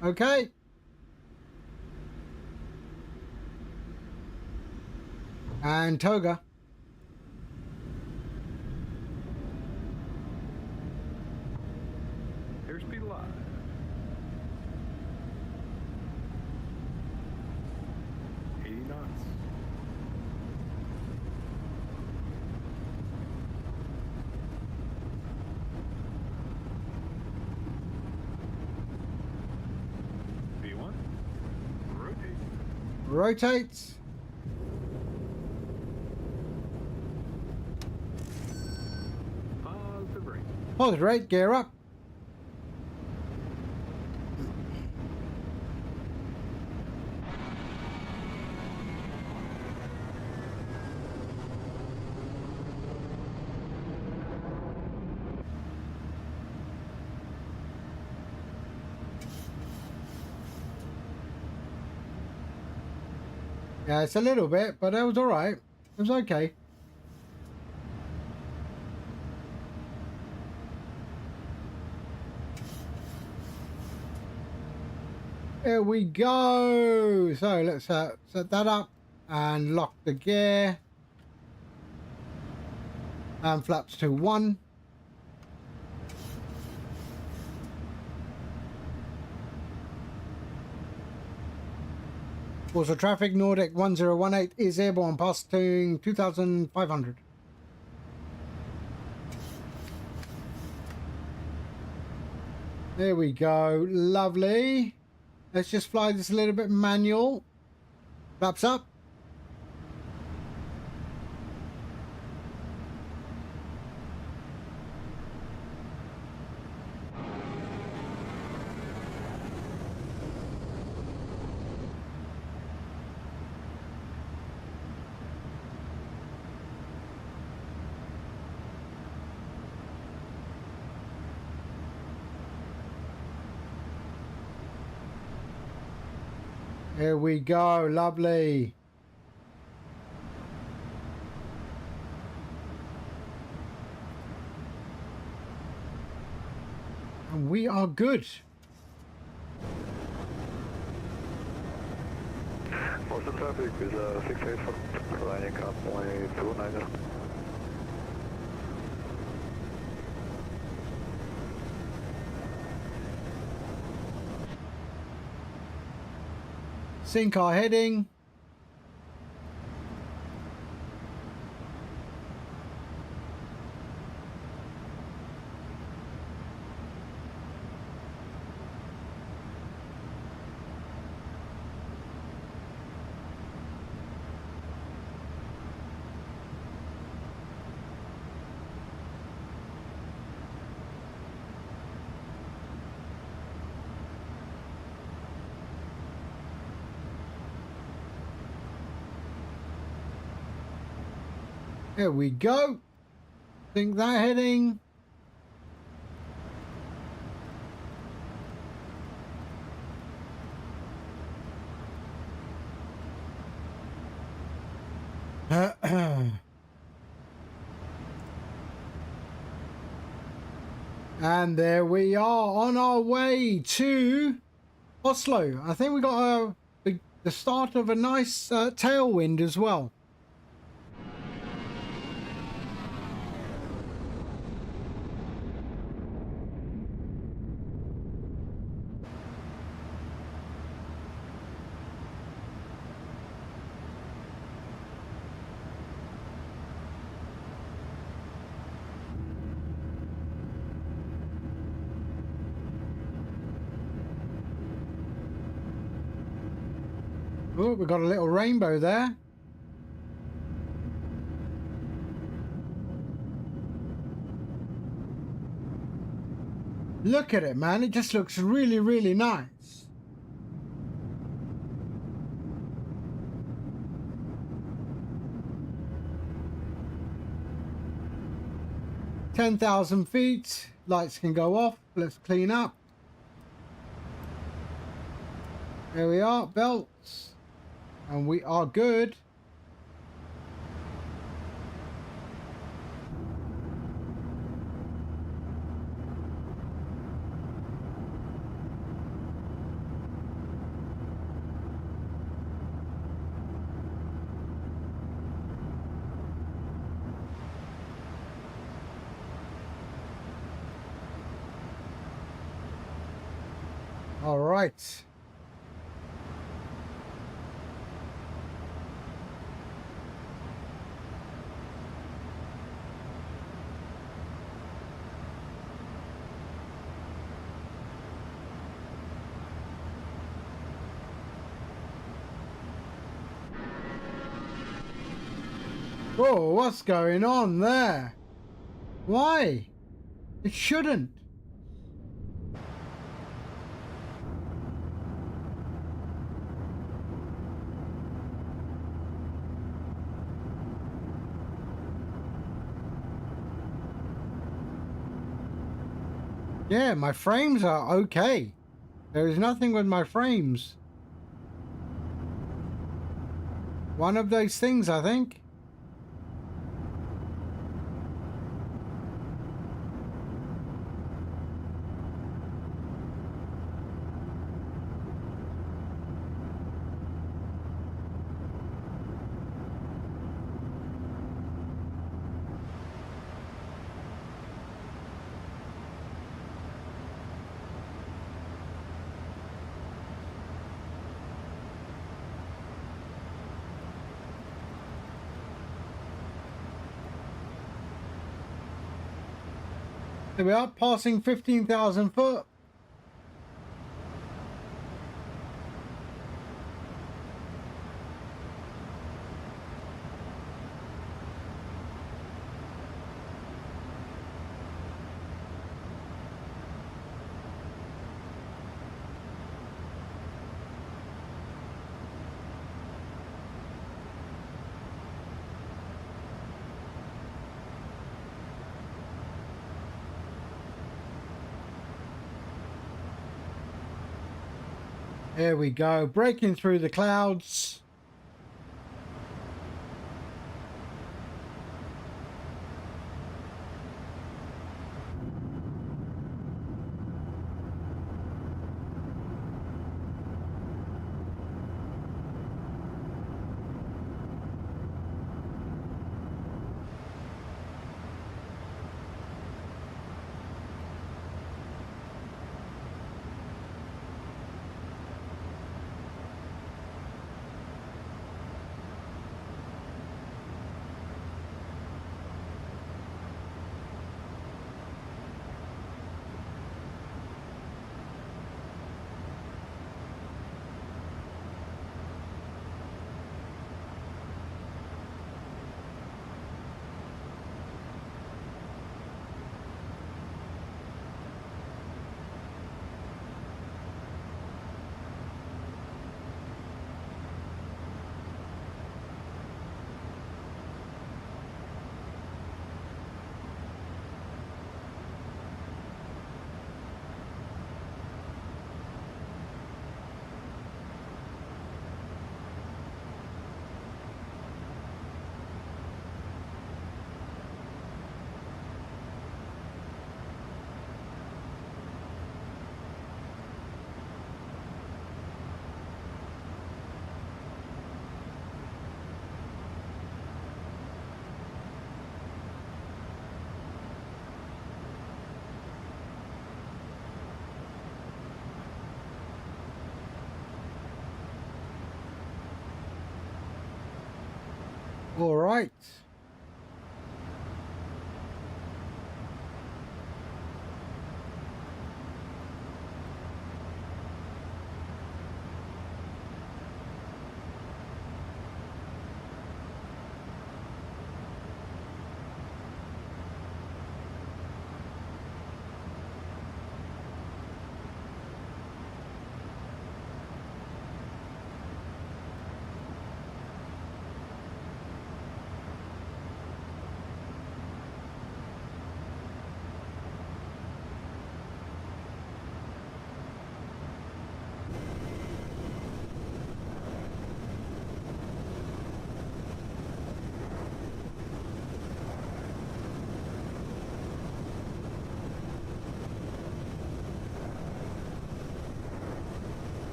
Okay. And Toga. Airspeed alive. Rotate. Positive rate. Positive rate, gear up. Yeah, it's a little bit, but that was all right. It was okay. Here we go. So let's set that up and lock the gear. And flaps to 1. Also traffic Nordic 1018 is airborne passing 2,500. There we go. Lovely. Let's just fly this a little bit manual. Flaps up. Here we go. Lovely. And we are good. Most of the traffic is 684, lining up only 290. Sync our heading. Here we go. Think that heading. And there we are on our way to Oslo. I think we got the start of a nice tailwind as well. Oh, we got a little rainbow there. Look at it, man. It just looks really, really nice. $10,000 feet. Lights can go off. Let's clean up. There we are. Belts. And we are good. All right. Whoa, what's going on there? Why? It shouldn't. Yeah, my frames are okay. There is nothing with my frames. One of those things, I think. There we are, passing 15,000 foot. There we go. Breaking through the clouds. All right.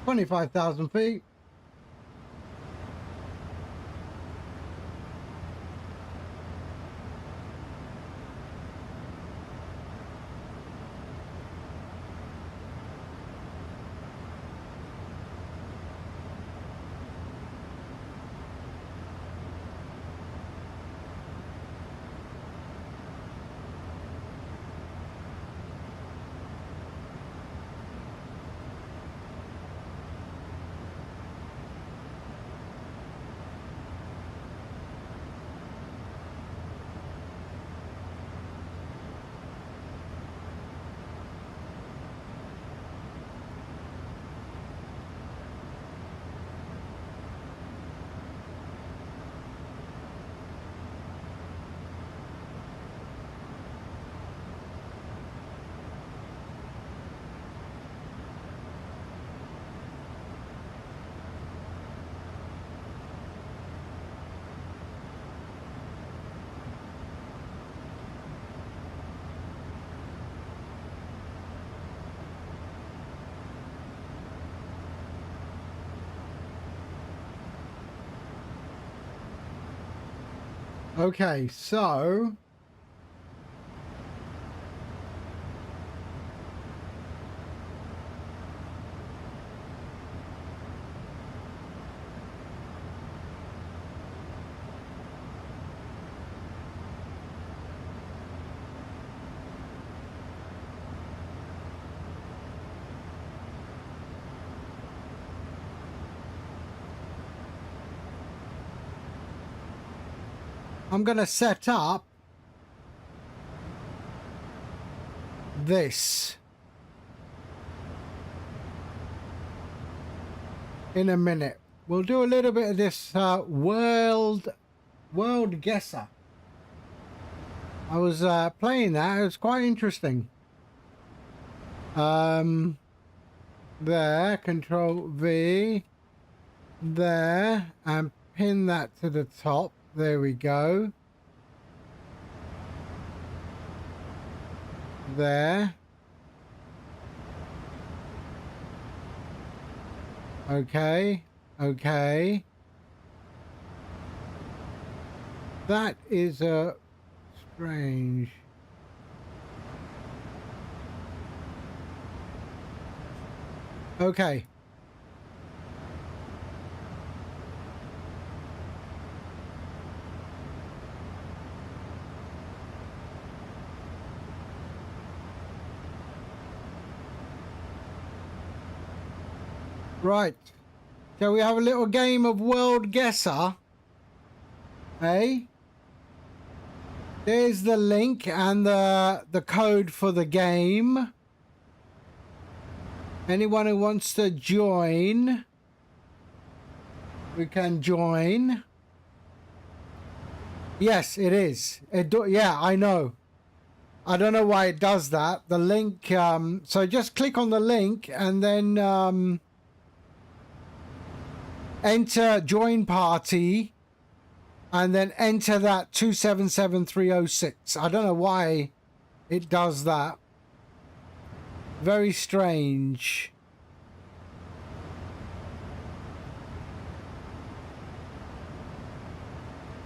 $25,000 feet. Okay, so I'm going to set up this in a minute. We'll do a little bit of this world guesser. I was playing that. It was quite interesting. There, Control V, there, and pin that to the top. There we go. There. Okay, okay. That is strange. Okay. Right. Shall we have a little game of World Guesser? Hey? There's the link and the code for the game. Anyone who wants to join, we can join. Yes, it is. Yeah, I know. I don't know why it does that. The link, so just click on the link and then enter join party and then enter that 277306. I don't know why it does that. Very strange.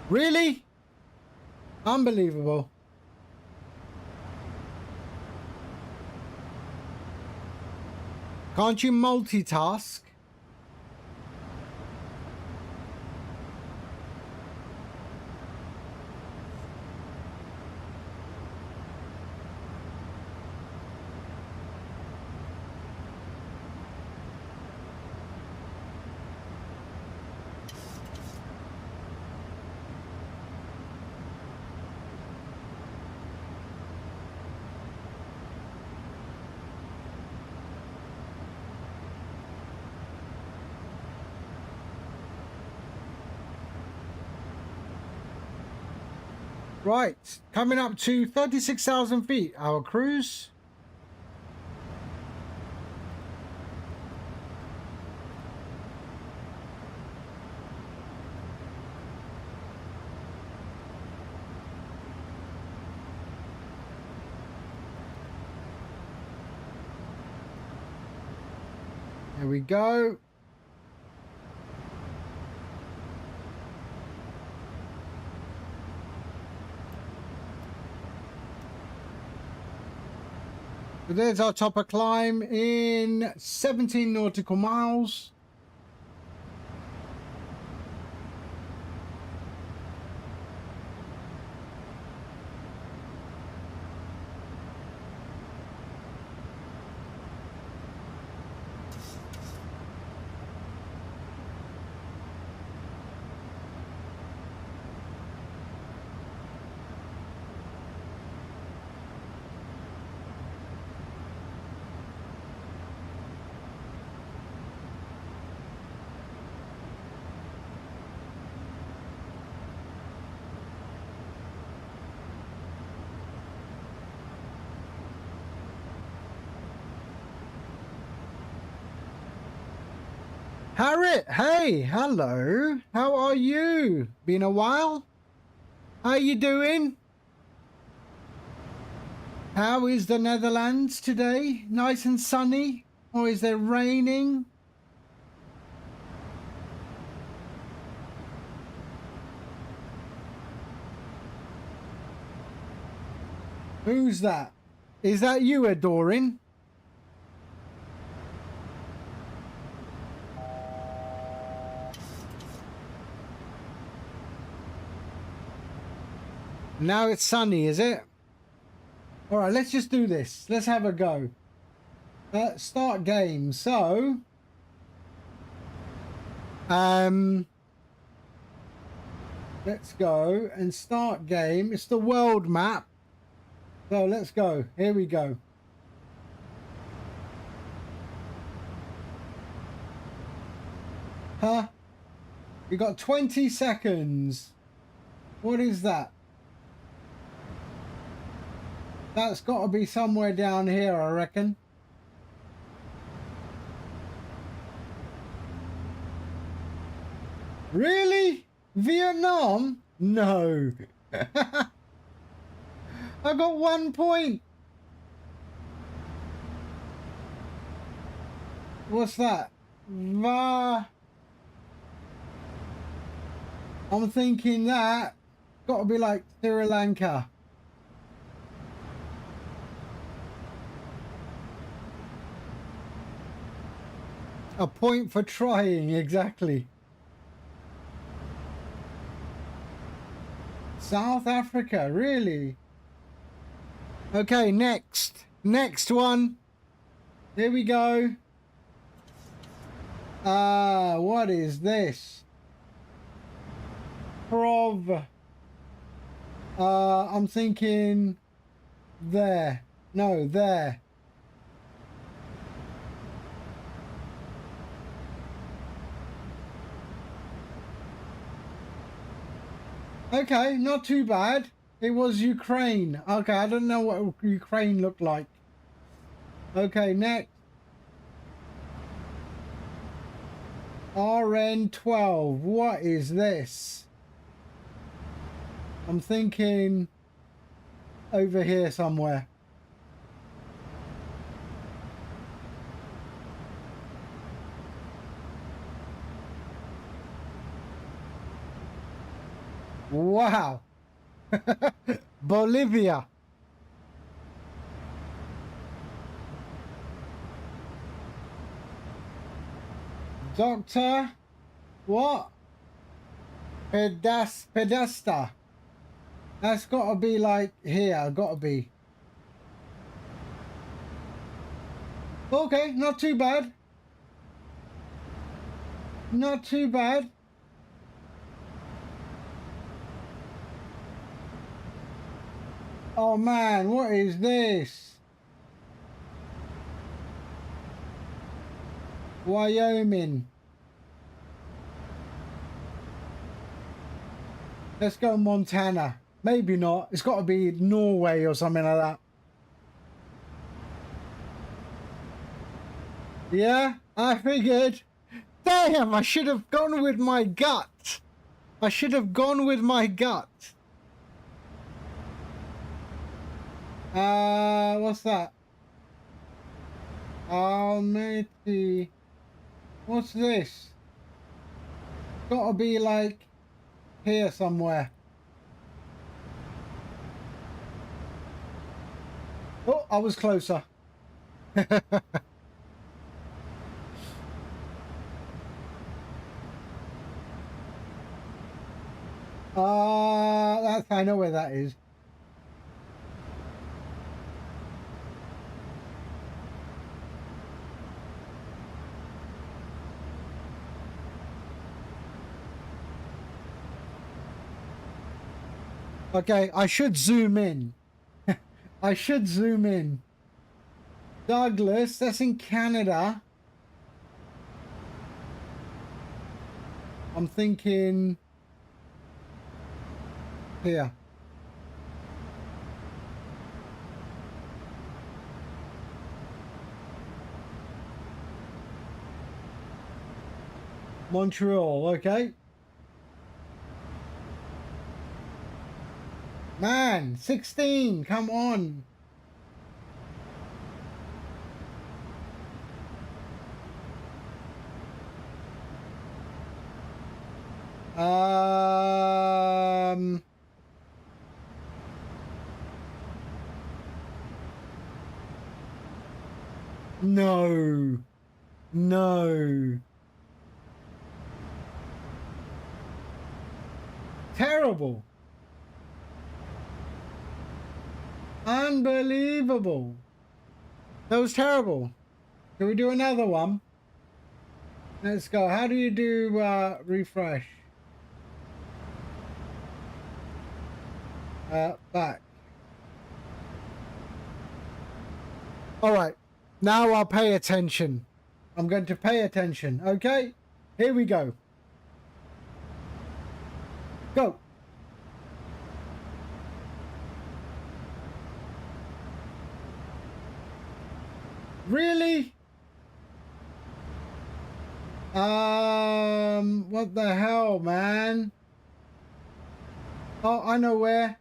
Really? Unbelievable. Can't you multitask? Right, coming up to 36,000 feet, our cruise. There we go. So there's our topper climb in 17 nautical miles. Harriet, hey, hello. How are you? Been a while? How you doing? How is the Netherlands today? Nice and sunny? Or is it raining? Who's that? Is that you, Adorin? Now it's sunny, is it? All right, let's just do this. Let's have a go. Start game. So, we Let's go and start game. It's the world map. So let's go. Here we go. Huh? We got 20 seconds. What is that? That's got to be somewhere down here, I reckon. Really? Vietnam? No. I got 1 point. What's that? I'm thinking that got to be like Sri Lanka. A point for trying, exactly. South Africa, really? Okay, next one. Here we go. What is this? Prov. I'm thinking there. No, there. Okay, not too bad. It was Ukraine. Okay, I don't know what Ukraine looked like. Okay, next. RN12. What is this? I'm thinking over here somewhere. Wow. Bolivia. Doctor. What? Pedesta. That's got to be like here. Got to be. Okay, not too bad. Not too bad. Oh man, what is this? Wyoming. Let's go Montana. Maybe not. It's got to be Norway or something like that. Yeah, I figured. Damn, I should have gone with my gut. I should have gone with my gut. What's that? Almaty. What's this? Gotta be like here somewhere. Oh, I was closer. I know where that is. Okay, I should zoom in. I should zoom in. Douglas, that's in Canada. I'm thinking here. Montreal, okay. Man, 16, come on. No. No. Terrible. Unbelievable. That was terrible. Can we do another one? Let's go. How do you do refresh? back. All right, now I'll pay attention. I'm going to pay attention. Okay, here we go. Go. Really? What the hell, man? Oh, I know where.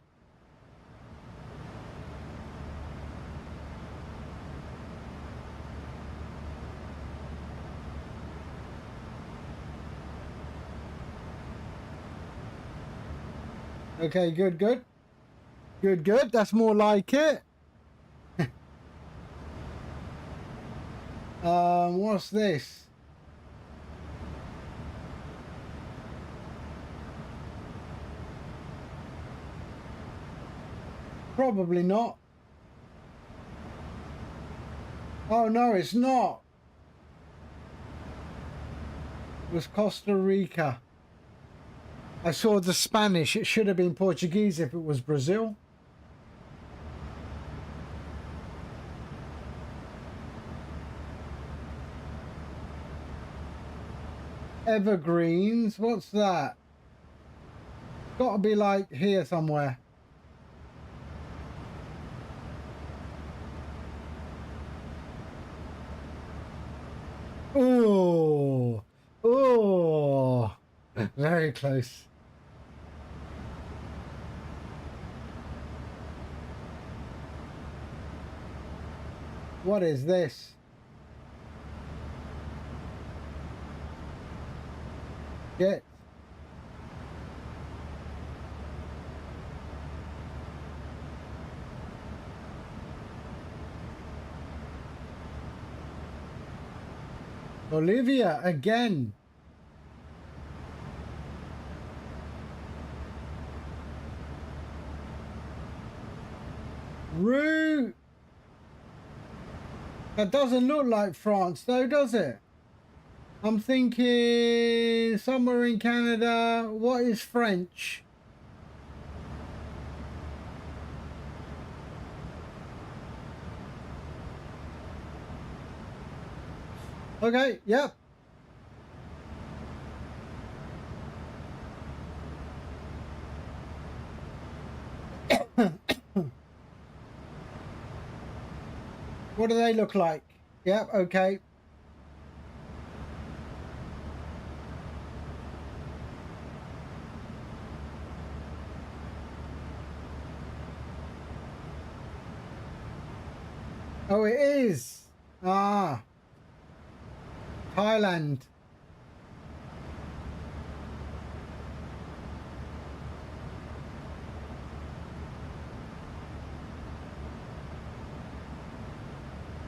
Okay, good, good. Good, good. That's more like it. What's this? Probably not. Oh, no, it's not. It was Costa Rica. I saw the Spanish. It should have been Portuguese if it was Brazil. Evergreens. What's that? Got to be like here somewhere. Oh, oh, very close. What is this? Shit. Olivia again. Route. That doesn't look like France though, does it? I'm thinking somewhere in Canada. What is French? Okay, yep. What do they look like? Yep, okay. Oh, it is. Ah. Thailand.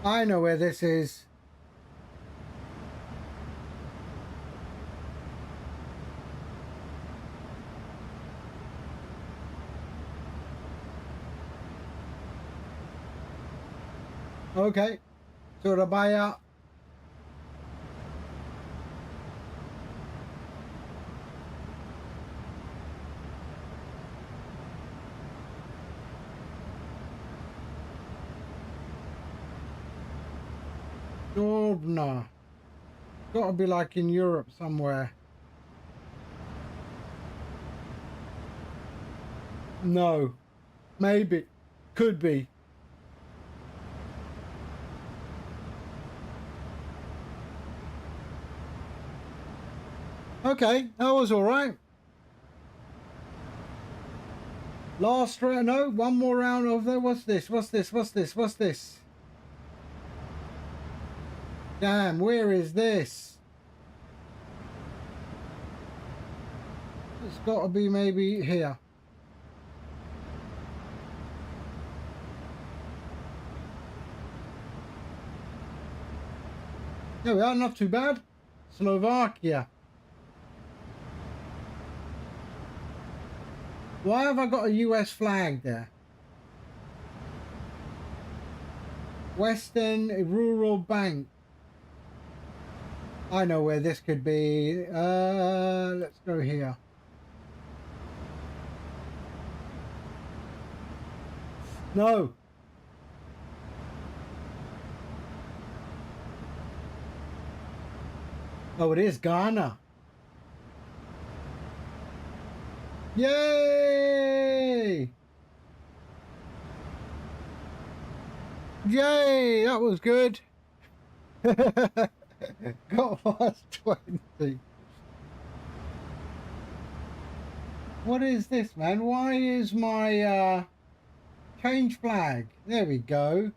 I know where this is. Okay. Surabaya. Dubna. Gotta be like in Europe somewhere. No. Maybe. Could be. Okay, that was all right. Last round, no, one more round of there. What's this? What's this? What's this? What's this? Damn, where is this? It's got to be maybe here. There we are, not too bad. Slovakia. Why have I got a US flag there? Western Rural Bank. I know where this could be. Let's go here. No. Oh, it is Ghana. Yay! Yay! That was good. Got past 20. What is this, man? Why is my change flag? There we go.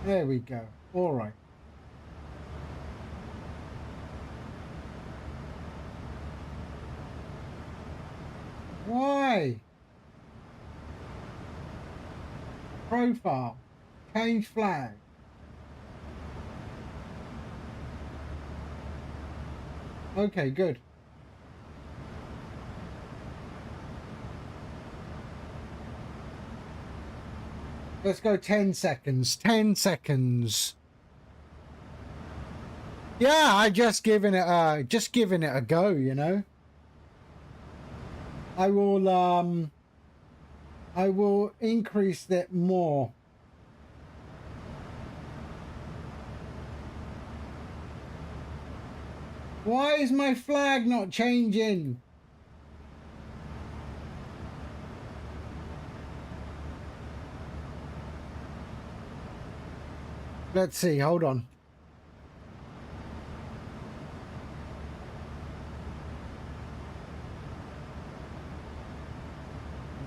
There we go. All right. Why? Profile. Change flag. Okay, good. Let's go 10 seconds. 10 seconds. Yeah, I just giving it a go, you know. I will increase that more. Why is my flag not changing? Let's see, hold on.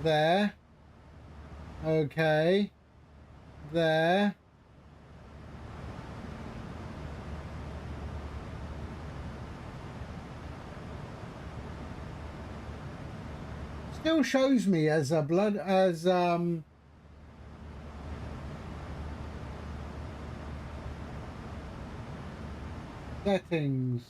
There. Okay. There. Still shows me as a settings.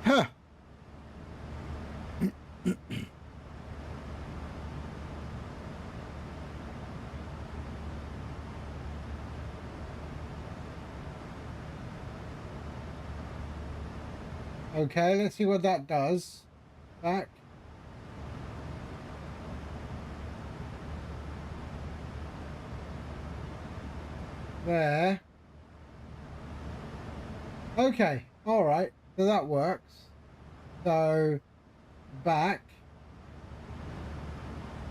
Huh. Okay, let's see what that does. Back. There. Okay, all right. So that works. So back.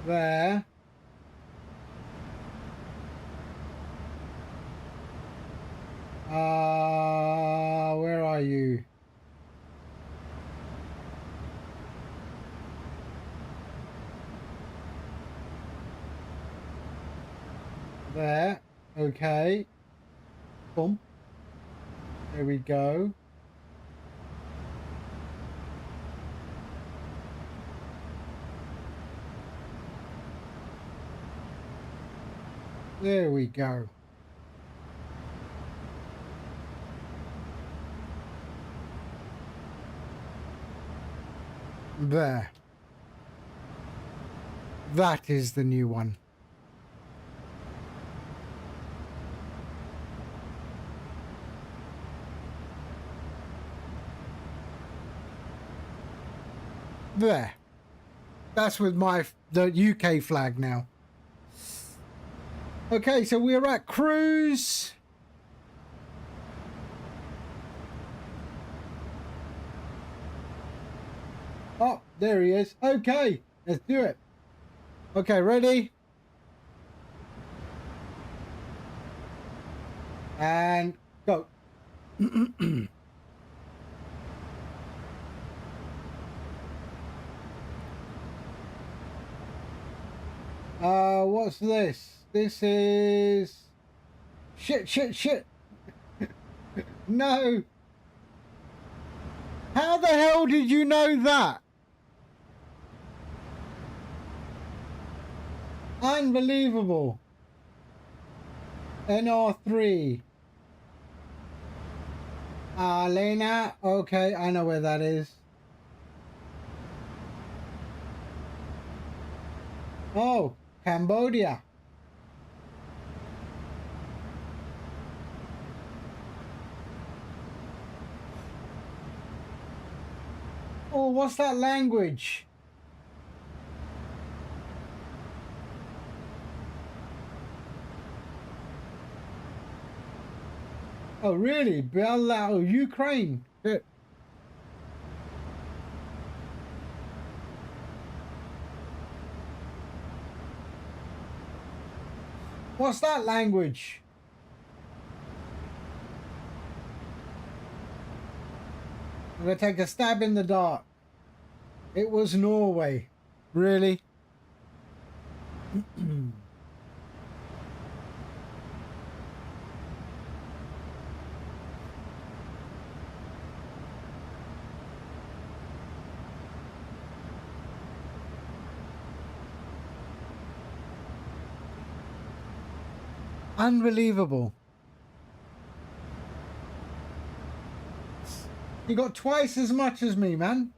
There. Where are you? There. Okay. Boom. There we go. There we go. There. That is the new one. There. That's with the UK flag now. Okay, so we're at cruise. Oh, there he is. Okay, let's do it. Okay, ready? And go. What's this? This is... Shit. No. How the hell did you know that? Unbelievable. NR3. Lena. Okay, I know where that is. Oh, Cambodia. Oh, what's that language? Oh, really? Belarus, Ukraine. Good. What's that language? I'm going to take a stab in the dark. It was Norway. Really? Unbelievable. You got twice as much as me, man.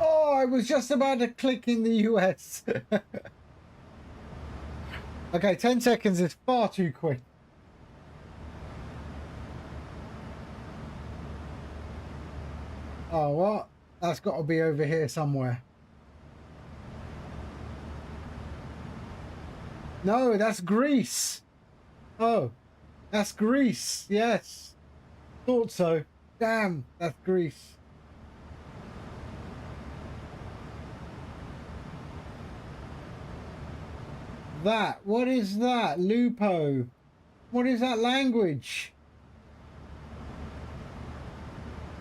Oh, I was just about to click in the US. Okay, 10 seconds is far too quick. Oh, what? That's got to be over here somewhere. No, that's Greece. Oh, that's Greece. Yes. Thought so. Damn, that's Greece. That, what is that? Lupo. What is that language?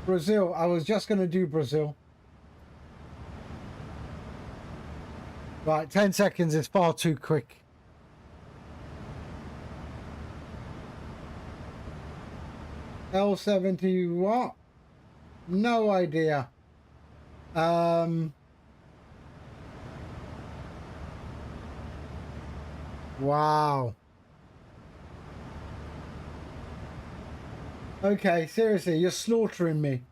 Brazil. I was just going to do Brazil. Right, 10 seconds is far too quick. L70 what? No idea. Wow. Okay, seriously, you're slaughtering me.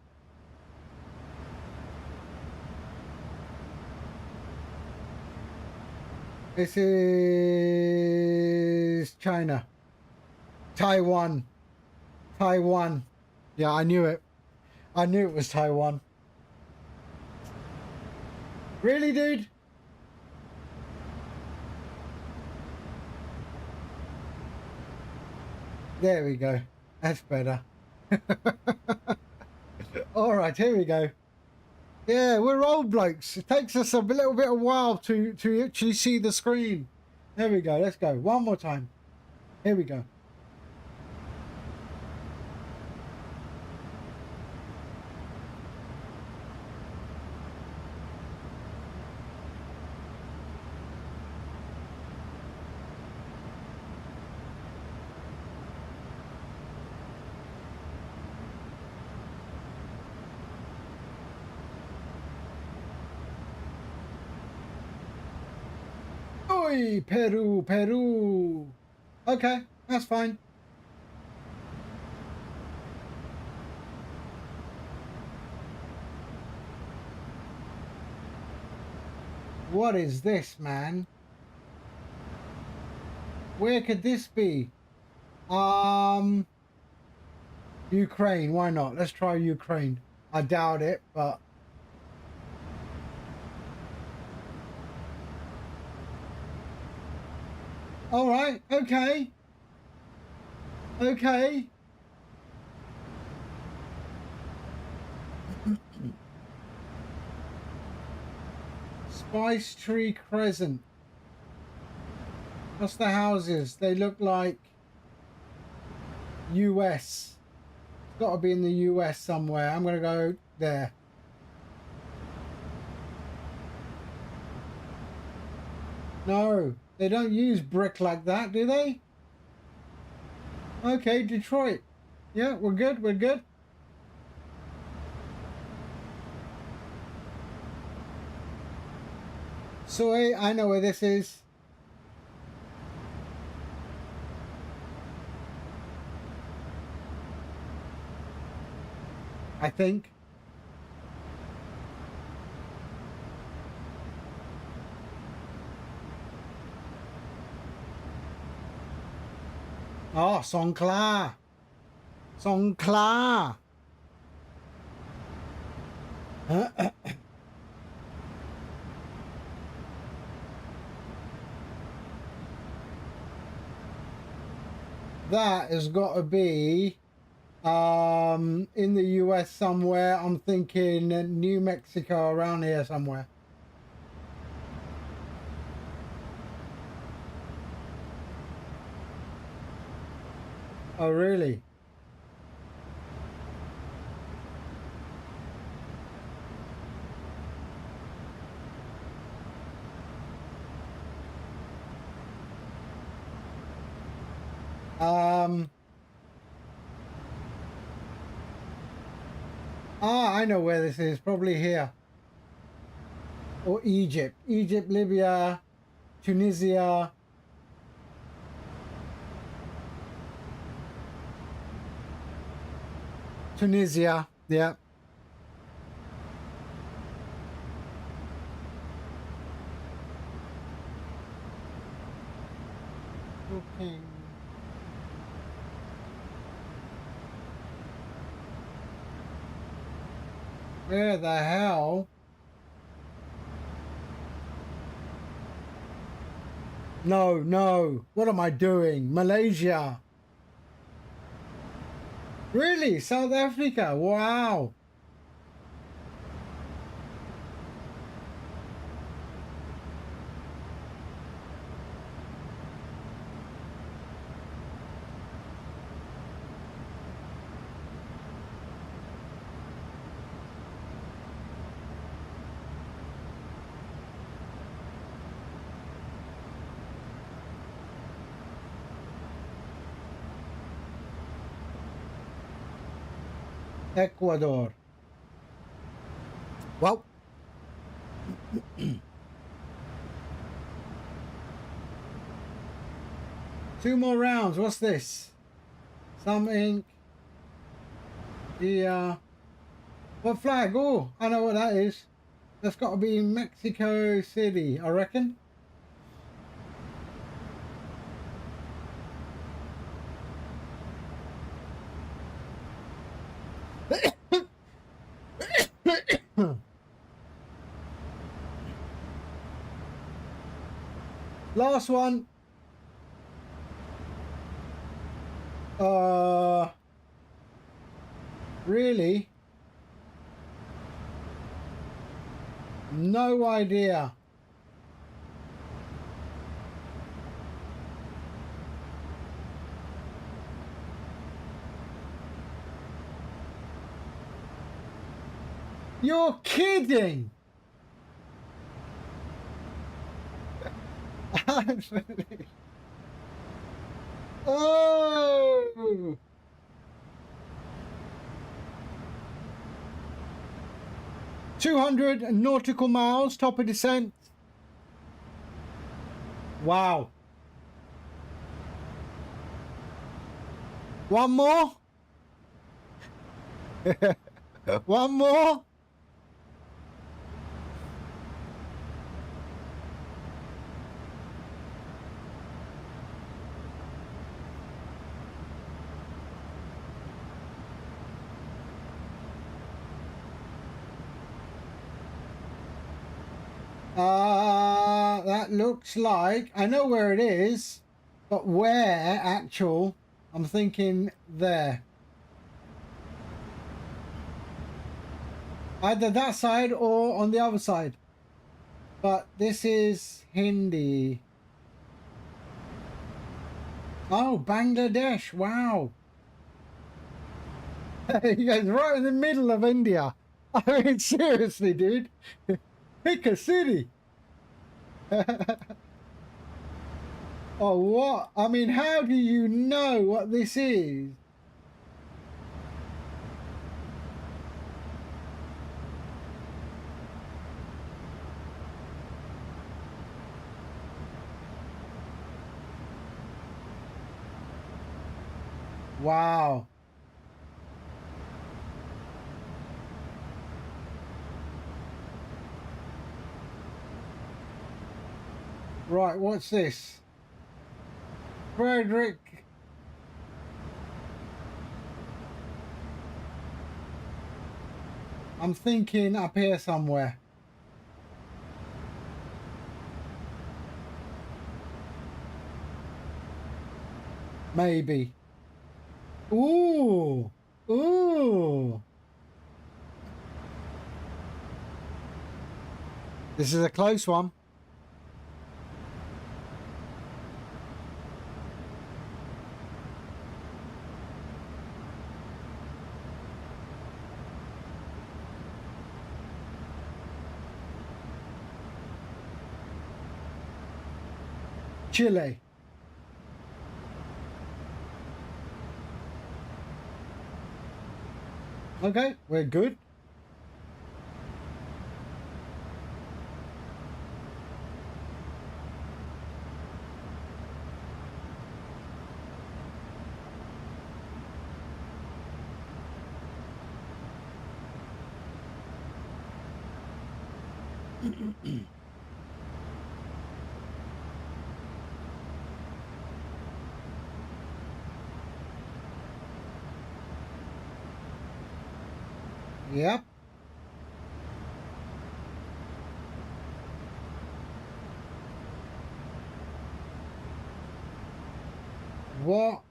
This is China. Taiwan. Taiwan. Yeah, I knew it. I knew it was Taiwan. Really, dude? There we go. That's better. All right, here we go. Yeah, we're old blokes. It takes us a little bit of while to actually see the screen. There we go. Let's go. One more time. Here we go. Oi, Peru, Peru. Okay, that's fine. What is this, man? Where could this be? Ukraine, why not? Let's try Ukraine. I doubt it, but all right, okay. Okay. Spice Tree Crescent. What's the houses? They look like US. It's got to be in the US somewhere. I'm going to go there. No, they don't use brick like that, do they? Okay, Detroit. Yeah, we're good. We're good. Soy, I know where this is. I think. Oh, Songkla. Songkla. That has got to be in the US somewhere. I'm thinking New Mexico, around here somewhere. Oh, really? I know where this is. Probably here. Or Egypt. Egypt, Libya, Tunisia. Tunisia, yeah. Okay. Where the hell? No, no. What am I doing? Malaysia. Really? South Africa? Wow. Ecuador. Well, two more rounds. What's this? Something. The what flag? Oh, I know what that is. That's got to be Mexico City, I reckon. Last one. Really? No idea. You're kidding. Oh. $200 nautical miles, top of descent. Wow. One more? One more? That looks like, I know where it is, but where actual, I'm thinking there. Either that side or on the other side. But this is Hindi. Oh, Bangladesh, wow. You guys right in the middle of India. I mean, seriously, dude. Pick a city. Oh, what? I mean, how do you know what this is? Wow. Right, what's this? Frederick. I'm thinking up here somewhere. Maybe. Ooh. Ooh. This is a close one. Chile. Okay, we're good. Yep. What?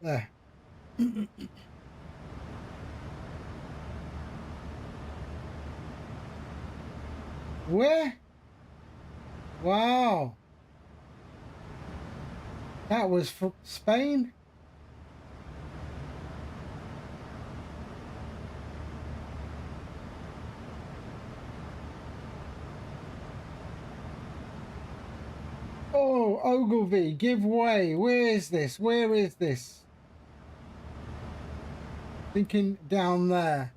There. Where? Wow. That was for Spain? Oh, Ogilvy, give way. Where is this? Where is this? Thinking down there.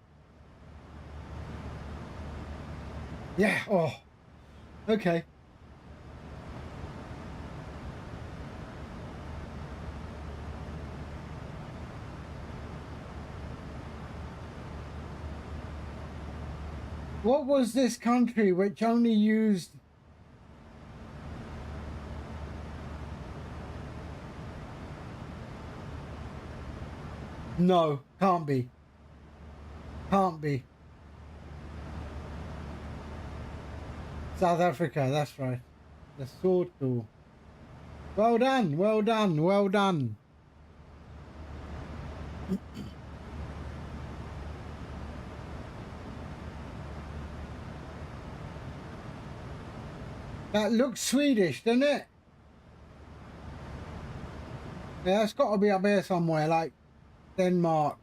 Yeah, oh. Okay. What was this country which only used... No, can't be. Can't be. South Africa, that's right. The Lesotho. Well done, well done, well done. That looks Swedish, doesn't it? Yeah, it's got to be up here somewhere, like Denmark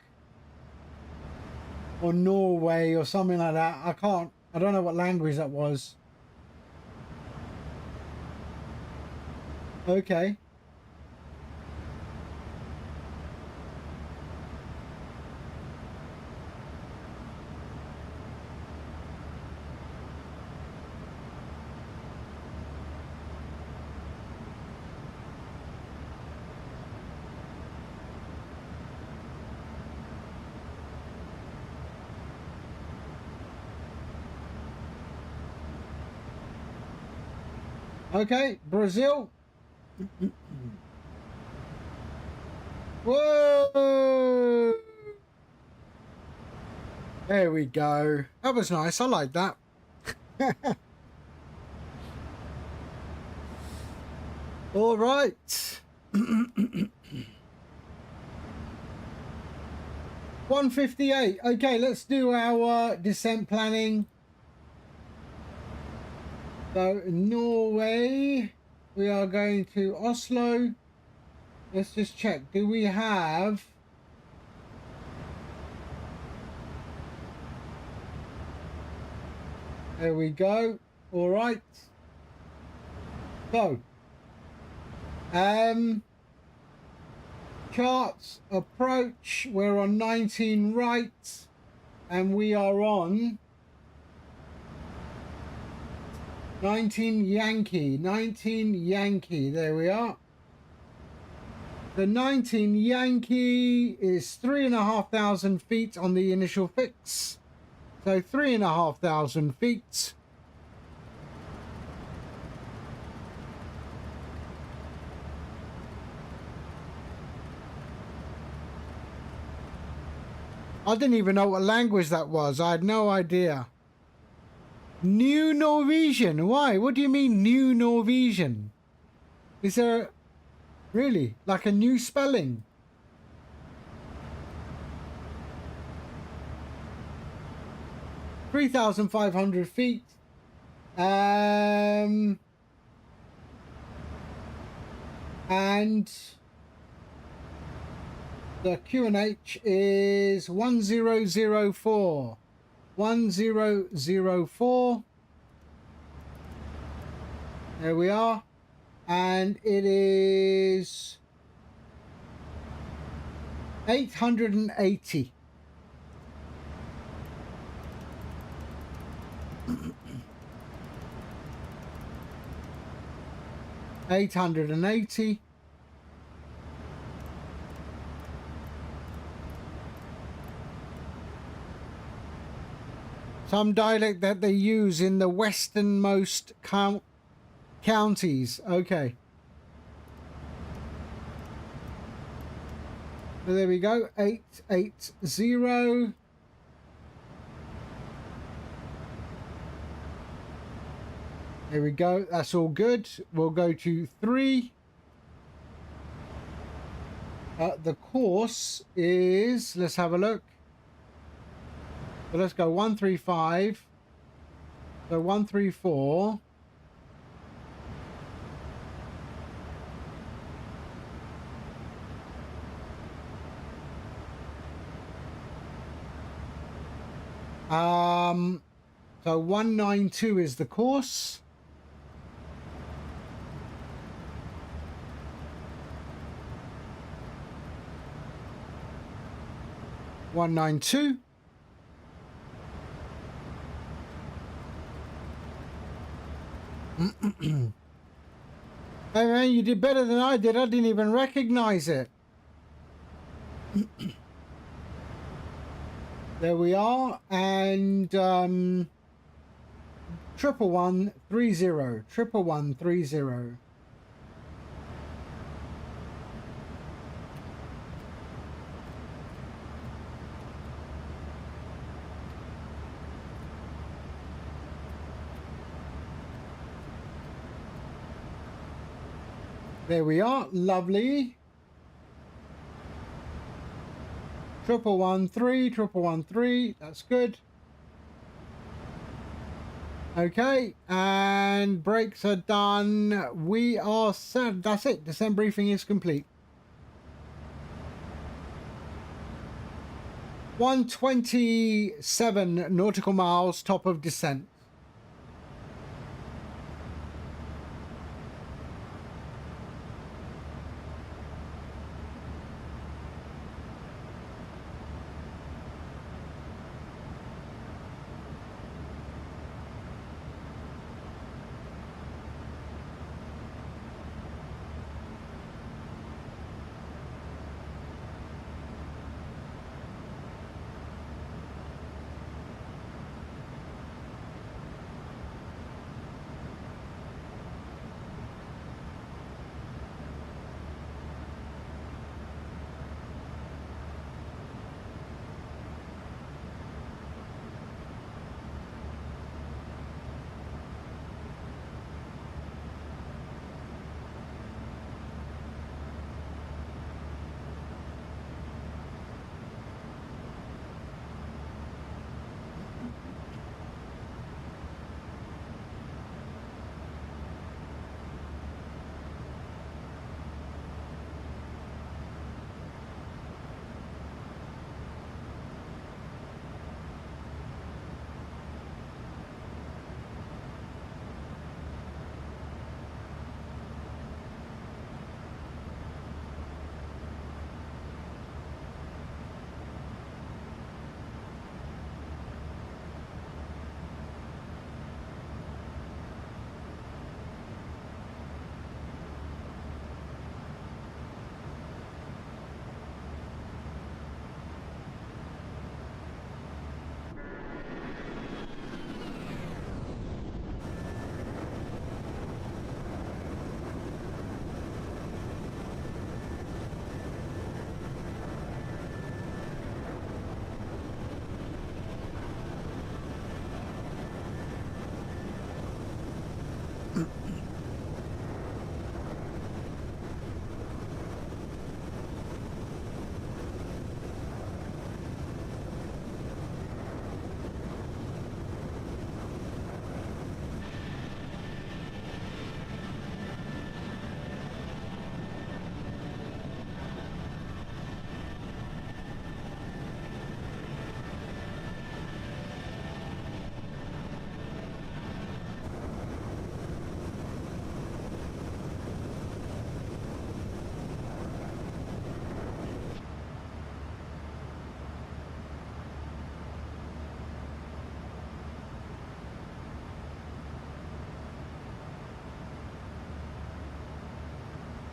or Norway or something like that. I don't know what language that was. Okay. Okay, Brazil. Whoa! There we go. That was nice. I like that. All right. 158. Okay, let's do our descent planning. So Norway, we are going to Oslo. Let's just check. Do we have There we go. All right. So, charts approach. We're on 19 right, and we are on 19 Yankee. 19 Yankee. There we are. The 19 Yankee is 3,500 feet on the initial fix. So 3,500 feet. I didn't even know what language that was. I had no idea. New Norwegian. Why? What do you mean New Norwegian? Is there really like a new spelling? $3,500 feet. And the QNH is 1004. 1004. There we are. And it is 880. $880. Some dialect that they use in the westernmost counties. Okay. So there we go. 880. There we go. That's all good. We'll go to 3. The course is, let's have a look. So let's go 135. So 134. So 192 is the course. $192. Hey man, you did better than I did. I didn't even recognize it. There we are. And 11130. 11130. There we are. Lovely. 113. That's good. Okay, and brakes are done. We are set. That's it. Descent briefing is complete. 127 nautical miles top of descent.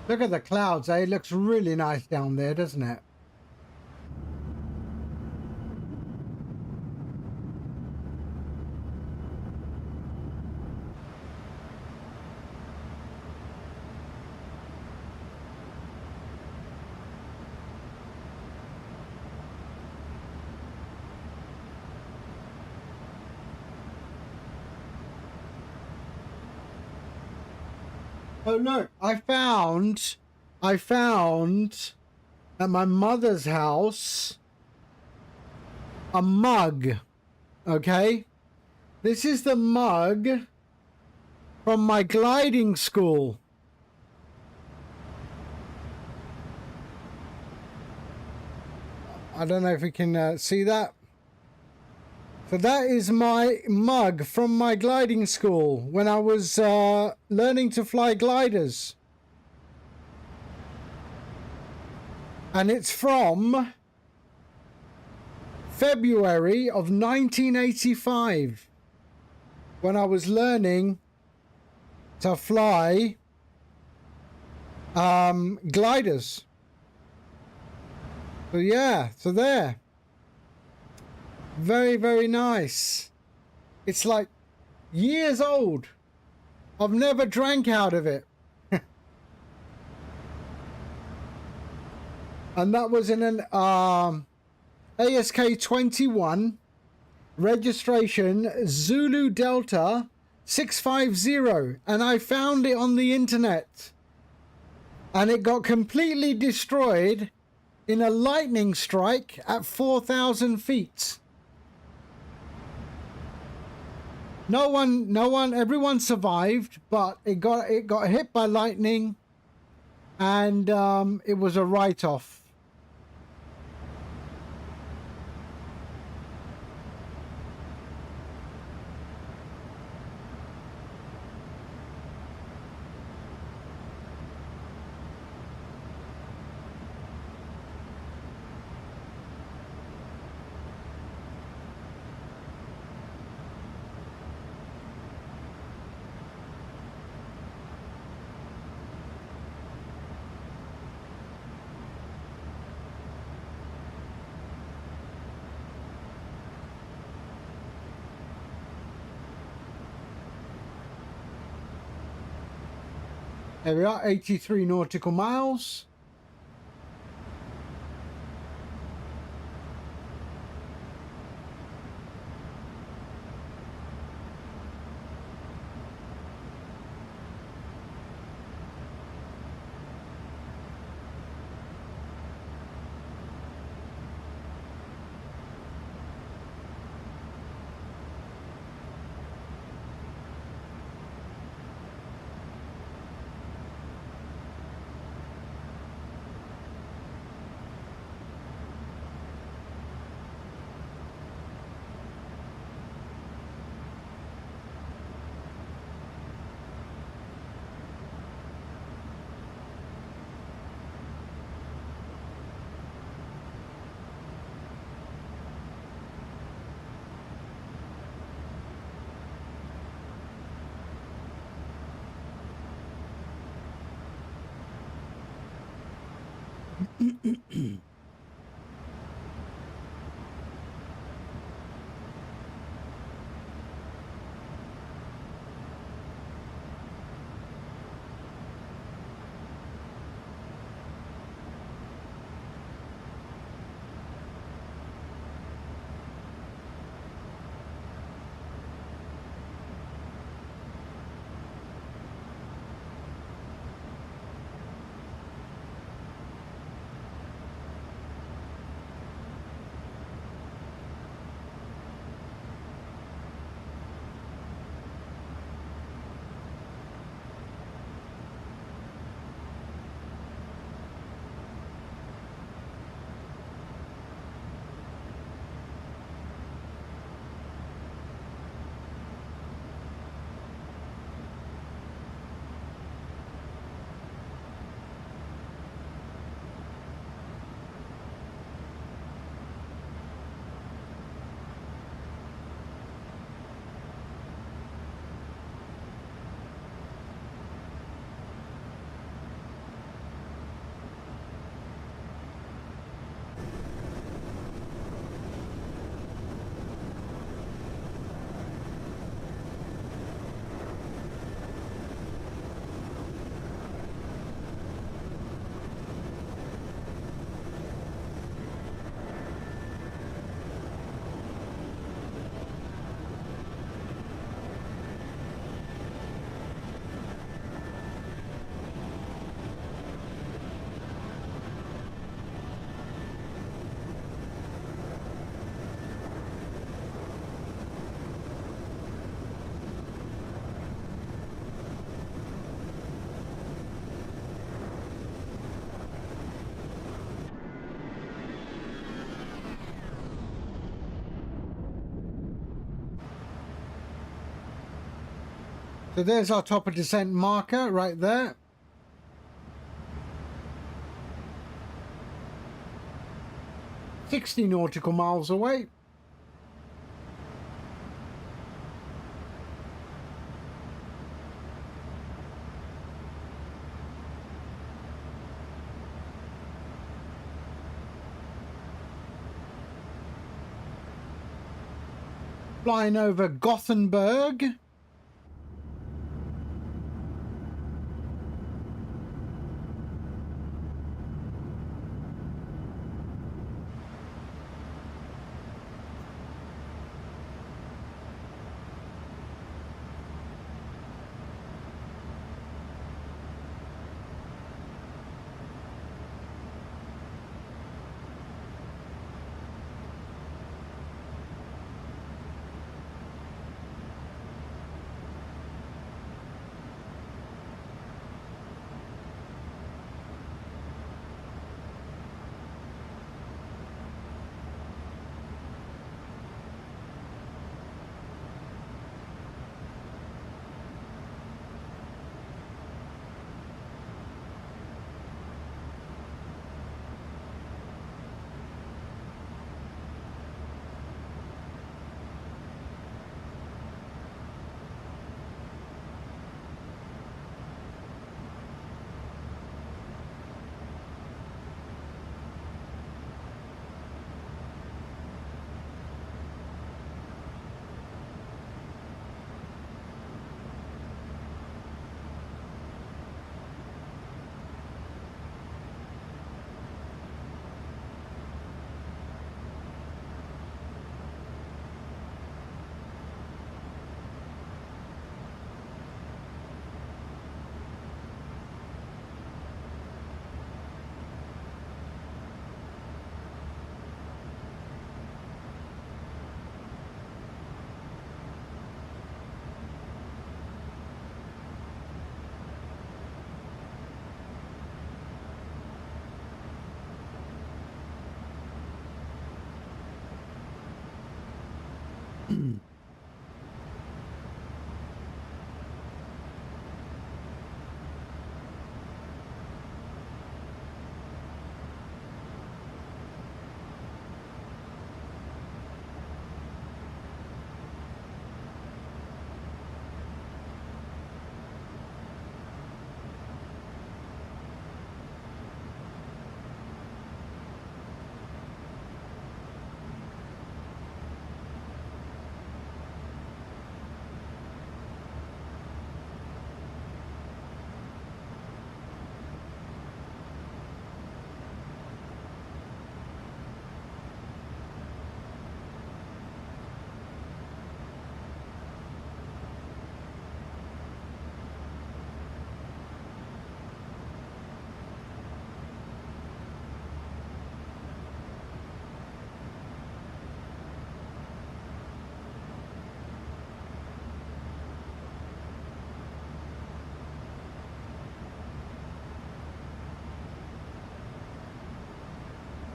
Look at the clouds, eh? It looks really nice down there, doesn't it? Oh look, I found at my mother's house a mug. Okay, this is the mug from my gliding school. I don't know if we can see that. So that is my mug from my gliding school when I was learning to fly gliders. And it's from February of 1985 when I was learning to fly gliders. So yeah, so there. Very, very nice. It's like years old. I've never drank out of it. And that was in an ASK 21 registration Zulu Delta 650. And I found it on the internet. And it got completely destroyed in a lightning strike at 4,000 feet. Everyone survived, but it got hit by lightning, and it was a write-off. There we are, 83 nautical miles. So there's our top of descent marker right there. $60 nautical miles away. Flying over Gothenburg.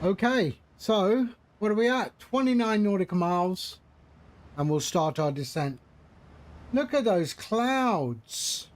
Okay, so what are we at? 29 nautical miles, and we'll start our descent. Look at those clouds.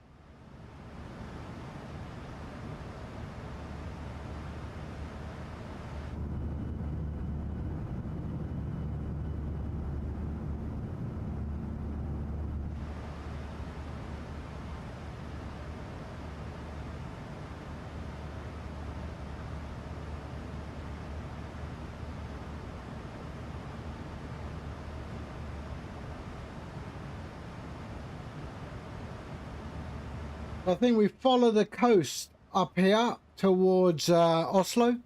I think we follow the coast up here towards Oslo.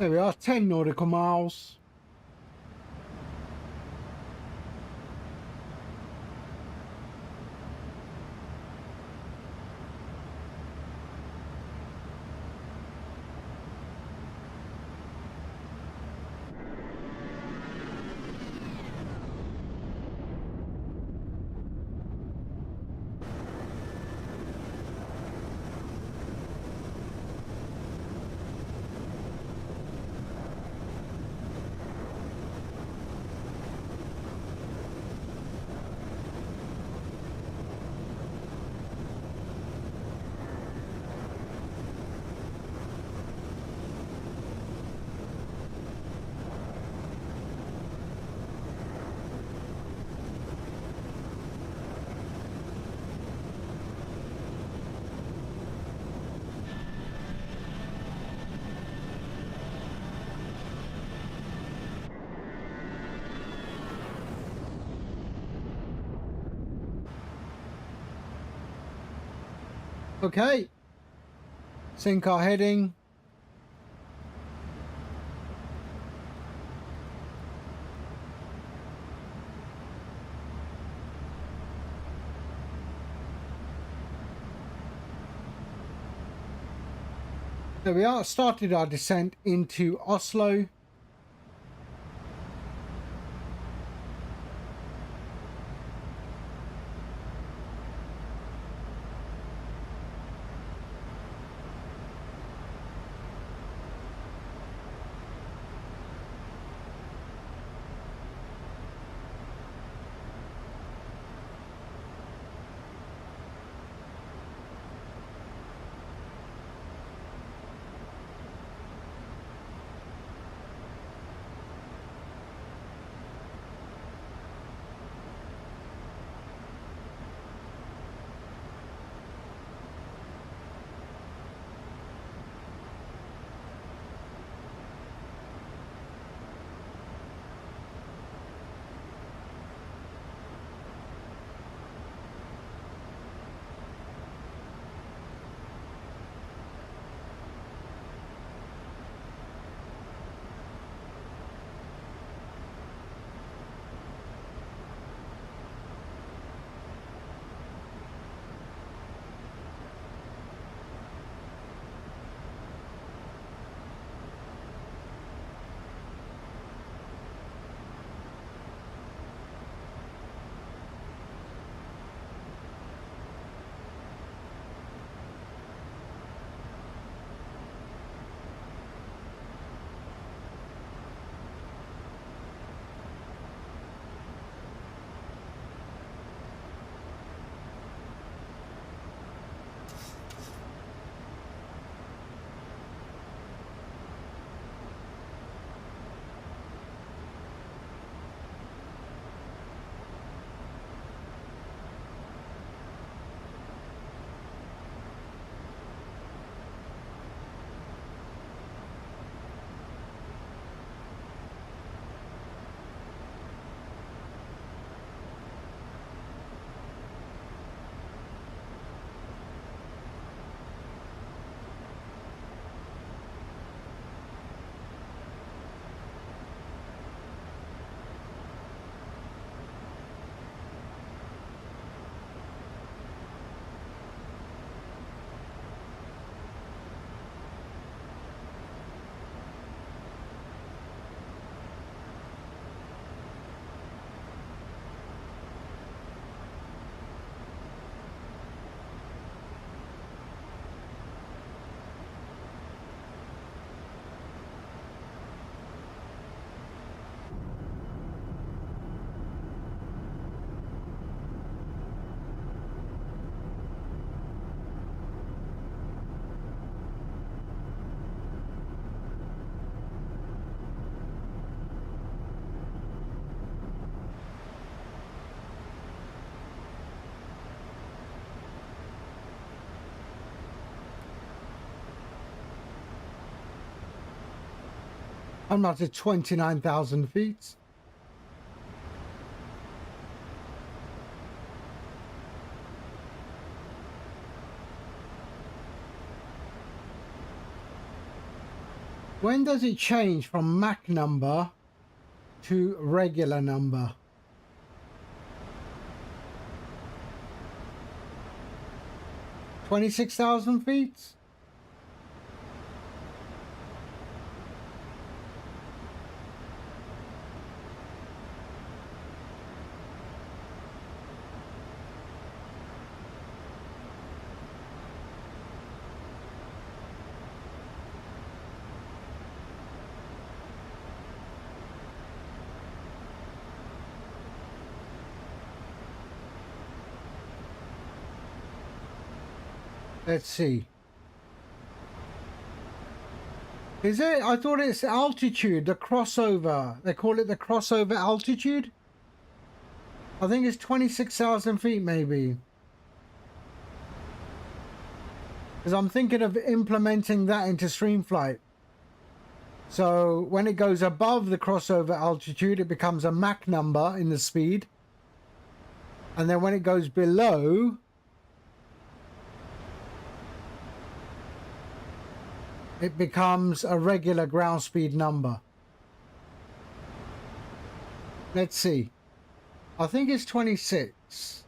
There we are, 10 nautical miles. Okay. Sync our heading. There we are, started our descent into Oslo. I'm up to 29,000 feet. When does it change from Mach number to regular number? $26,000 feet? Let's see. Is it? I thought it's altitude, the crossover. They call it the crossover altitude. I think it's 26,000 feet maybe. Because I'm thinking of implementing that into StreamFlight. So when it goes above the crossover altitude, it becomes a Mach number in the speed. And then when it goes below, it becomes a regular ground speed number. Let's see. I think it's 26.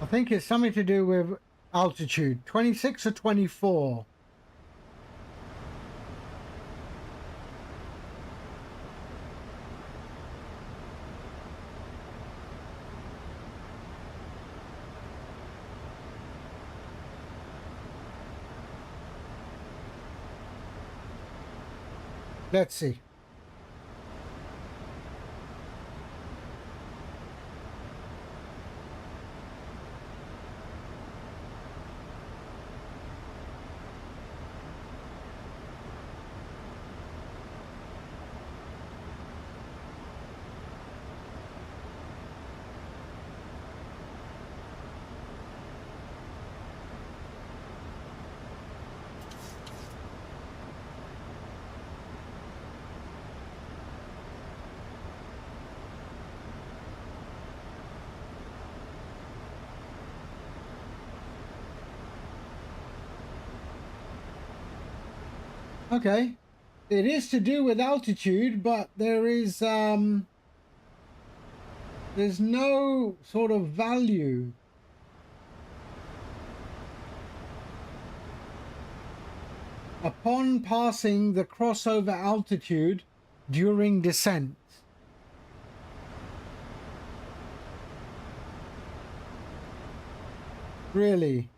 I think it's something to do with altitude. 26 or 24. Let's see. Okay, it is to do with altitude, but there is there's no sort of value. Upon passing the crossover altitude during descent. Really?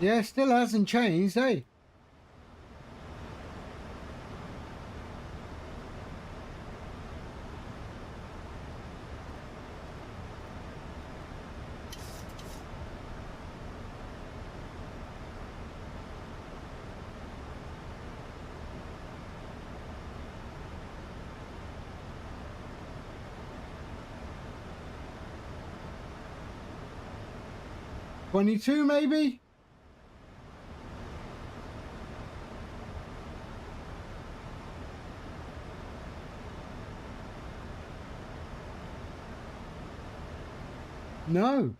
Yeah, still hasn't changed, eh? $22 maybe? No.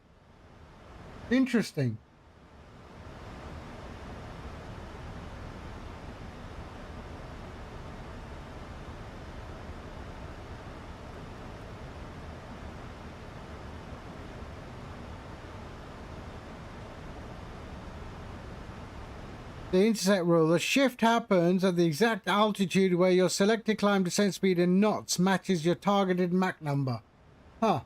Interesting. The intersect rule. The shift happens at the exact altitude where your selected climb descent speed in knots matches your targeted Mach number. Huh.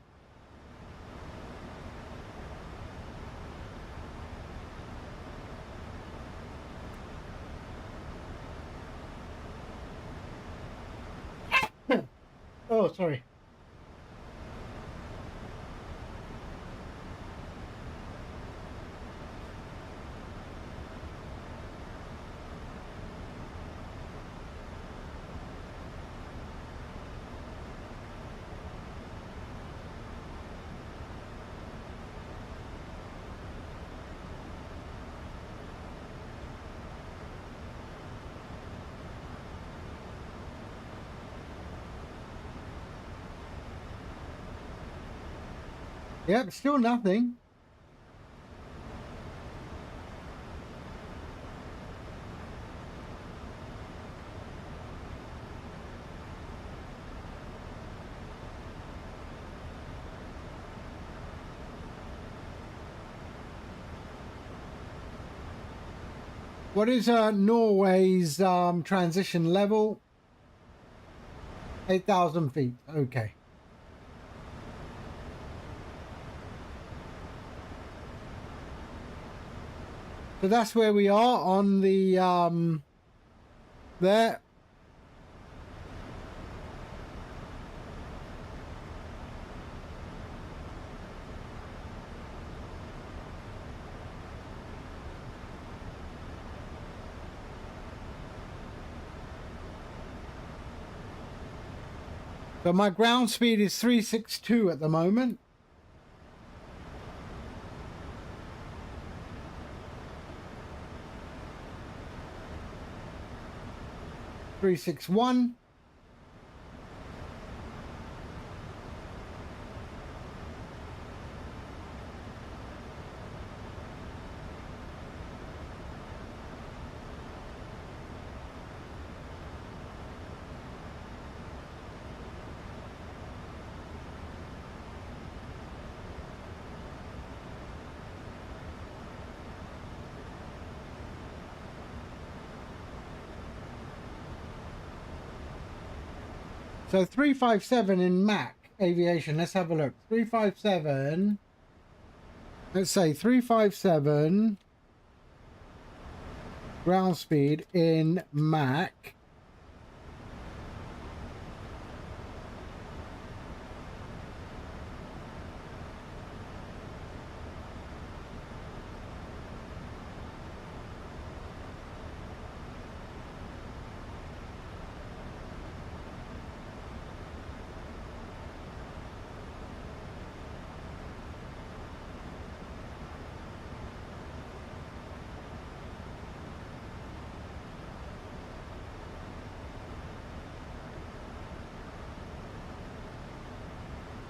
Oh, Oh, sorry. Yep, still nothing. What is Norway's transition level? 8,000 feet. Okay. So that's where we are on the there. So my ground speed is 362 at the moment. Three 6-1. So 357 in Mac aviation. Let's have a look. 357. Let's say 357 ground speed in Mac.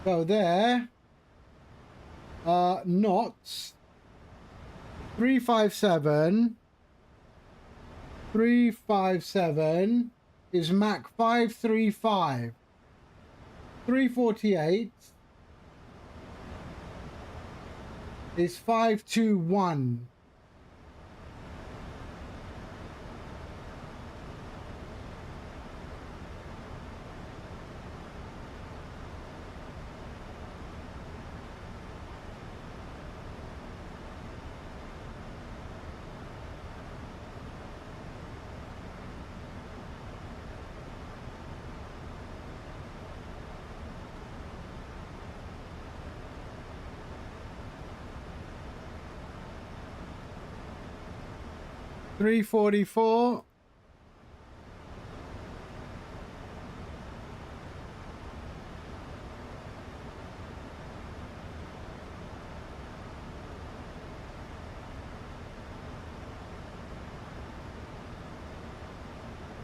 So there, knots, 357 is Mach 535, 348 is 521. $344.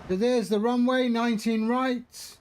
So there's the runway, 19 right.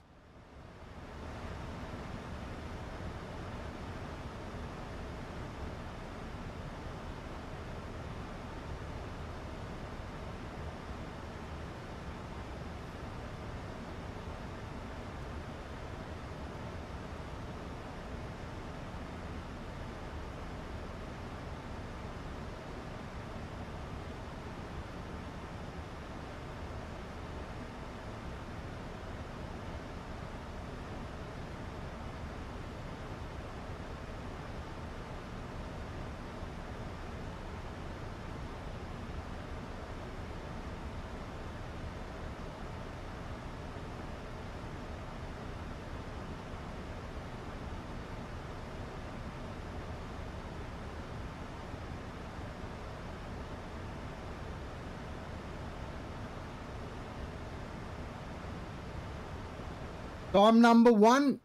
So I'm number 1.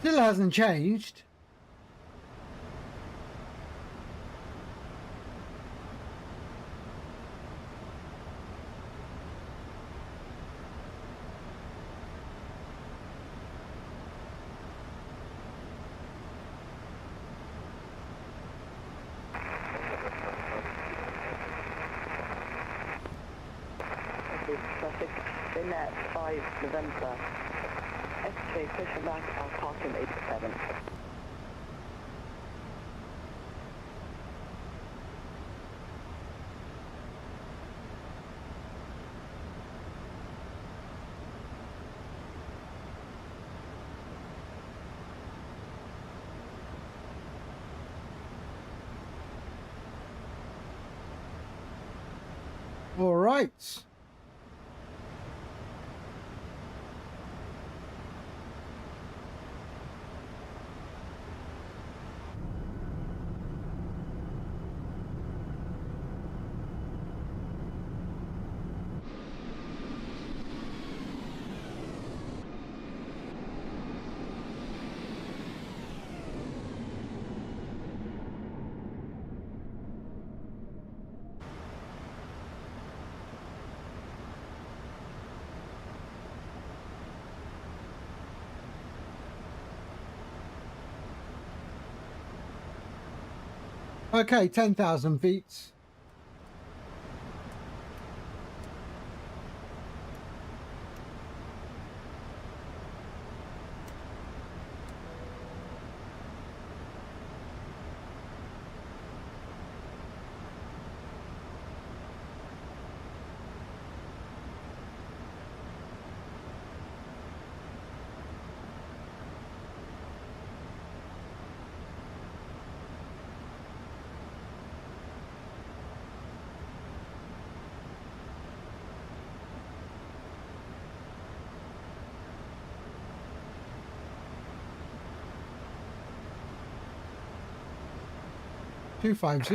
Still hasn't changed. Traffic in at 5 November. SK pushing back, I'll park in 87. All right. Okay, 10,000 feet. Two 50.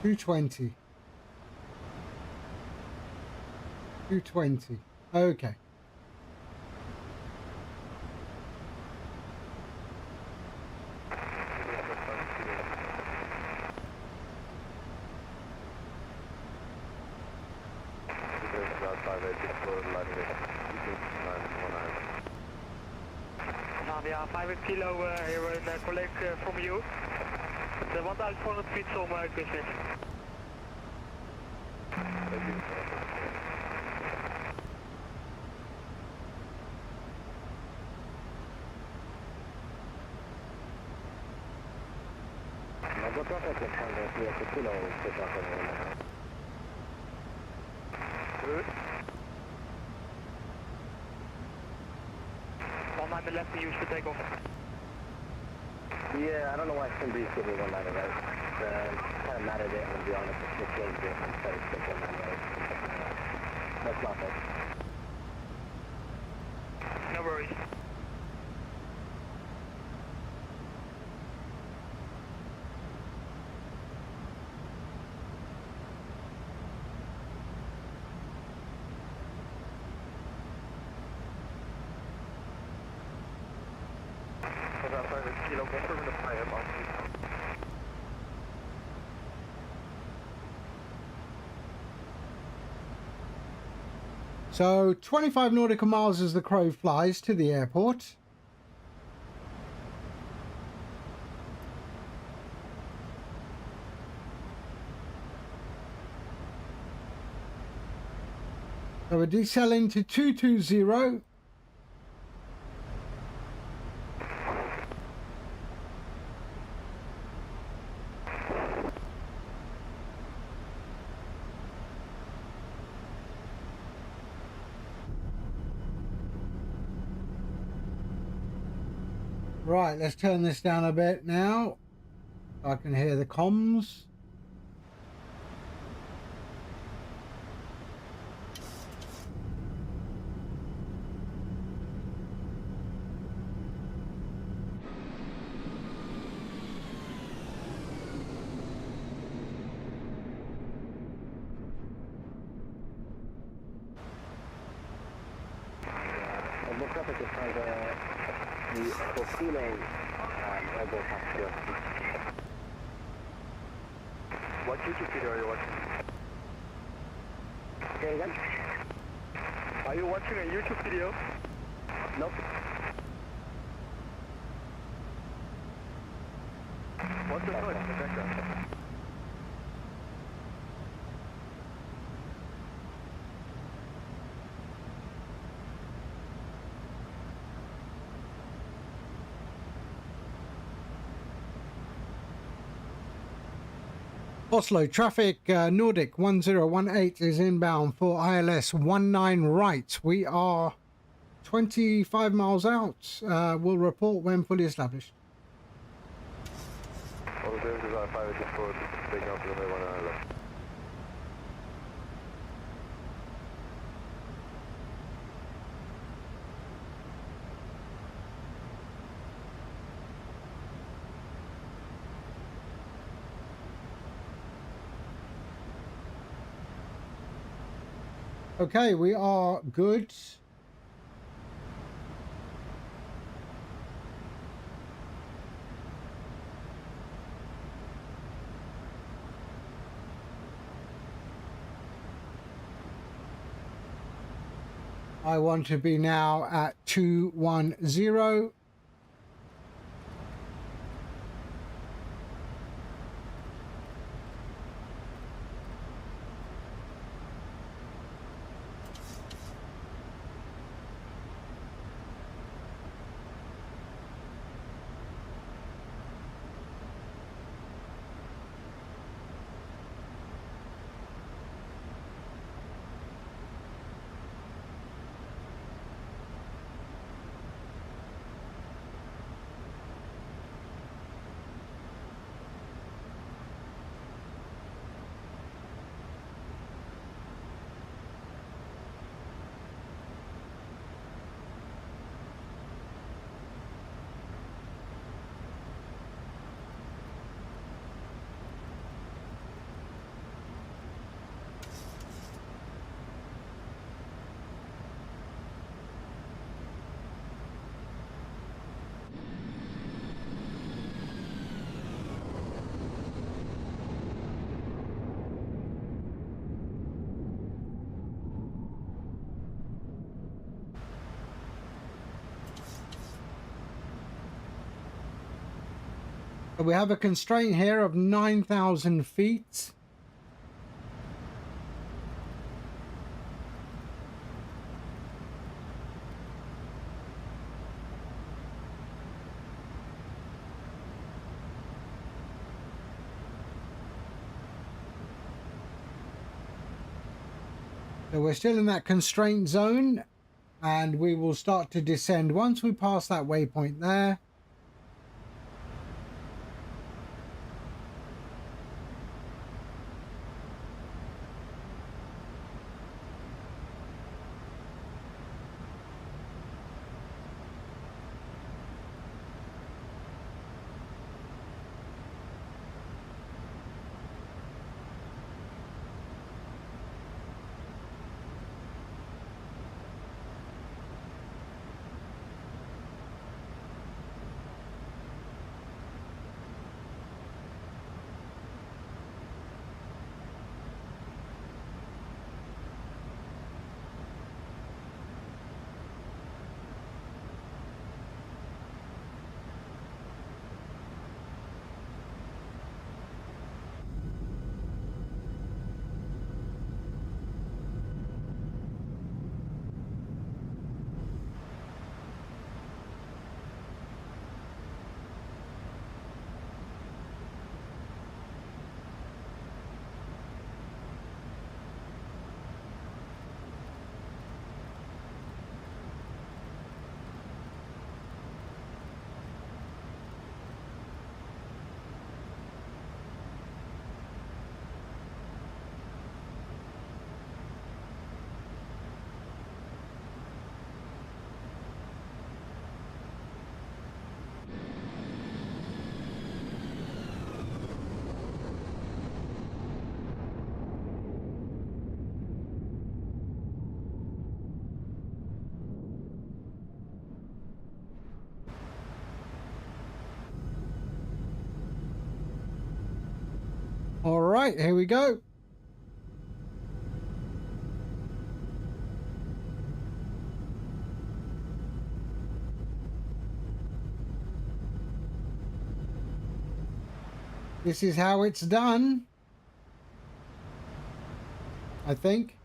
Two 20. 220. Okay. Ja, 5 kilo hier een collega from you. De wand uit voor het fietsen om kusjes. On the left, use for takeoff. Yeah, I don't know why somebody's giving me 190 right. Kind of mad at it, I'm going to be honest. Just changed it and started sticking 190 right. That's not it. No worries. So 25 nautical miles as the crow flies to the airport. So we're decelling to 220. Right, let's turn this down a bit now. I can hear the comms. Vår traffic is for the cooling elbow passenger. What YouTube video are you watching? Say again? Are you watching a YouTube video? Nope. What's the noise in the background? Oslo traffic, Nordic 1018 is inbound for ILS 19 right. We are 25 miles out. We'll report when fully established. All the services are 584, taking off runway 19 left. Okay, we are good. I want to be now at 210. We have a constraint here of 9,000 feet. So we're still in that constraint zone, and we will start to descend once we pass that waypoint there. right, here we go. This is how it's done, I think.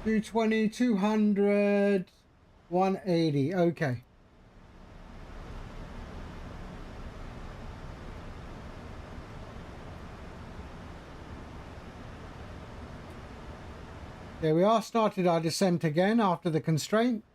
$220, 200, 180. Okay. There we are, started our descent again after the constraint.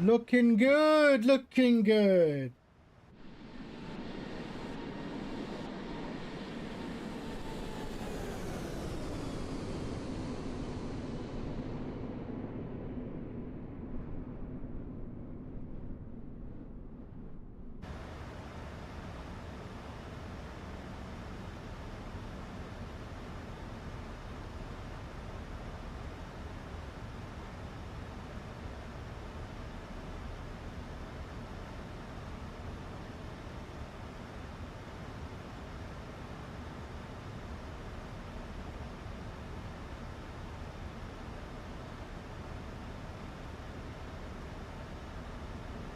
Looking good, looking good.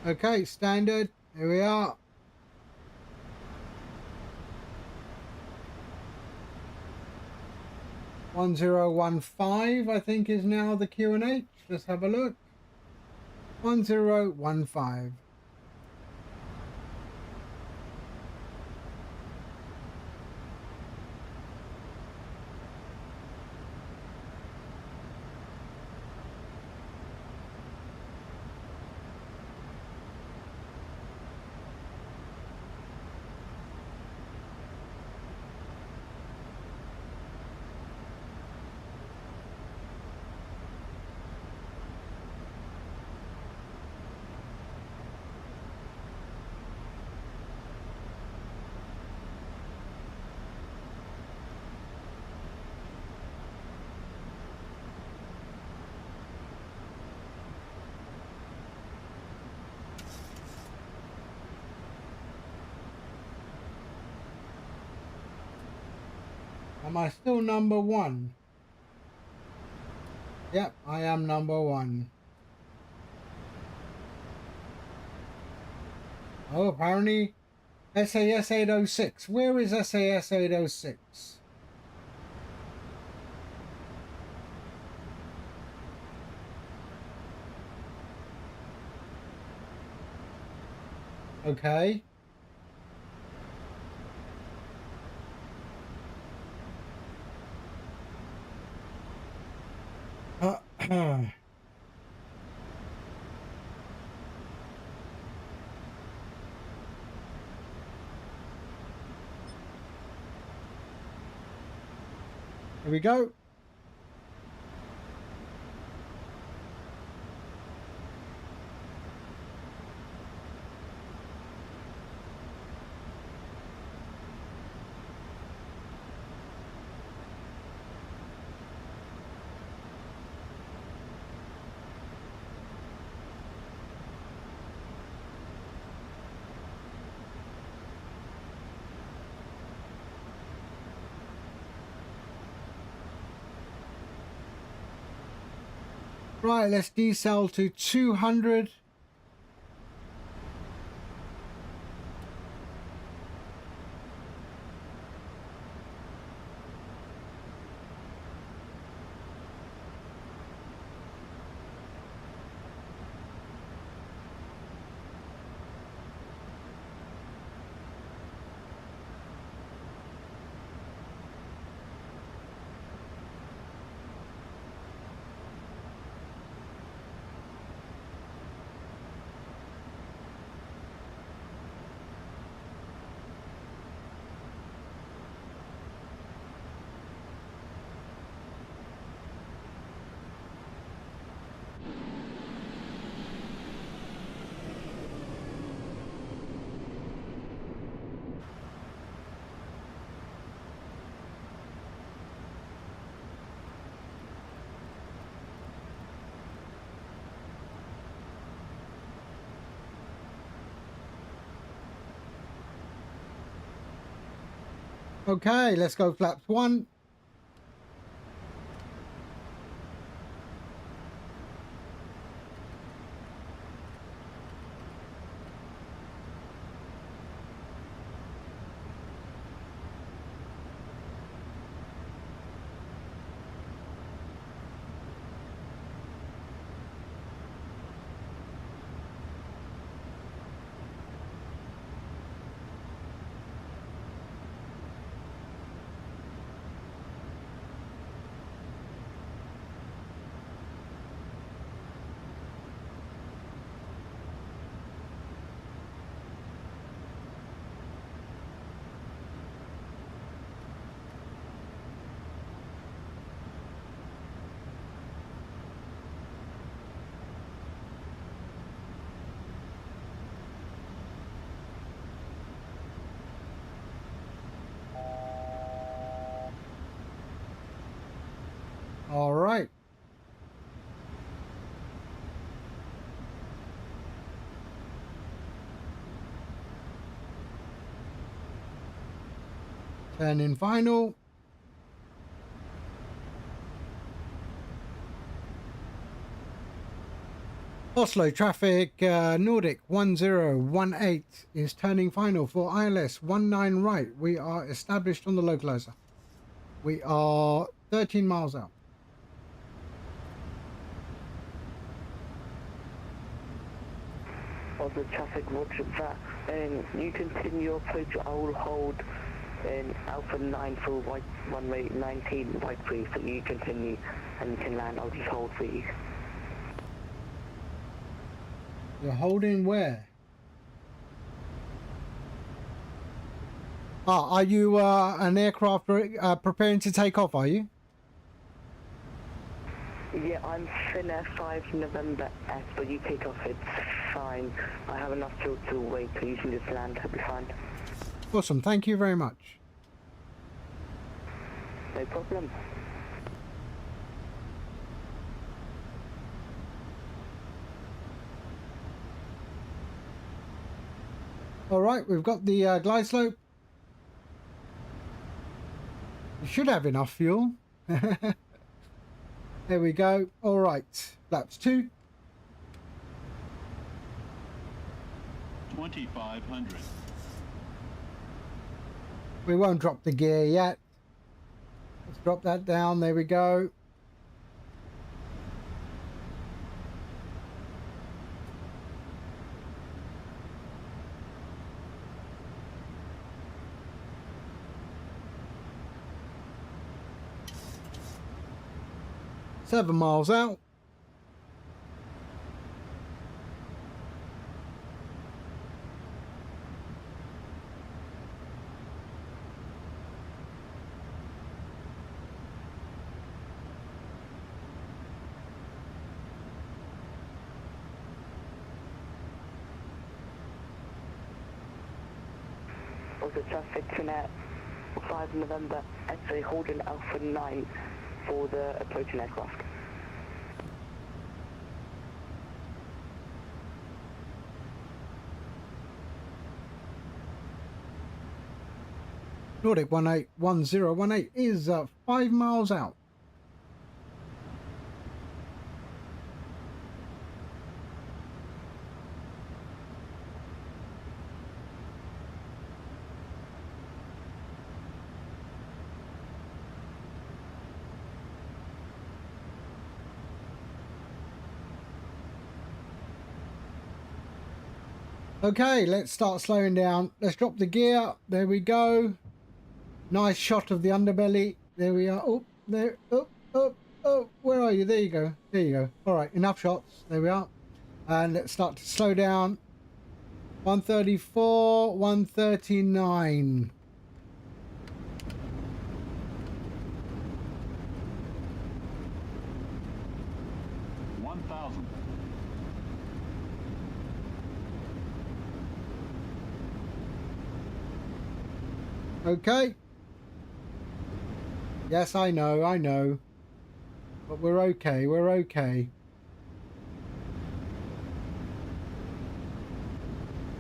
Okay, standard. Here we are. $1015, I think, is now the QNH. Let's have a look. 1015. Am I still number one? Yep, I am number one. Oh, apparently SAS 806. Where is SAS 806? Okay. Here we go. Right, let's decel to 200. Okay, let's go flaps 1. All right. Turn in final. Oslo traffic, Nordic 1018 is turning final for ILS 19 right. We are established on the localizer. We are 13 miles out. Oslo traffic, roger that. You continue your approach, I will hold Alpha 9 for white runway 19 white free, so you continue and you can land, I'll just hold for you. You're holding where? Ah, are you an aircraft preparing to take off, are you? Yeah, I'm Finnair 5 November S, but you take off, it's fine. I have enough fuel to wait, so you can just land, I'll be fine. Awesome, thank you very much. No problem. All right, we've got the glide slope. You should have enough fuel. There we go. All right, flaps 2. 2,500. We won't drop the gear yet. Let's drop that down. There we go. Seven miles out. Also traffic Finnair 5 November SA holding Alpha 9 for the approaching aircraft. Nordic 181018 is 5 miles out. Okay, let's start slowing down. Let's drop the gear. There we go. Nice shot of the underbelly. There we are. Oh, there. Oh, where are you? There you go. There you go. All right, enough shots. There we are. And let's start to slow down. 134, 139. Okay. Yes, I know. But we're okay, we're okay.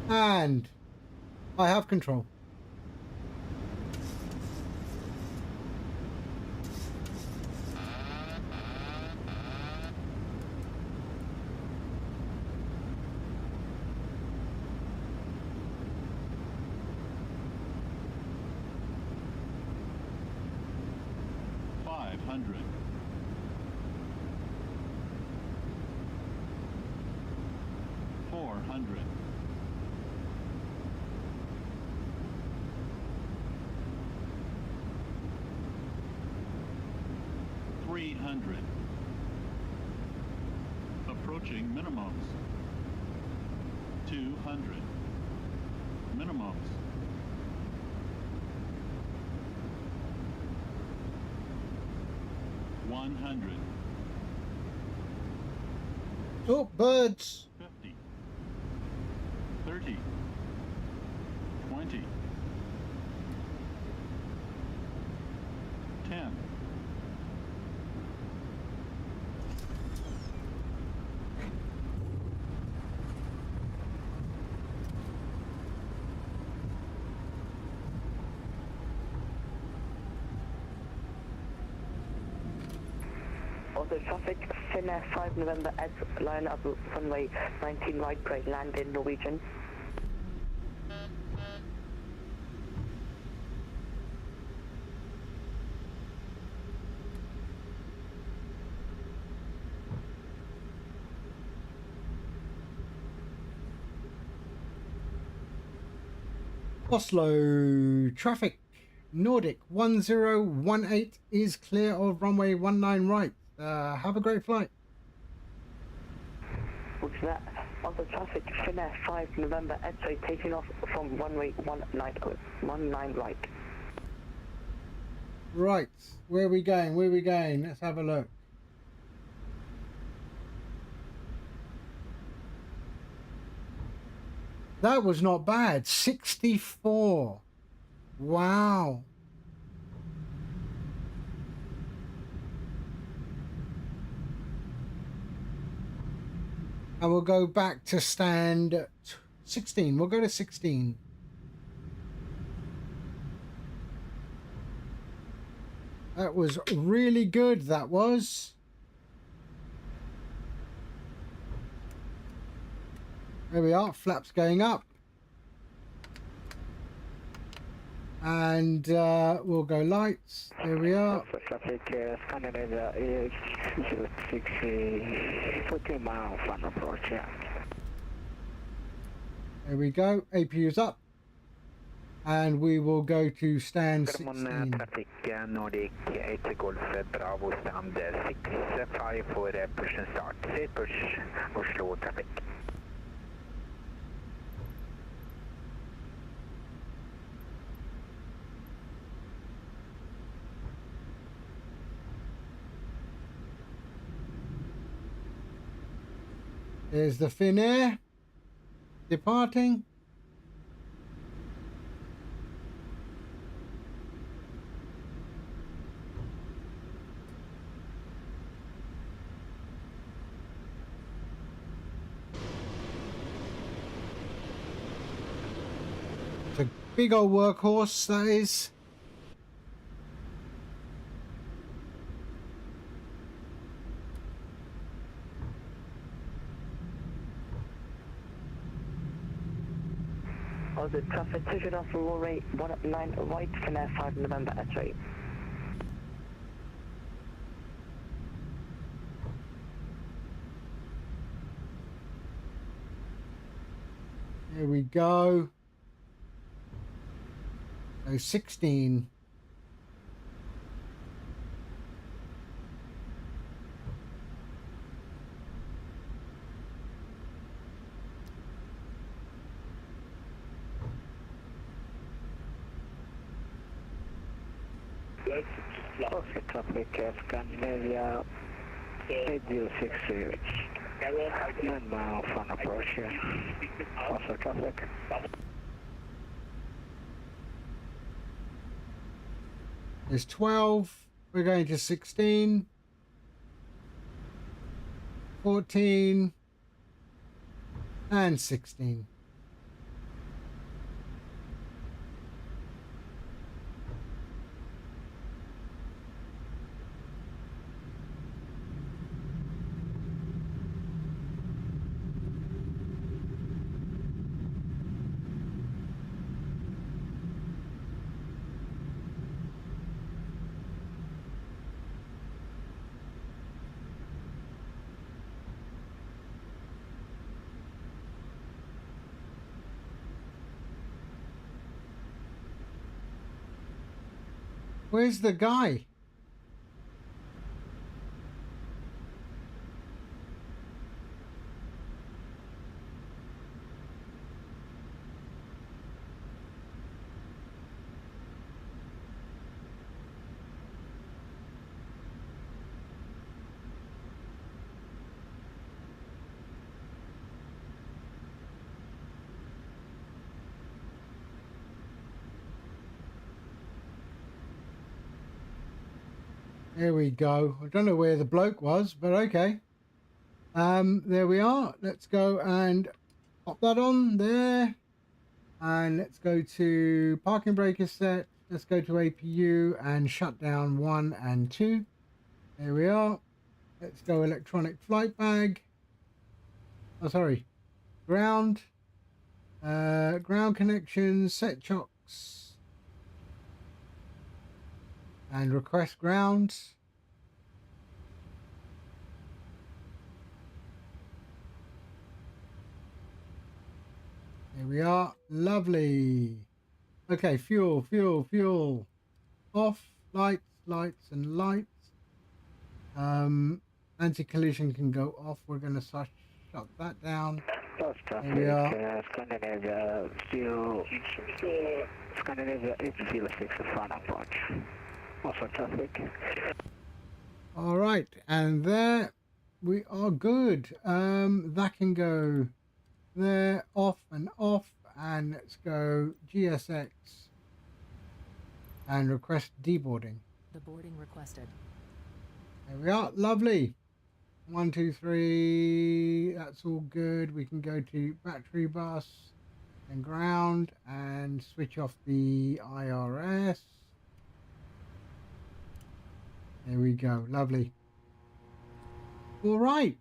And I have control. 300. 400. 300. Approaching minimums. 200. Minimums. 100. Oh, birds. 50. 30. 20. 10. 'Traffic, Finnair 5 November Ed, line up runway 19 right grade, land in Norwegian. Oslo traffic. Nordic 1018 is clear of runway 19 right. Have a great flight. What's that? Also traffic, Finnair 5 November X-ray taking off from runway 19 right. Right, where are we going? Where are we going? Let's have a look. That was not bad. 64. Wow. And we'll go back to stand 16. We'll go to 16. That was really good. That was. There we are. Flaps going up. And we'll go lights. There we are. Traffic, Scandinavia is 40 miles from approach, yeah. There we go. APU's up. And we will go to stand 16. Traffic, Nordic 8 Golf Bravo stand 65 for push and start. Set push, Oslo traffic. There's the Finnair departing. It's a big old workhorse, that is. The traffic taken off from runway 19 right, Finnair 5 November X-ray. Here we go. So 16. Oslo traffic, Scandinavia 806, 9 miles from approach here. Oslo traffic. There's 12. We're going to 16. 14. And 16. Where's the guy? There we go. I don't know where the bloke was, but okay. There we are. Let's go and pop that on there. And let's go to parking brake is set. Let's go to APU and shut down 1 and 2. There we are. Let's go electronic flight bag. Oh, sorry. Ground. Ground connections, set chocks. And request ground. There we are. Lovely. Okay, fuel, fuel, fuel. Off. Lights, lights, and lights. Anti-collision can go off. We're going to shut that down. There we are. Scandinavia, fuel, Scandinavia 806 front approach. Also traffic. All right, and there we are good. That can go there, off, and let's go GSX and request deboarding. The boarding requested. There we are. Lovely. 1, 2, 3. That's all good. We can go to battery bus and ground and switch off the IRS. There we go. Lovely. All right.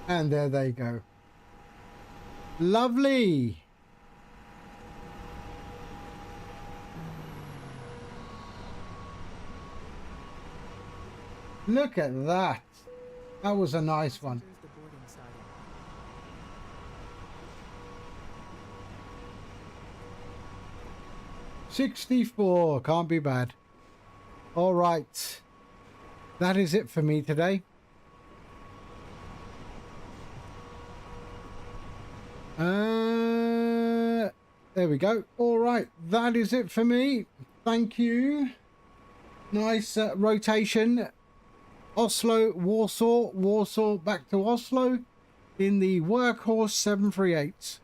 And there they go. Lovely. Look at that. That was a nice one. The boarding starting. 64. Can't be bad. All right. That is it for me today. There we go. All right. That is it for me. Thank you. Nice rotation. Oslo, Warsaw, Warsaw back to Oslo in the Workhorse 738.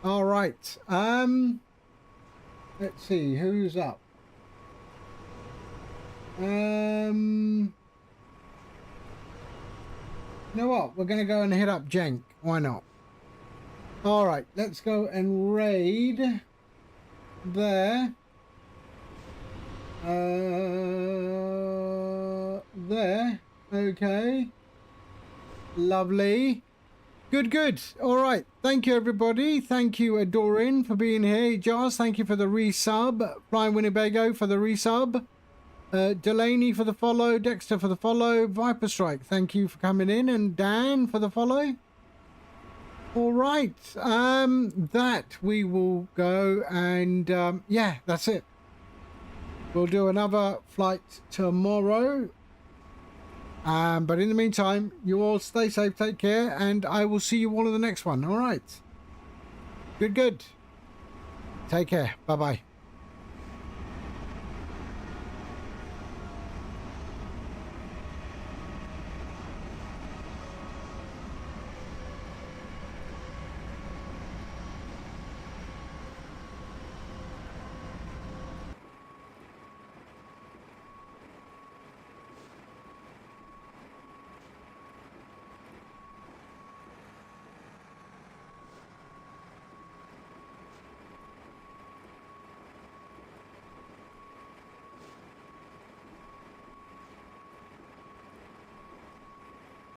All right. Let's see who's up. You know what? We're going to go and hit up Jenk. Why not? All right. Let's go and raid there. There. Okay. Lovely. Good. All right. Thank you, everybody. Thank you, Adorin, for being here. Jars, thank you for the resub. Flying Winnebago for the resub. Delaney for the follow. Dexter for the follow. Viper Strike, thank you for coming in. And Dan for the follow. All right. That we will go and yeah, that's it. We'll do another flight tomorrow. But in the meantime, you all stay safe, take care, and I will see you all in the next one. All right. Good. Take care. Bye-bye.